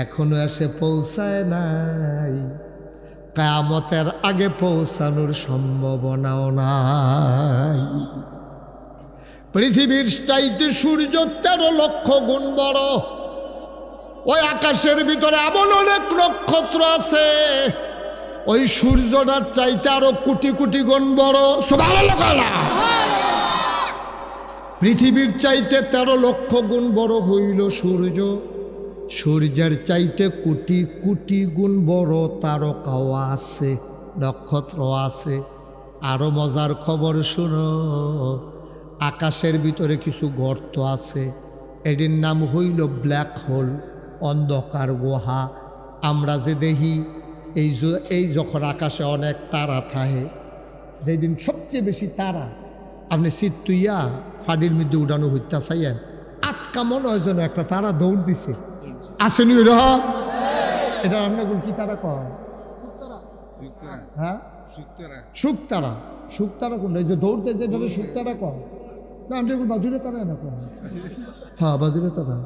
এখনো এসে পৌঁছায় নাই, কিয়ামতের আগে পৌঁছানোর সম্ভাবনাও নাই। পৃথিবীর চাইতে সূর্য 13 লক্ষ গুণ বড়। ওই আকাশের ভিতরে এমন অনেক নক্ষত্র আছে, ওই সূর্যটার চাইতে আরো কোটি কোটি গুণ বড়। সুবহানাল্লাহ। পৃথিবীর চাইতে 13 লক্ষ গুণ বড় হইল সূর্য, সূর্যের চাইতে কোটি কোটি গুণ বড় তারকাও আছে, নক্ষত্র আছে। আরো মজার খবর শুনো, আকাশের ভিতরে কিছু গর্ত আছে, এটির নাম হইল ব্ল্যাক হোল, অন্ধকার গুহা। আমরা যে দেখি এই যখন আকাশে অনেক তারা থাকে, যেদিন সবচেয়ে বেশি তারা, আপনি সিট তুইয়া ফাডির মধ্যে উড়ানো হইতে চাইয়েন, আটকা মনে হয় যেন একটা তারা দৌড় দিছে, আসেনি ওই রহ। এটা আপনার কি তারা কয়? হ্যাঁ, শুকতারা। শুকতারা কোনটা? এই যে দৌড়তেছে এটা শুকতারা কয় না? আপনি বাদুরে তারা না কয়? হ্যাঁ, বাদুরে তারা।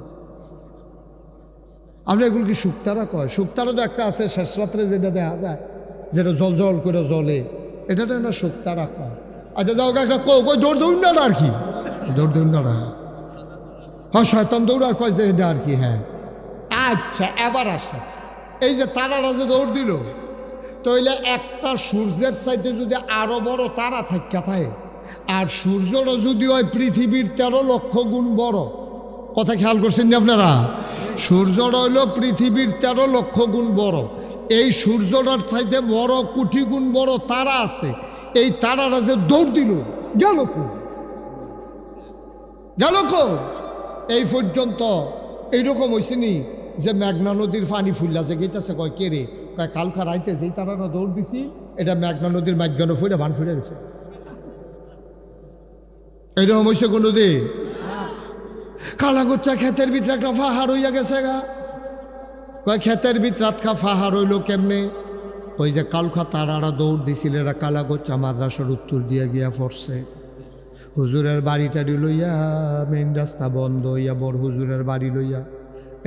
আপনি এগুলো কি শুকতারা কয়? শুকতারা তো একটা আছে শেষ রাত্রে যেটা দেখা যায়, যেটা জল জল করে জ্বলে, এটা না শুকতারা কয়। আচ্ছা যাও, একটা কই দৌড় দৌড় না আর কি, দৌড় দৌড় না। হ্যাঁ, শয়তান দৌড়া কয় যে এটা আর কি। হ্যাঁ, আচ্ছা এবার আসে, এই যে তারারা যে দৌড় দিল, তাইলে একটা সূর্যের সাইডে যদি আরো বড় তারা থাকা থাকে, আর সূর্যটা যদি হয় পৃথিবীর 13 লক্ষ গুণ বড়, কথা খেয়াল করছেন না আপনারা? সূর্যটা হইল পৃথিবীর 13 লক্ষ গুণ বড়। এই সূর্যটার চাইতে বড় কোটি গুণ বড় তারা আছে। এই তারারা যে দৌড় দিল, গেল কো গেল কো? এই পর্যন্ত এইরকম হয়েছে নি যে মেঘনা নদীর পানি ফুল্লা যে গেতেছে, কয় কে রে? কয় কালকা রাইতে যেই তারারা দৌড় দিছি, এটা মেঘনা নদীর মাঝখানে ফুলে বান ফুলে গেছে। এইরকম হয়েছে কোনো দিন? কালাগোচ্চা ক্ষেতের ভিতরে একটা পাহাড় হইয়া গেছে গা। কয় ক্ষেতের ভিতরে আটকা পাহাড় হইল কেমনে? ওই যে কালকা তারারা দৌড় দিছিল, এরা কালাগোচ্চা মাদ্রাসার উত্তর দিয়ে গিয়া পড়ছে। হুজুরের বাড়িটারি লইয়া মেইন রাস্তা বন্ধ হইয়া বড় হুজুরের বাড়ি লইয়া,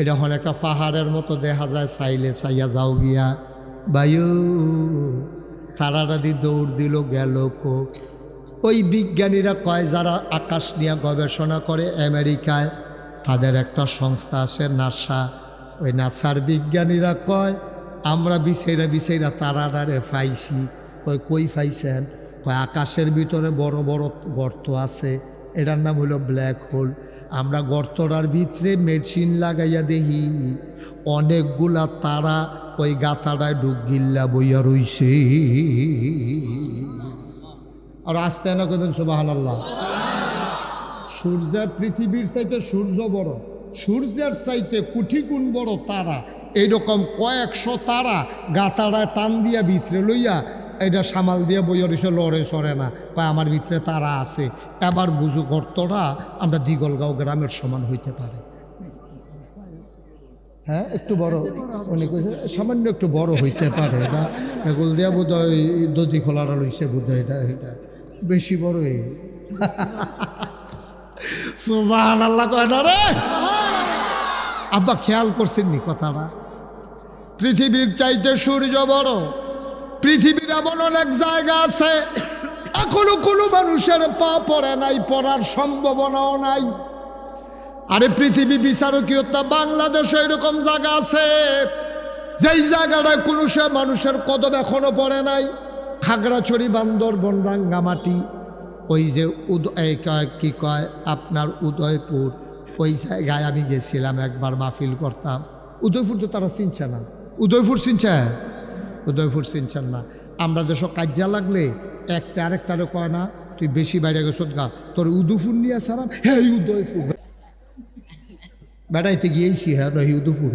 এটা হন একটা পাহাড়ের মতো দেখা যায়, চাইলে চাইয়া যাও গিয়া বায়ু। তারারা দি দৌড় দিল, গেল কো? ওই বিজ্ঞানীরা কয়, যারা আকাশ নিয়ে গবেষণা করে আমেরিকায়, তাদের একটা সংস্থা আছে নাসা। ওই নাসার বিজ্ঞানীরা কয়, আমরা বিছাইরা তারারে পাইছি। কয় কই পাইছেন? কয় আকাশের ভিতরে বড় বড় গর্ত আছে, এটার নাম হলো ব্ল্যাক হোল। আমরা গর্তটার ভিতরে মেশিন লাগাইয়া দেখি অনেকগুলা তারা ওই গাতাটায় ডুব গিল্লা বইয়া রইছে। আর আসতে না করবেন সুবহানাল্লাহ। সূর্যের পৃথিবীর চাইতে সূর্য বড়, সূর্যের চাইতে কোটি গুণ বড় তারা। এইরকম কয়েকশো তারা গাতাড়ায় টান দিয়া ভিতরে লইয়া এটা সামাল দিয়া বইয়া রইছে, লড়ে সরে না। কয় আমার ভিতরে তারা আছে। এবার বুঝু গর্তটা আমরা দিগলগাঁও গ্রামের সমান হইতে পারে। হ্যাঁ, একটু বড়, উনি কইছে সামান্য একটু বড় হইতে পারে। এটা এগুলো দিয়া বোধ হয় দধি খোলারা লইছে বোধ হয়, এটা এটা বেশি বড়। সুবহানাল্লাহ কয় না রে? আব্বা খেয়াল করছেননি কথাটা? পৃথিবীর চাইতে সূর্য বড়। পৃথিবীর এমন অনেক জায়গা আছে এখনো কোনো মানুষের পা পড়ে নাই, পড়ার সম্ভাবনাও নাই। আরে পৃথিবী বিচারকীয়তা বাংলাদেশে এরকম জায়গা আছে যেই জায়গাটায় কোনো সে মানুষের কদম এখনো পড়ে নাই। খাগড়াছড়ি, বান্দরবন, রাঙ্গামাটি, ওই যে কি কয় আপনার উদয়পুর, ওই জায়গায় আমি গেছিলাম একবার, মাহফিল করতাম। উদয়পুর তো তারা চিনছে না। উদয়পুর চিনছে? উদয়পুর চিনছেন না। আমরা যেসব কাজা লাগলে একটা আরেকটারে কয় না, তুই বেশি বাইরে গেছ গা, তোর উদয়পুর নিয়ে সারাম। হ্যাঁ, উদয়পুর বেড়াইতে গিয়েছি। হ্যাঁ, নয় উদয়পুর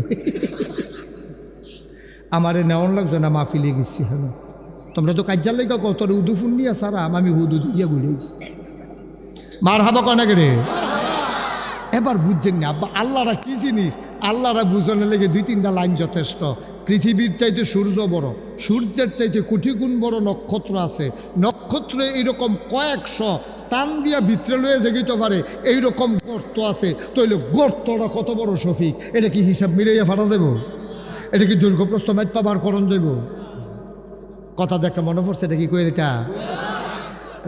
আমারে নেওয়ান লাগছে না, মাহফিলে গেছি। হ্যাঁ, তোমরা তো কাজ্যার লেগে কত উদুফুন নিয়ে সারা আমি হুদু দিয়ে ঘুরেছি মার হাবা কনাকে রে এবার বুঝছেন না আব্বা আল্লাহরা কি জিনিস আল্লাহরা বুঝানোর লেগে 2-3টা লাইন যথেষ্ট পৃথিবীর চাইতে সূর্য বড় সূর্যের চাইতে কোটি গুণ বড় নক্ষত্র আছে নক্ষত্র এইরকম কয়েকশো টান দিয়া ভিতরে লয়ে যেতে পারে এইরকম গর্ত আছে তৈলে গর্তটা কত বড় শফিক এটা কি হিসাব মিলাইয়া ফাটা যাব এটা কি দুর্গপ্রস্ত মাইট পাবার করণ যাইব কথা দেখে মনে পড়ছে এটা কি কই এটা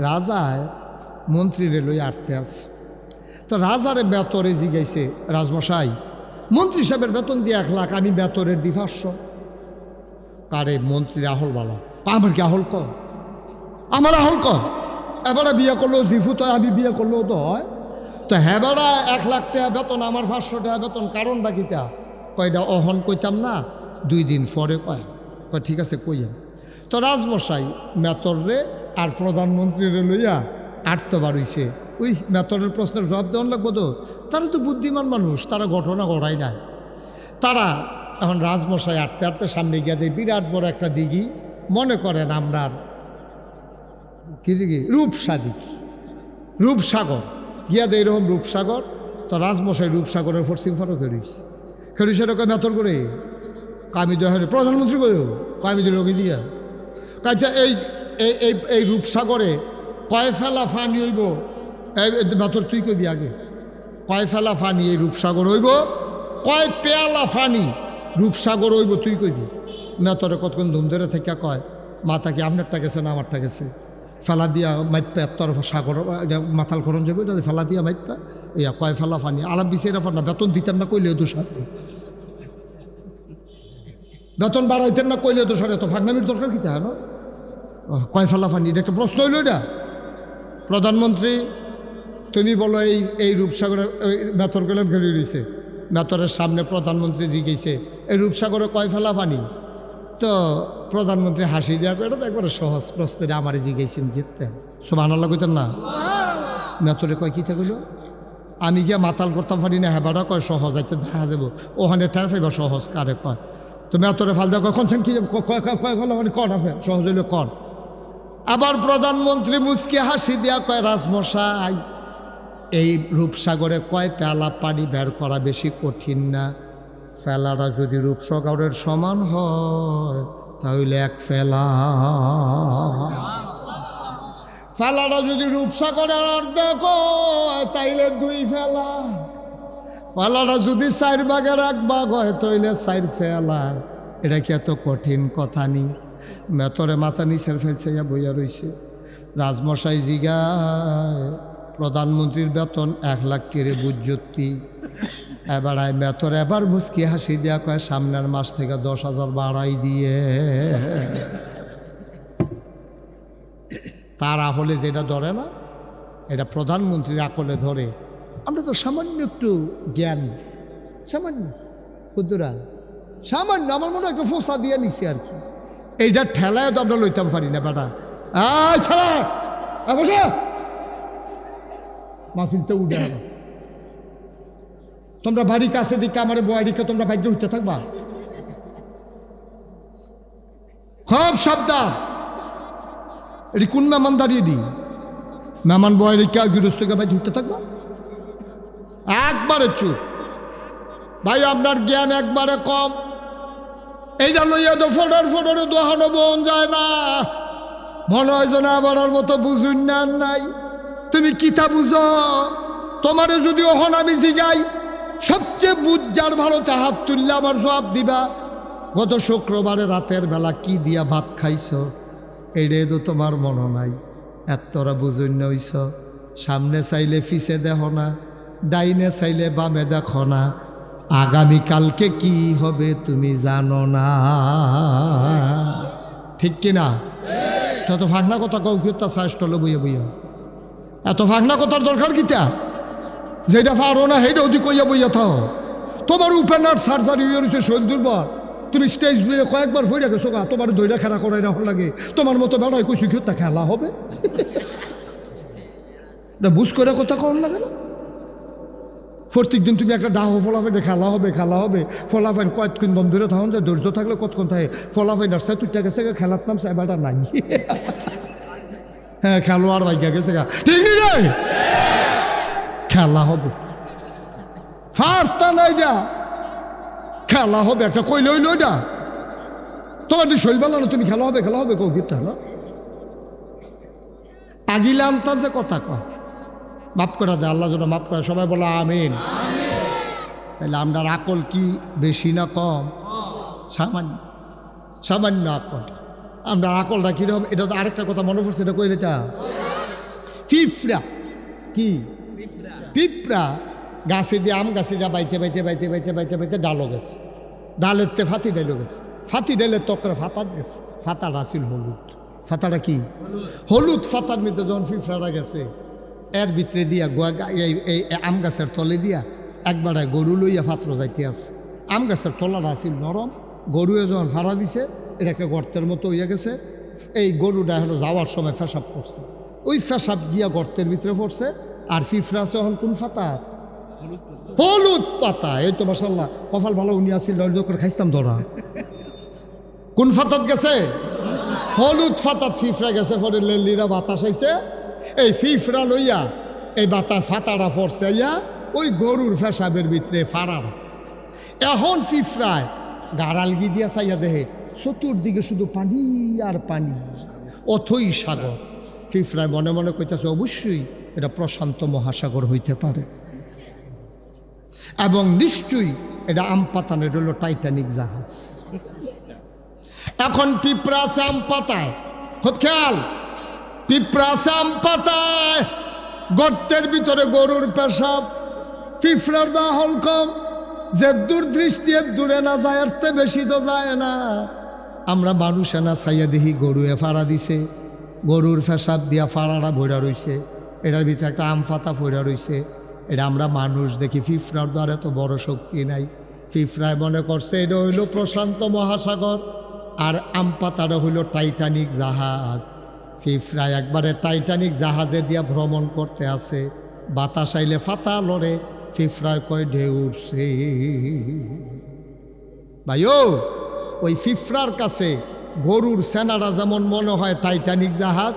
রাজায় মন্ত্রীরে লই আটতে আছে তো রাজারে বেতরে জিগাইছে রাজমশাই মন্ত্রী সাহেবের বেতন দিয়ে 1 লাখ আমি বেতরের দি 500 কারে মন্ত্রীর আহল বালা আমার কি আহল কর আমার আহল কর এবারে বিয়ে করলো জিফু তো আমি বিয়ে করলেও তো হয় তো হেবারা 1 লাখ টাকা বেতন আমার 500 টাকা বেতন কারণটা কিটা কয়টা অহন কইতাম না 2 দিন পরে কয় ঠিক আছে কইয়া তো রাজমশাই মেতরে আর প্রধানমন্ত্রীরে লইয়া আটতে বাড়ইছে ওই মেতরের প্রশ্নের জবাব দেওয়ার লাগবো তো তারা তো বুদ্ধিমান মানুষ তারা ঘটনা ঘটায় নাই তারা এখন রাজমশাই আটতে আটতে সামনে গিয়ে দেয় বিরাট বড় একটা দিঘি মনে করেন আমরার কি দিঘি রূপসাগর গিয়া দেয় এরকম রূপসাগর তো রাজমশাই রূপসাগরের পশ্চিম ফারো খেলুছে রকম মেতর করে কামি দেওয়া প্রধানমন্ত্রী কইও কামি দিল দিয়া আচ্ছা এই রূপসাগরে কয় ফেলা ফানি হইব মেতর তুই কবি আগে কয় ফেলা ফানি এই রূপসাগর হইব কয় পেয়ালা ফানি রূপসাগর হইব তুই কইবি মেতরে কতক্ষণ ধুম ধরে থেকে কয় মাথা কি আপনারটা গেছে না আমারটা গেছে ফেলা দিয়া মাইপা তরফ সাগর মাথাল করণ যাবে এটা ফেলা দিয়া মাইপা ইয়া কয় ফেলা ফানি আলাপ বিচারা ফান না বেতন দিতেন না কইলেও দোষার বেতন বাড়াইতেন না কইলেও দোষার এত ফান্নামির দরকার কি তাহলে কয় ফেলা ফানি এটা একটা প্রশ্ন হইল এটা প্রধানমন্ত্রী তুমি বলো এই রূপসাগরে মেতর গেলাম ঘেরে রয়েছে মেতরের সামনে প্রধানমন্ত্রী জিগেছে এই রূপসাগরে কয় ফেলা পানি তো প্রধানমন্ত্রী হাসি দেওয়া করে তো একবারে সহজ প্রশ্নের আমারে জিগেছেন জিততেন সুবহানাল্লাহ কইতেন না মেতরে কয় কী থাকলো আমি গিয়া মাতাল করতাম পারি না হেবাটা কয় সহজ আছে দেখা যাবো ওখানে ঠের ফাইবা সহজ কারে কয় তো মেতরে ফাল দেওয়া কয় কনছেন কি কয় ফেলা মানে কন আপনি সহজ হইলে কন আবার প্রধানমন্ত্রী মুচকি হাসি দেওয়া কয় রাজমশাই এই রূপসাগরে কয় পেলা পানি বের করা বেশি কঠিন না ফেলাটা যদি রূপসাগরের সমান হয় তাহলে 1 ফেলা ফেলাটা যদি রূপসাগরের অর্ধেক হয় তাইলে 2 ফেলা ফেলাটা যদি 4 ভাগের 1 ভাগ হয় তাইলে 4 ফেলা এটা কি এত কঠিন কথা নি মেতরে মাথা নিচের ফেলছে বইয়া রইছে রাজমশাই জিগায় প্রধানমন্ত্রীর বেতন 1 লাখ কেড়ে বুঝতি এবার মেতর এবার মুচকি হাসি দেওয়া কয় সামনের মাস থেকে 10,000 বাড়াই দিয়ে তার আহলে যেটা ধরে না এটা প্রধানমন্ত্রীর আকলে ধরে আমরা তো সামান্য একটু জ্ঞান সামান্য কুদুরা সামান্য আমার মনে হয় একটু ফোসা দিয়ে নিছি আর কি এইটা ঠেলায় তো আমরা লইতাম পারি না বেটা ছাড়া বসে মাহফিলতে উঠে গেল তোমরা বাড়ি কাছে দিকে আমার বয়ারিকে তোমরা বাইরে উঠতে থাকবা খুব সাবধান এটি কোন মেহমান দাঁড়িয়ে দি মেহমান বয়ারিকে গৃহস্থকে বাইরে উঠতে থাকবা একবারে চুপ ভাই আপনার জ্ঞান একবারে কম এইটা লইয়া তো ফোটরে দোহানো বোন যায় না মনে হয় যেন আবার মতো বুঝুন না নাই তুমি কিতা বুঝো তোমারে যদি ওহন আমি জিগাই সবচেয়ে বুঝার ভালোতে হাত তুললে আমার জবাব দিবা গত শুক্রবারে রাতের বেলা কি দিয়া ভাত খাইছ এইটাই তো তোমার মনে নাই এতরা বুঝুন হইছ সামনে চাইলে পিছে দেখো না ডাইনে চাইলে বামে দেখো না আগামীকালকে কি হবে তুমি জানো না ঠিক কিনা তত ফাঁকনা কথা কও কি তা চাষটলে বইয়া বইয়া এত ফাঁকনা কথার দরকার কিতা যেটা পারো না সেইটা অধিক কইয়া বইয়া থাও তোমার উপেনার সার্জারি হয়ে রয়েছে শরীর দুর্বল তুমি স্টেজ বইয়ে কয়েকবার ফইরা গেছো গা তোমার দইরা খেলা করাই রাখা লাগে তোমার মতো বেড়াই কইছি কি তা খেলা হবে বুঝ করে কথা কম লাগে না প্রত্যেকদিন তুমি একটা ডাহ ফলাফাইনে খেলা হবে ফলাফাইন কয়েকদিন বন্ধুরা তখন যে ধৈর্য থাকলে কতক্ষণ থাকে ফলাফাইনার সে তুইটা গেছে খেলার নাম সাইবারটা নাই হ্যাঁ খেলোয়াড় ভাইগা গেছে গা ঠিক নেই খেলা হবে ফার্স্ট নাইডা খেলা হবে একটা কই লইল না তোমার তুই শৈল না তুমি খেলা হবে কৌ গীতা না আগিলাম তা যে কথা কয় মাফ করা দেয় আল্লাহ যেন মাফ করে সবাই বলে আমিন তাহলে আমরা আকল কি বেশি না কম সামান্য আকল আমরা আকলটা কীরকম এটা তো আরেকটা কথা মনে পড়ছে এটা কইলে তা পিঁপড়া কি পিঁপড়া গাছে দিয়ে আম গাছে যা বাইতে ডালো গেছে ডালের তে ফাতি ডাইলো গেছে ফাতি ডাইলের তকরে ফাতার গেছে ফাতাটা ছিল হলুদ ফাতাটা কি হলুদ ফাতার মধ্যে যখন পিঁপড়াটা গেছে এর ভিতরে দিয়া এই আম গাছের তলে দিয়া একবার গরু লইয়া পাত্র যাইতে আছে আম গাছের তলাটা আছিল নরম গরুয়ে যখন ফাড়া দিছে এটাকে গর্তের মতো হইয়া গেছে এই গরুটা হলো যাওয়ার সময় ফেসাব করছে ওই ফেসাব গিয়া গর্তের ভিতরে পড়ছে আর পিঁপড়া আছে এখন কোন পাতা হলুদ পাতা এই তো মাশাআল্লাহ কপাল ভালো উনি আসছিল করে খাইতাম ধরা কোন ফাতাত গেছে হলুদ ফাতাত পিঁপড়া গেছে পরে লেলিরা বাতাস আইছে এই পিঁপড়া লইয়া এই বাতাস ফাতাটা পড়ছে ইয়া ওই গরুর ফেসাবের ভিতরে ফাড়ার এখন পিঁপড়ায় গাড়ালগি দিয়া চাইয়া দেহে চতুর্দিকে শুধু পানি আর পানি অথই সাগর পিঁপড়ায় মনে মনে কইতেছে অবশ্যই এটা প্রশান্ত মহাসাগর হইতে পারে এবং নিশ্চয়ই এটা আমপাতানের হলো টাইটানিক জাহাজ এখন পিঁপড়া আছে আম পাতায় খুব খেয়াল পিঁপড়া আছে আম পাতায় গর্তের ভিতরে গরুর পেশাব পিঁপড়ার দা হলকম যে দূরদৃষ্টি দূরে না যায় এর তে বেশি তো যায় না আমরা মানুষে না চাইয়া দেখি গরুয়ে ফাড়া দিছে গরুর পেশাব দিয়া ফাড়াটা ভরা রইছে এটার ভিতরে একটা আম পাতা ভরা রইছে এটা আমরা মানুষ দেখি পিঁপড়ার দ্বারা তো বড় শক্তি নাই পিঁপড়ায় মনে করছে এটা হইল প্রশান্ত মহাসাগর আর আম পাতাটা হইল টাইটানিক জাহাজ পিঁপড়ায় একবারে টাইটানিক জাহাজে দিয়া ভ্রমণ করতে আছে বাতাস আইলে ফাতা লড়ে পিঁপড়ায় কয় ঢেউ উঠছে ভাইও ওই পিঁপড়ার কাছে গরুর সেনারা যেমন মনে হয় টাইটানিক জাহাজ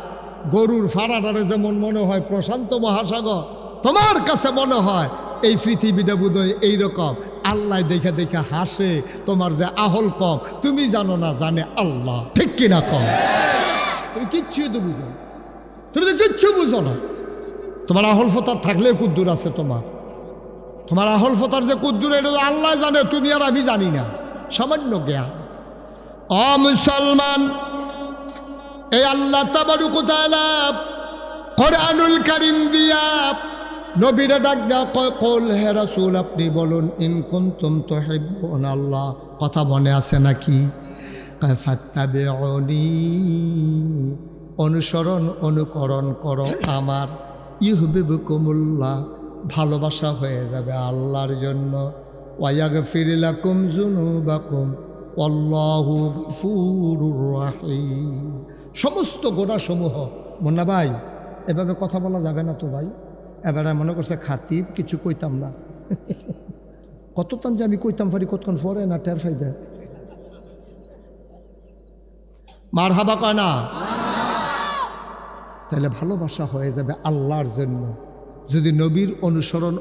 গরুর ফাড়াটারে যেমন মনে হয় প্রশান্ত মহাসাগর তোমার কাছে মনে হয় এই পৃথিবীটা বোধহয় এইরকম আল্লাহ দেখে দেখে হাসে তোমার যে আহল কম তুমি জানো না জানে আল্লাহ ঠিক কিনা কম তুমি কিচ্ছু তো বুঝো তুমি তো কিচ্ছু বুঝো না তোমার আহল ফতার থাকলে কুদ্দুর আছে তোমার আহল ফতার যে কুদ্দুর এটা আল্লাহ জানে তুমি আর আমি জানি না সামান্য জ্ঞান মুসলমান এই আল্লাহ তাবারক ওয়া তাআলা কোরআনুল কারীম দিয়া নবীরা ডাক দেওয়া কয় কল হে রাসূল আপনি বলুন ইন কুনতুম তুহিব্বুনা আল্লাহ কথা মনে আছে নাকি ফাত্তাবিউনি অনুকরণ করো আমার ইউহিব্বুকুমুল্লাহ ভালোবাসা হয়ে যাবে আল্লাহর জন্য ওয়া ইয়াগফির লাকুম যুনুবাকুম আল্লাহু গফুরুর রহিম সমস্ত গুনাহসমূহ মুন্না ভাই এভাবে কথা বলা যাবে না তো ভাই এবারে মনে করছে খাতির কিছু কইতাম না কত তান যে আমি কইতাম পারি কতক্ষণ পরে না টের ফাইবে মার হাবা কয় না তাহলে ভালোবাসা হয়ে যাবে আল্লাহর জন্য যদি নবীর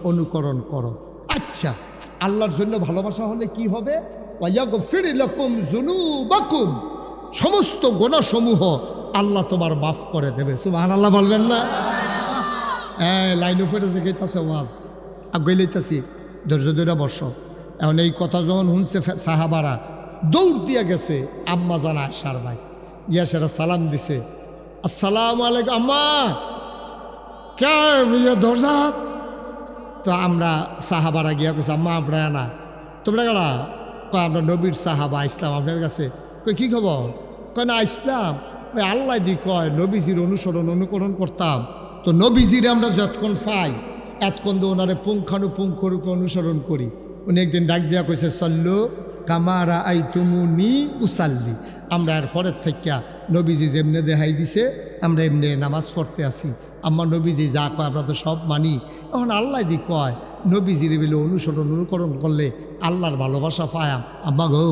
অনুকরণ করো আচ্ছা আল্লাহর জন্য ভালোবাসা হলে কি হবে ওয়ায়াগফির লাকুম যুনুবাকুম সমস্ত গুনাহসমূহ আল্লাহ তোমার মাফ করে দেবে সুবহানাল্লাহ বলবেন না লাইন উপরে যে গেইতাছে ওয়াজ আগে লইতাছি ধৈর্য ধরে বর্ষ এখন এই কথা যখন শুনছে সাহাবারা দৌড় দিয়া গেছে আম্মা জানা আয়সার ভাই গিয়া সেটা সালাম দিছে আসসালামু আলাইকুম আম্মা কে দরজাত তো আমরা সাহাবারা গিয়া কইছে আম্মা আমরা না তোমরা কারা কয় আমরা নবীর সাহাবা ইসলাম আপনার কাছে কই কি খবর কয় না ইসলাম ওই আল্লাহ দি কয় নবীজির অনুকরণ করতাম তো নবীজিরে আমরা যতক্ষণ পাই এতক্ষণ তো ওনারে পুঙ্খানুপুঙ্খরূপে অনুসরণ করি উনি একদিন ডাক দিয়া কইছে সল্লু কামারা আই তুমুনি উসাল্লি। আমরা এর পরের থেকে নবীজি যেমনে দেখাই দিছে আমরা এমনি নামাজ পড়তে আসি। আমার নবীজি যা কয় আমরা তো সব মানি। এখন আল্লাহ দি কয় নবীজির বেলে অনুসরণ অনুকরণ করলে আল্লাহর ভালোবাসা পায়াম। আম্মা গো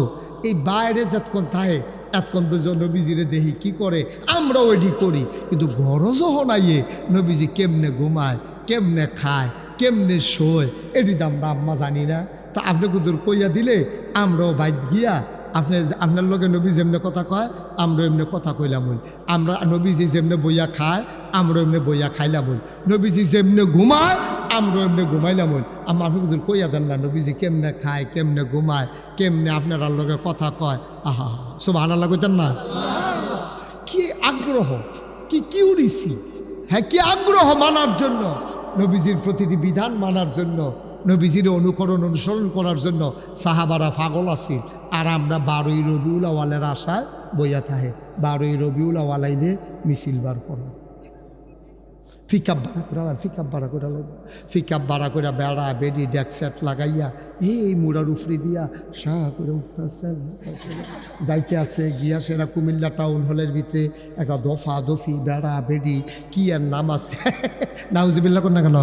এই বাইরে যতক্ষণ থাকে এতক্ষণ তো নবীজিরে দেখি কি করে আমরা ওইটি করি, কিন্তু গরজও হনাইয়ে নবীজি কেমনে ঘুমায়, কেমনে খায়, কেমনে শোয়, এটি তো আমরা আম্মা জানি না। তা আপনি কুদুর কইয়া দিলে আমরাও বাইত গিয়া আপনার লগে নবী যেমনে কথা কয় আমরা এমনি কথা কইলাম। আমরা নবীজি যেমনে বইয়া খায় আমরা এমনি বইয়া খাইলাম। নবীজি যেমনে ঘুমায় আমরা এমনি ঘুমাইলাম। আমার আপনি কইয়া দেন না নবীজি কেমনে খায়, কেমনে ঘুমায়, কেমনে আপনার লগে কথা কয়। আহা সুবহানাল্লাহ কইতেন না? কি আগ্রহ, কি কিউরিসি, হ্যাঁ কি আগ্রহ মানার জন্য, নবীজির প্রতিটি বিধান মানার জন্য, নবীজির অনুসরণ করার জন্য সাহাবারা পাগল আছিল। আর আমরা 12ই রবিউল আওয়ালের আশায় বইয়া থাহে। 12ই রবিউল আওয়ালাইলে মিছিল বার করো, পিকআপ ভাড়া করে বেড়া বেডি ডেক সেট লাগাইয়া এই মুড়ার উফরি দিয়া শাহ করে উঠতেছে যাইতে আছে গিয়া সেরা কুমিল্লা টাউন হলের ভিতরে একটা দফা দফি বেড়া বেডি কি আর নাম আছে নাউজুবিল্লাহ কোন না কেন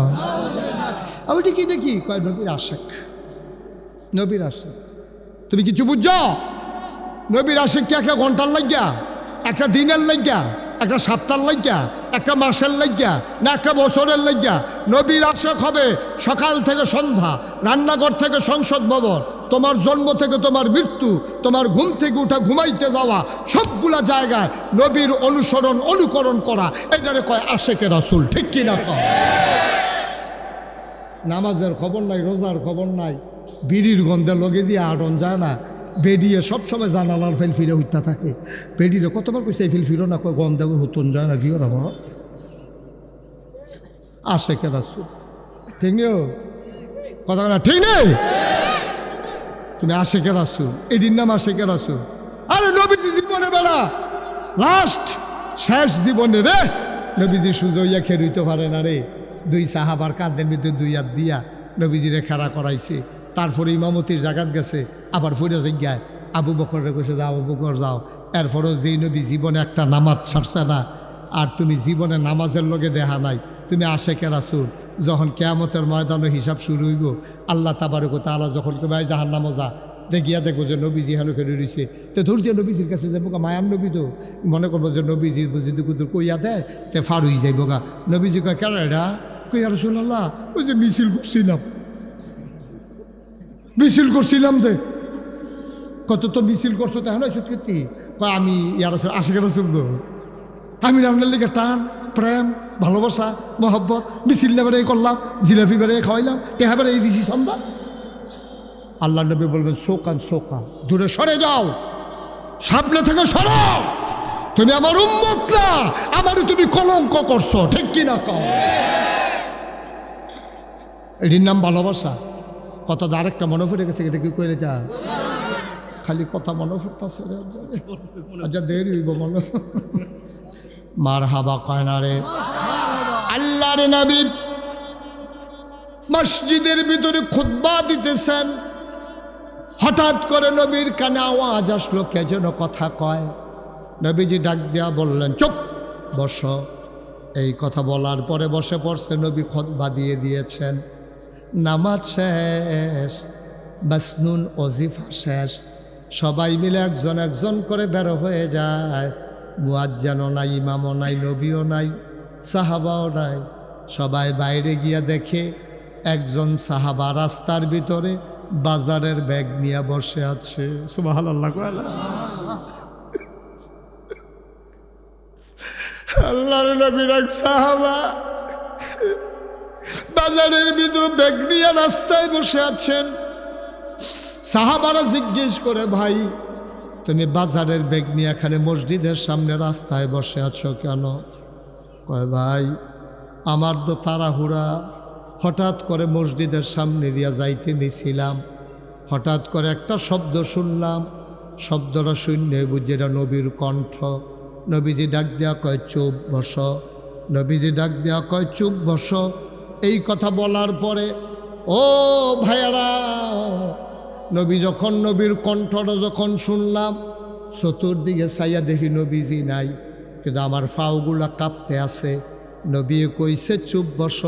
ওইটি কি নাকি কয় নবীর আশেক, নবীর আশেক। তুমি কিছু বুঝছো? নবীর আশেক কি একটা ঘন্টার লাগিয়া, একটা দিনের লাগিয়া, একটা সপ্তাহের লাগিয়া, একটা মাসের লাগিয়া, না একটা বছরের লাগিয়া? নবীর আশেক হবে সকাল থেকে সন্ধ্যা, রান্নাঘর থেকে সংসদ ভবন, তোমার জন্ম থেকে তোমার মৃত্যু, তোমার ঘুম থেকে উঠা ঘুমাইতে যাওয়া, সবগুলা জায়গায় নবীর অনুকরণ করা, এটারে কয় আশেকে রাসূল। ঠিক কিনা কয়? নামাজের খবর নাই, রোজার খবর নাই, বিড়ির গন্ধে লগে দিয়ে আড়ন যায় না, বেডিয়ে সবসময় জানালার ফেল ফিরে উঠতে থাকে। বেডিরে কতবার কইছে এই ফেল ফিরো না, কয় গন্ধে হতুন যায় না, কি ওরা আশেকে রাসূল। ঠিক নেই কথা না? ঠিক নেই? তুমি আশেকে রাসূল, এটির নাম আশেকে রাসূল। আরে নবীজি জীবনে বেড়া লাস্ট শেষ জীবনে রে নবীজি সুজইয়া খেয়ে হইতে পারে না রে। 2 সাহাবার কাঁধের ভিতরে 2 হাত দিয়া নবীজিরে খাড়া করাইছে। তারপরে ইমামতির জাগাত গেছে, আবার ফিরে জিজ্ঞায় আবু বকরের কইছে যাও আবু বকর যাও। এরপরেও যেই নবী জীবনে একটা নামাজ ছাড়ছে না, আর তুমি জীবনে নামাজের লগে দেখা নাই, তুমি আশেকে রাসূল। যখন কিয়ামতের ময়দানে হিসাব শুরু হইব, আল্লাহ তাবারক ওয়া তাআলা যখন কবে জাহান্নামে যা দেখিয়া দেখবো যে নবীজি হেলো করে রয়েছে, তো ধৈর্য নবীজির কাছে যাবো গা, মায়ার নবী তো মনে করবো যে নবীজি যদি কুদুর কইয়া দেয় তে ফার হয়ে যাইব গা। নবীজি কয় কেন এটা? কই আর রাসূলুল্লাহ ওই যে মিছিল করছিলাম যে কত তো মিছিল করছো তো হ্যাঁ সত্যি কয় আমি ইয়ার আশেকে রাসূল, আমি আপনার লিগে টান প্রেম ভালোবাসা মহব্বত মিছিল না বেড়ে করলাম, জিলাপি বেড়ে খাওয়াইলাম, টেহা বেড়ে দিছি সান্দা। আল্লাহ নবী বলবেন শোকান শোকা, দূরে সরে যাও, সামনে থেকে সরো, তুমি আমার উম্মত না, আমারও তুমি কলঙ্ক করছো। ঠিক কিনা কও? এটির নাম ভালোবাসা। কথা আরেকটা মনে পড়ে গেছে, এটা কি কইলে যা খালি কথা মনে পড়তেছে, আচ্ছা দেরি হইব মনে। মার হাবা কয় না রে। আল্লাহর নবী মসজিদের ভিতরে খুতবা দিতেছেন, হঠাৎ করে নবীর কানে আওয়াজ আসলো, কে যেন কথা কয়। নবীজি ডাক দেয়া বললেন চুপ বসো। এই কথা বলার পরে বসে পড়ছে। নবী খুতবা দিয়ে দিয়েছেন, নামাজ শেষ, মাসনুন ওজিফা শেষ, সবাই মিলে একজন একজন করে বের হয়ে যায়। মুয়াজ্জিনও নাই, ইমামও নাই, নবীও নাই, সাহাবাও নাই। সবাই বাইরে গিয়া দেখে একজন সাহাবা রাস্তার ভিতরে বাজারের ব্যাগ নিয়ে বসে আছে। সুবহানাল্লাহ। আল্লাহর নবীর এক সাহাবা বাজারের ভিতর ব্যাগ নিয়ে রাস্তায় বসে আছেন। সাহাবারা জিজ্ঞেস করে, ভাই তুমি বাজারের ব্যাগ নিয়ে এখানে মসজিদের সামনে রাস্তায় বসে আছো কেন? কয় ভাই আমার তো তাড়াহুড়া, হঠাৎ করে মসজিদের সামনে দিয়া যাইতে নিছিলাম, হঠাৎ করে একটা শব্দ শুনলাম, শব্দটা শূন্য বুঝি এটা নবীর কণ্ঠ। নবীজি ডাক দেয়া কয় চুপ বসো, নবীজি ডাক দেয়া কয় চুপ বসো। এই কথা বলার পরে ও ভাইয়ারা নবী যখন নবীর কণ্ঠটা যখন শুনলাম, চতুর্দিকে চাইয়া দেখি নবীজি নাই, কিন্তু আমার ফাউগুলা কাঁপতে আছে। নবী কইছে চুপ বস,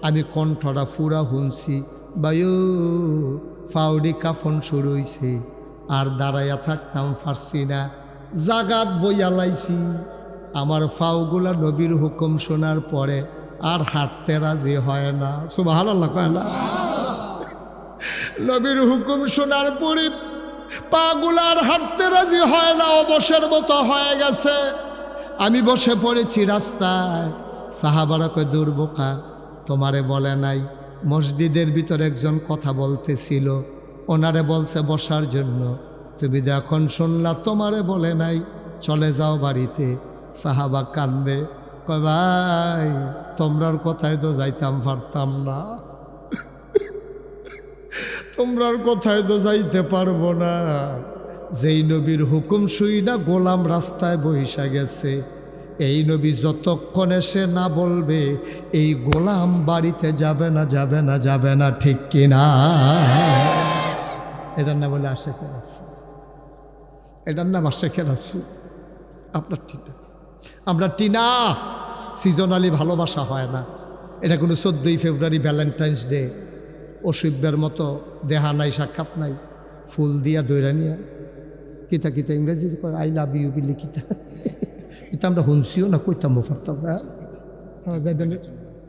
আমি কণ্ঠটা ফুরা শুনছি, বায়ু ফাউডি কাফন শুরু হইছে, আর দাঁড়াইয়া থাকতাম পারছি না, জাগাত বইয়া লাইছি। আমার ফাউগুলা নবীর হুকুম শোনার পরে আর হাঁটতে রাজি হয় না, সুবহানাল্লাহ কয় না। নবীর হুকুম শোনার পরে পাগুলার হাঁটতে রাজি হয় না, অবসের মতো হয়ে গেছে। আমি বসে পড়েছি রাস্তায়। সাহাবারা কয় দুর্বোকা, তোমারে বলে নাই? মসজিদের ভিতরে একজন কথা বলতেছিল, ওনারে বলছে বসার জন্য, তুমি যখন শুনলা তোমারে বলে নাই, চলে যাও বাড়িতে। সাহাবা কান্দে, কয় ভাই তোমরার কথায় তো যাইতাম পারতাম না, তোমরার কথায় তো যাইতে পারবো না। যেই নবীর হুকুম শুই না গোলাম রাস্তায় বইসা গেছে, এই নবী যতক্ষণ এসে না বলবে এই গোলাম বাড়িতে যাবে না, যাবে না, যাবে না, ঠিক কিনা? এটার নাম বলে আশেকের রাসূল, এটার নাম আশেকের রাসূল। আপনার ঠিক না, আমরা টিনা। সিজনালি ভালোবাসা হয় না, এটা কোনো 14ই ফেব্রুয়ারি ভ্যালেন্টাইন্স ডে অসুব্যের মতো দেহা নাই, সাক্ষাৎ নাই, ফুল দিয়া দৈরা নিয়া কিতা কিতা ইংরেজি আই লাভ ইউ বিলি কিতা, এটা আমরা শুনছিও না, কইতাম পারতাম না।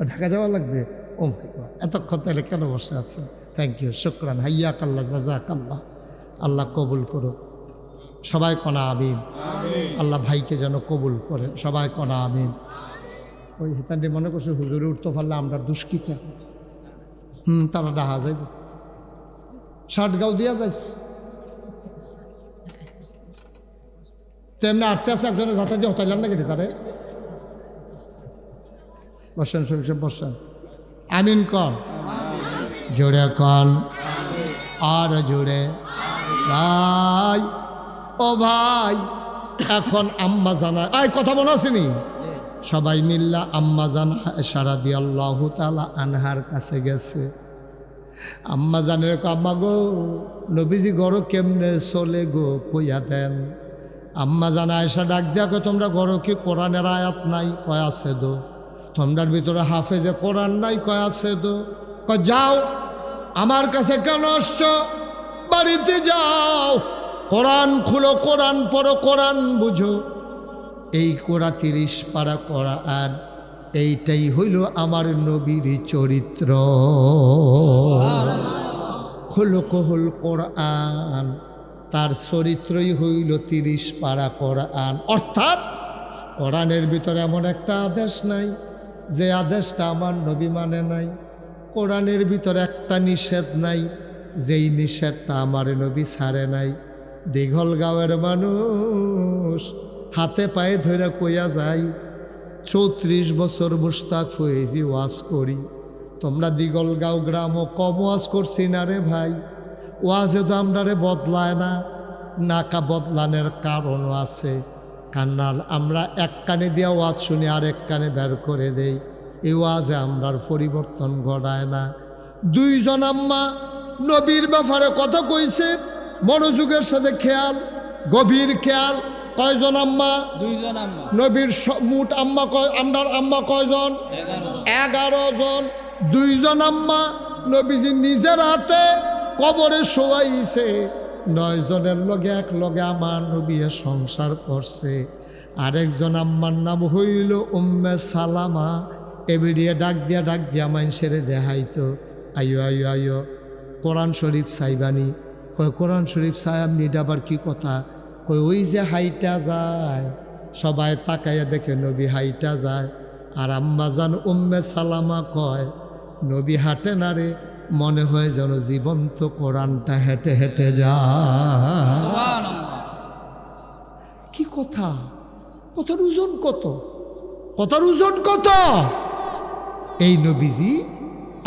ঢাকা যাওয়া লাগবে, ও এতক্ষণ তাহলে কেন বসে আছে? থ্যাংক ইউ, শুকরান, হাইয়া কাল্লা, জাজা কাল্লা। আল্লাহ কবুল করুক, সবাই কনা আমিন। আল্লাহ ভাইকে যেন কবুল করে, সবাই কনা আমিন। ওই হিতান্ডি মনে করছে হুজুরে উঠতে পারলে আমরা দুষ্কৃতা, তারা ডাহা যাইব, শার্ট গাও দিয়া যাইস তেমনি আটতে আছে একজনের যাতে দিয়ে হতাইলেন না কেটে তারে। বসেন শরীফ সাহেব, বসেন। আমিন কন, জোরে কন, আর জোরে। ভাই ও ভাই, এখন আম্মা জানা আই কথা মনে আসেনি? সবাই মিল্লা আম্মা জানা আয়েশা রাদিয়াল্লাহু তাআলা আনহার কাছে গেছে। আম্মা জানের আম্মা গো, নবীজি গড় কেমনে চলে গো, কইয়া দেন। আম্মা জানা আয়েশা ডাক দিয়া কয়, তোমরা গড় কি কোরআনের আয়াত নাই? কয় আছে দো। তোমরার ভিতরে হাফেজে কোরআন নাই? কয় আছে দো। কয় যাও, আমার কাছে কেন আসছো? বাড়িতে যাও, কোরআন খুলো, কোরআন পড়ো, কোরআন বুঝো। এই কোরা 30 পারা কোরআন, এইটাই হইল আমার নবীর চরিত্র। খুলুকুল কোরআন, তার চরিত্রই হইল 30 পারা কোরআন। অর্থাৎ কোরআনের ভিতরে এমন একটা আদেশ নাই যে আদেশটা আমার নবী মানে নাই। কোরআনের ভিতরে একটা নিষেধ নাই যেই নিষেধটা আমার নবী ছাড়ে নাই। দীঘলগাঁওয়ের মানুষ হাতে পায়ে ধরে কইয়া যায়, 34 বছর মুশতাক ফয়েজি ওয়াজ করি। তোমরা দীঘলগাঁও গ্রামও কম ওয়াজ করছি না রে ভাই, ওয়াজে তো আমরা রে বদলায় না। নাকা বদলানোর কারণও আছে, কান্নাল আমরা এক কানে দিয়া ওয়াজ শুনি আর এক কানে বের করে দেই, এই ওয়াজে আমরার পরিবর্তন ঘটায় না। 2 জন আম্মা নবীর ব্যাপারে কথা কইছে, মনোযোগের সাথে খেয়াল, গভীর খেয়াল। কয়জন আম্মা? 2 জন আম্মা। নবীর মোট আম্মা কয়? আমরার আম্মা কয়জন? 11 জন। 2 জন আম্মা নবীজি নিজের হাতে কবরে শোয়াইছে। 9 জনের লগে এক লগে আমার নবী সংসার করছে। আরেকজন আম্মার নাম হইল উম্মে সালামা। এবিডিয়ে ডাক দিয়া মানুষের দেখাইতো, আইও আইও আইও কোরআন শরীফ চাইবানি। কয় কোরআন শরীফ চাই আপনি, এটা আবার কি কথা? কই ওই যে হাইটা যায়, সবাই তাকাইয়া দেখে নবী হাইটা যায়। আর আম্মাজান উম্মে সালামা কয়, নবী হাঁটে না রে, মনে হয় যেন জীবন্ত কোরআনটা হেঁটে হেঁটে যায়। কি কথা! কথার ওজন কত, কথার ওজন কত! এই নবীজি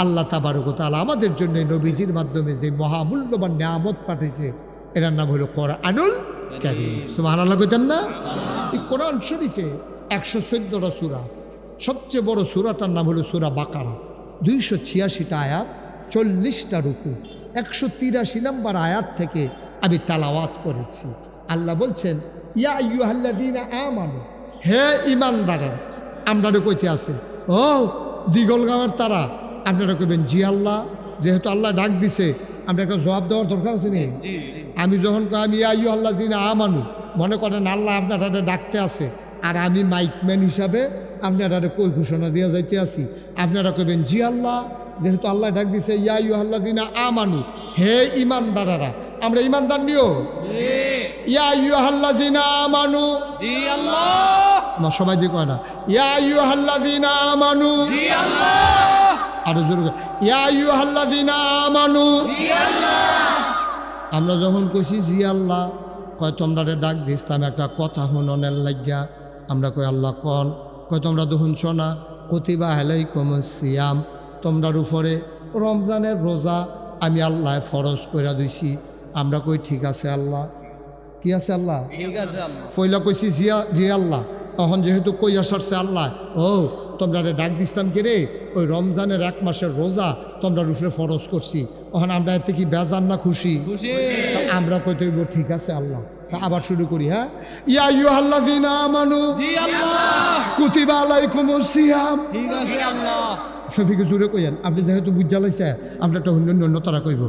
আল্লাহ তাবারক ওয়া তাআলা আমাদের জন্য এই নবীজির মাধ্যমে যে মহামূল্যবান নিয়ামত পাঠিয়েছে, এটার নাম হলো কোরআনুল কারীম। সুবহানাল্লাহ কইতেন না? এই কোরআন শরীফে 114টা সূরা আছে। সবচেয়ে বড় সূরাটার নাম হলো সূরা বাকারা। 286টা আয়াত, 40টা রুকু, 183 নম্বর আয়াত থেকে আমি তেলাওয়াত করেছি। আল্লাহ বলছেন, ইয়া আইয়ুহাল্লাযীনা আমানু, হে ঈমানদারেরা। আপনারা কইতে আছে, ও দিগলগাঁওয়ের তারা, আপনারা কইবেন জি আল্লাহ। যেহেতু আল্লাহ ডাক দিছে, আমরা একটা জবাব দেওয়ার দরকার আছে নি? জি জি আমি যখন আমি ইয়া আইয়ুহাল্লাযীনা আমানু, মনে করেন আল্লাহ আপনারা ডাকতে আছে, আর আমি মাইকম্যান হিসাবে আপনারা কই ঘোষণা দিয়ে যাইতে আছি, আপনারা কইবেন জি আল্লাহ। যেহেতু আল্লাহ ডাক দিছে ইয়া আইয়ুহাল্লাযীনা আমানু, হে ঈমানদারেরা। আমরা ঈমানদার নিও, ইয়া আইয়ুহাল্লাযীনা আমানু, জি আল্লাহ, আমার সবাই দিয়ে কয় না, ইয়া আইয়ুহাল্লাযীনা আমানু, জি আল্লাহ, আরো জোরে কয়, ইয়া আইয়ুহাল্লাযীনা আমানু, জি আল্লাহ। আমরা যখন কইছি জি আল্লাহ, কয় তোমরা ডাক দিছিলাম একটা কথা শুননের লাগিয়া। আমরা কই আল্লাহ কন? কয় তোমরা তো শুনছ না, কুতিবা আলাইকুমুস সিয়াম, তোমরার উপরে রমজানের রোজা আমি আল্লাহ ফরজ কইরা দিছি। আমরা কই ঠিক আছে আল্লাহ। কি আছে আল্লাহ? ঠিক আছে আল্লাহ। পয়লা কইছি জি আল্লাহ। তখন যেহেতু কই আসছে আল্লাহ, ও তোমরা ডাক দিছিলাম কে রে, ওই রমজানের 1 মাসের রোজা তোমরার উপরে ফরজ করছি। তখন আমরা এতে কি বেজান না খুশি? খুশি। তা আমরা কই তৈব ঠিক আছে আল্লাহ। তা আবার শুরু করি, হ্যাঁ, ইয়া আইয়ুহাল্লাযীনা আমানু, জি আল্লাহ, কুতিবা আলাইকুমুস সিয়াম। ঠিক আছে আল্লাহ। শফিকে জুড়ে কইয়েন, আপনি যেহেতু বুঝা লাইছে, আপনি একটা অন্য তারা কইব,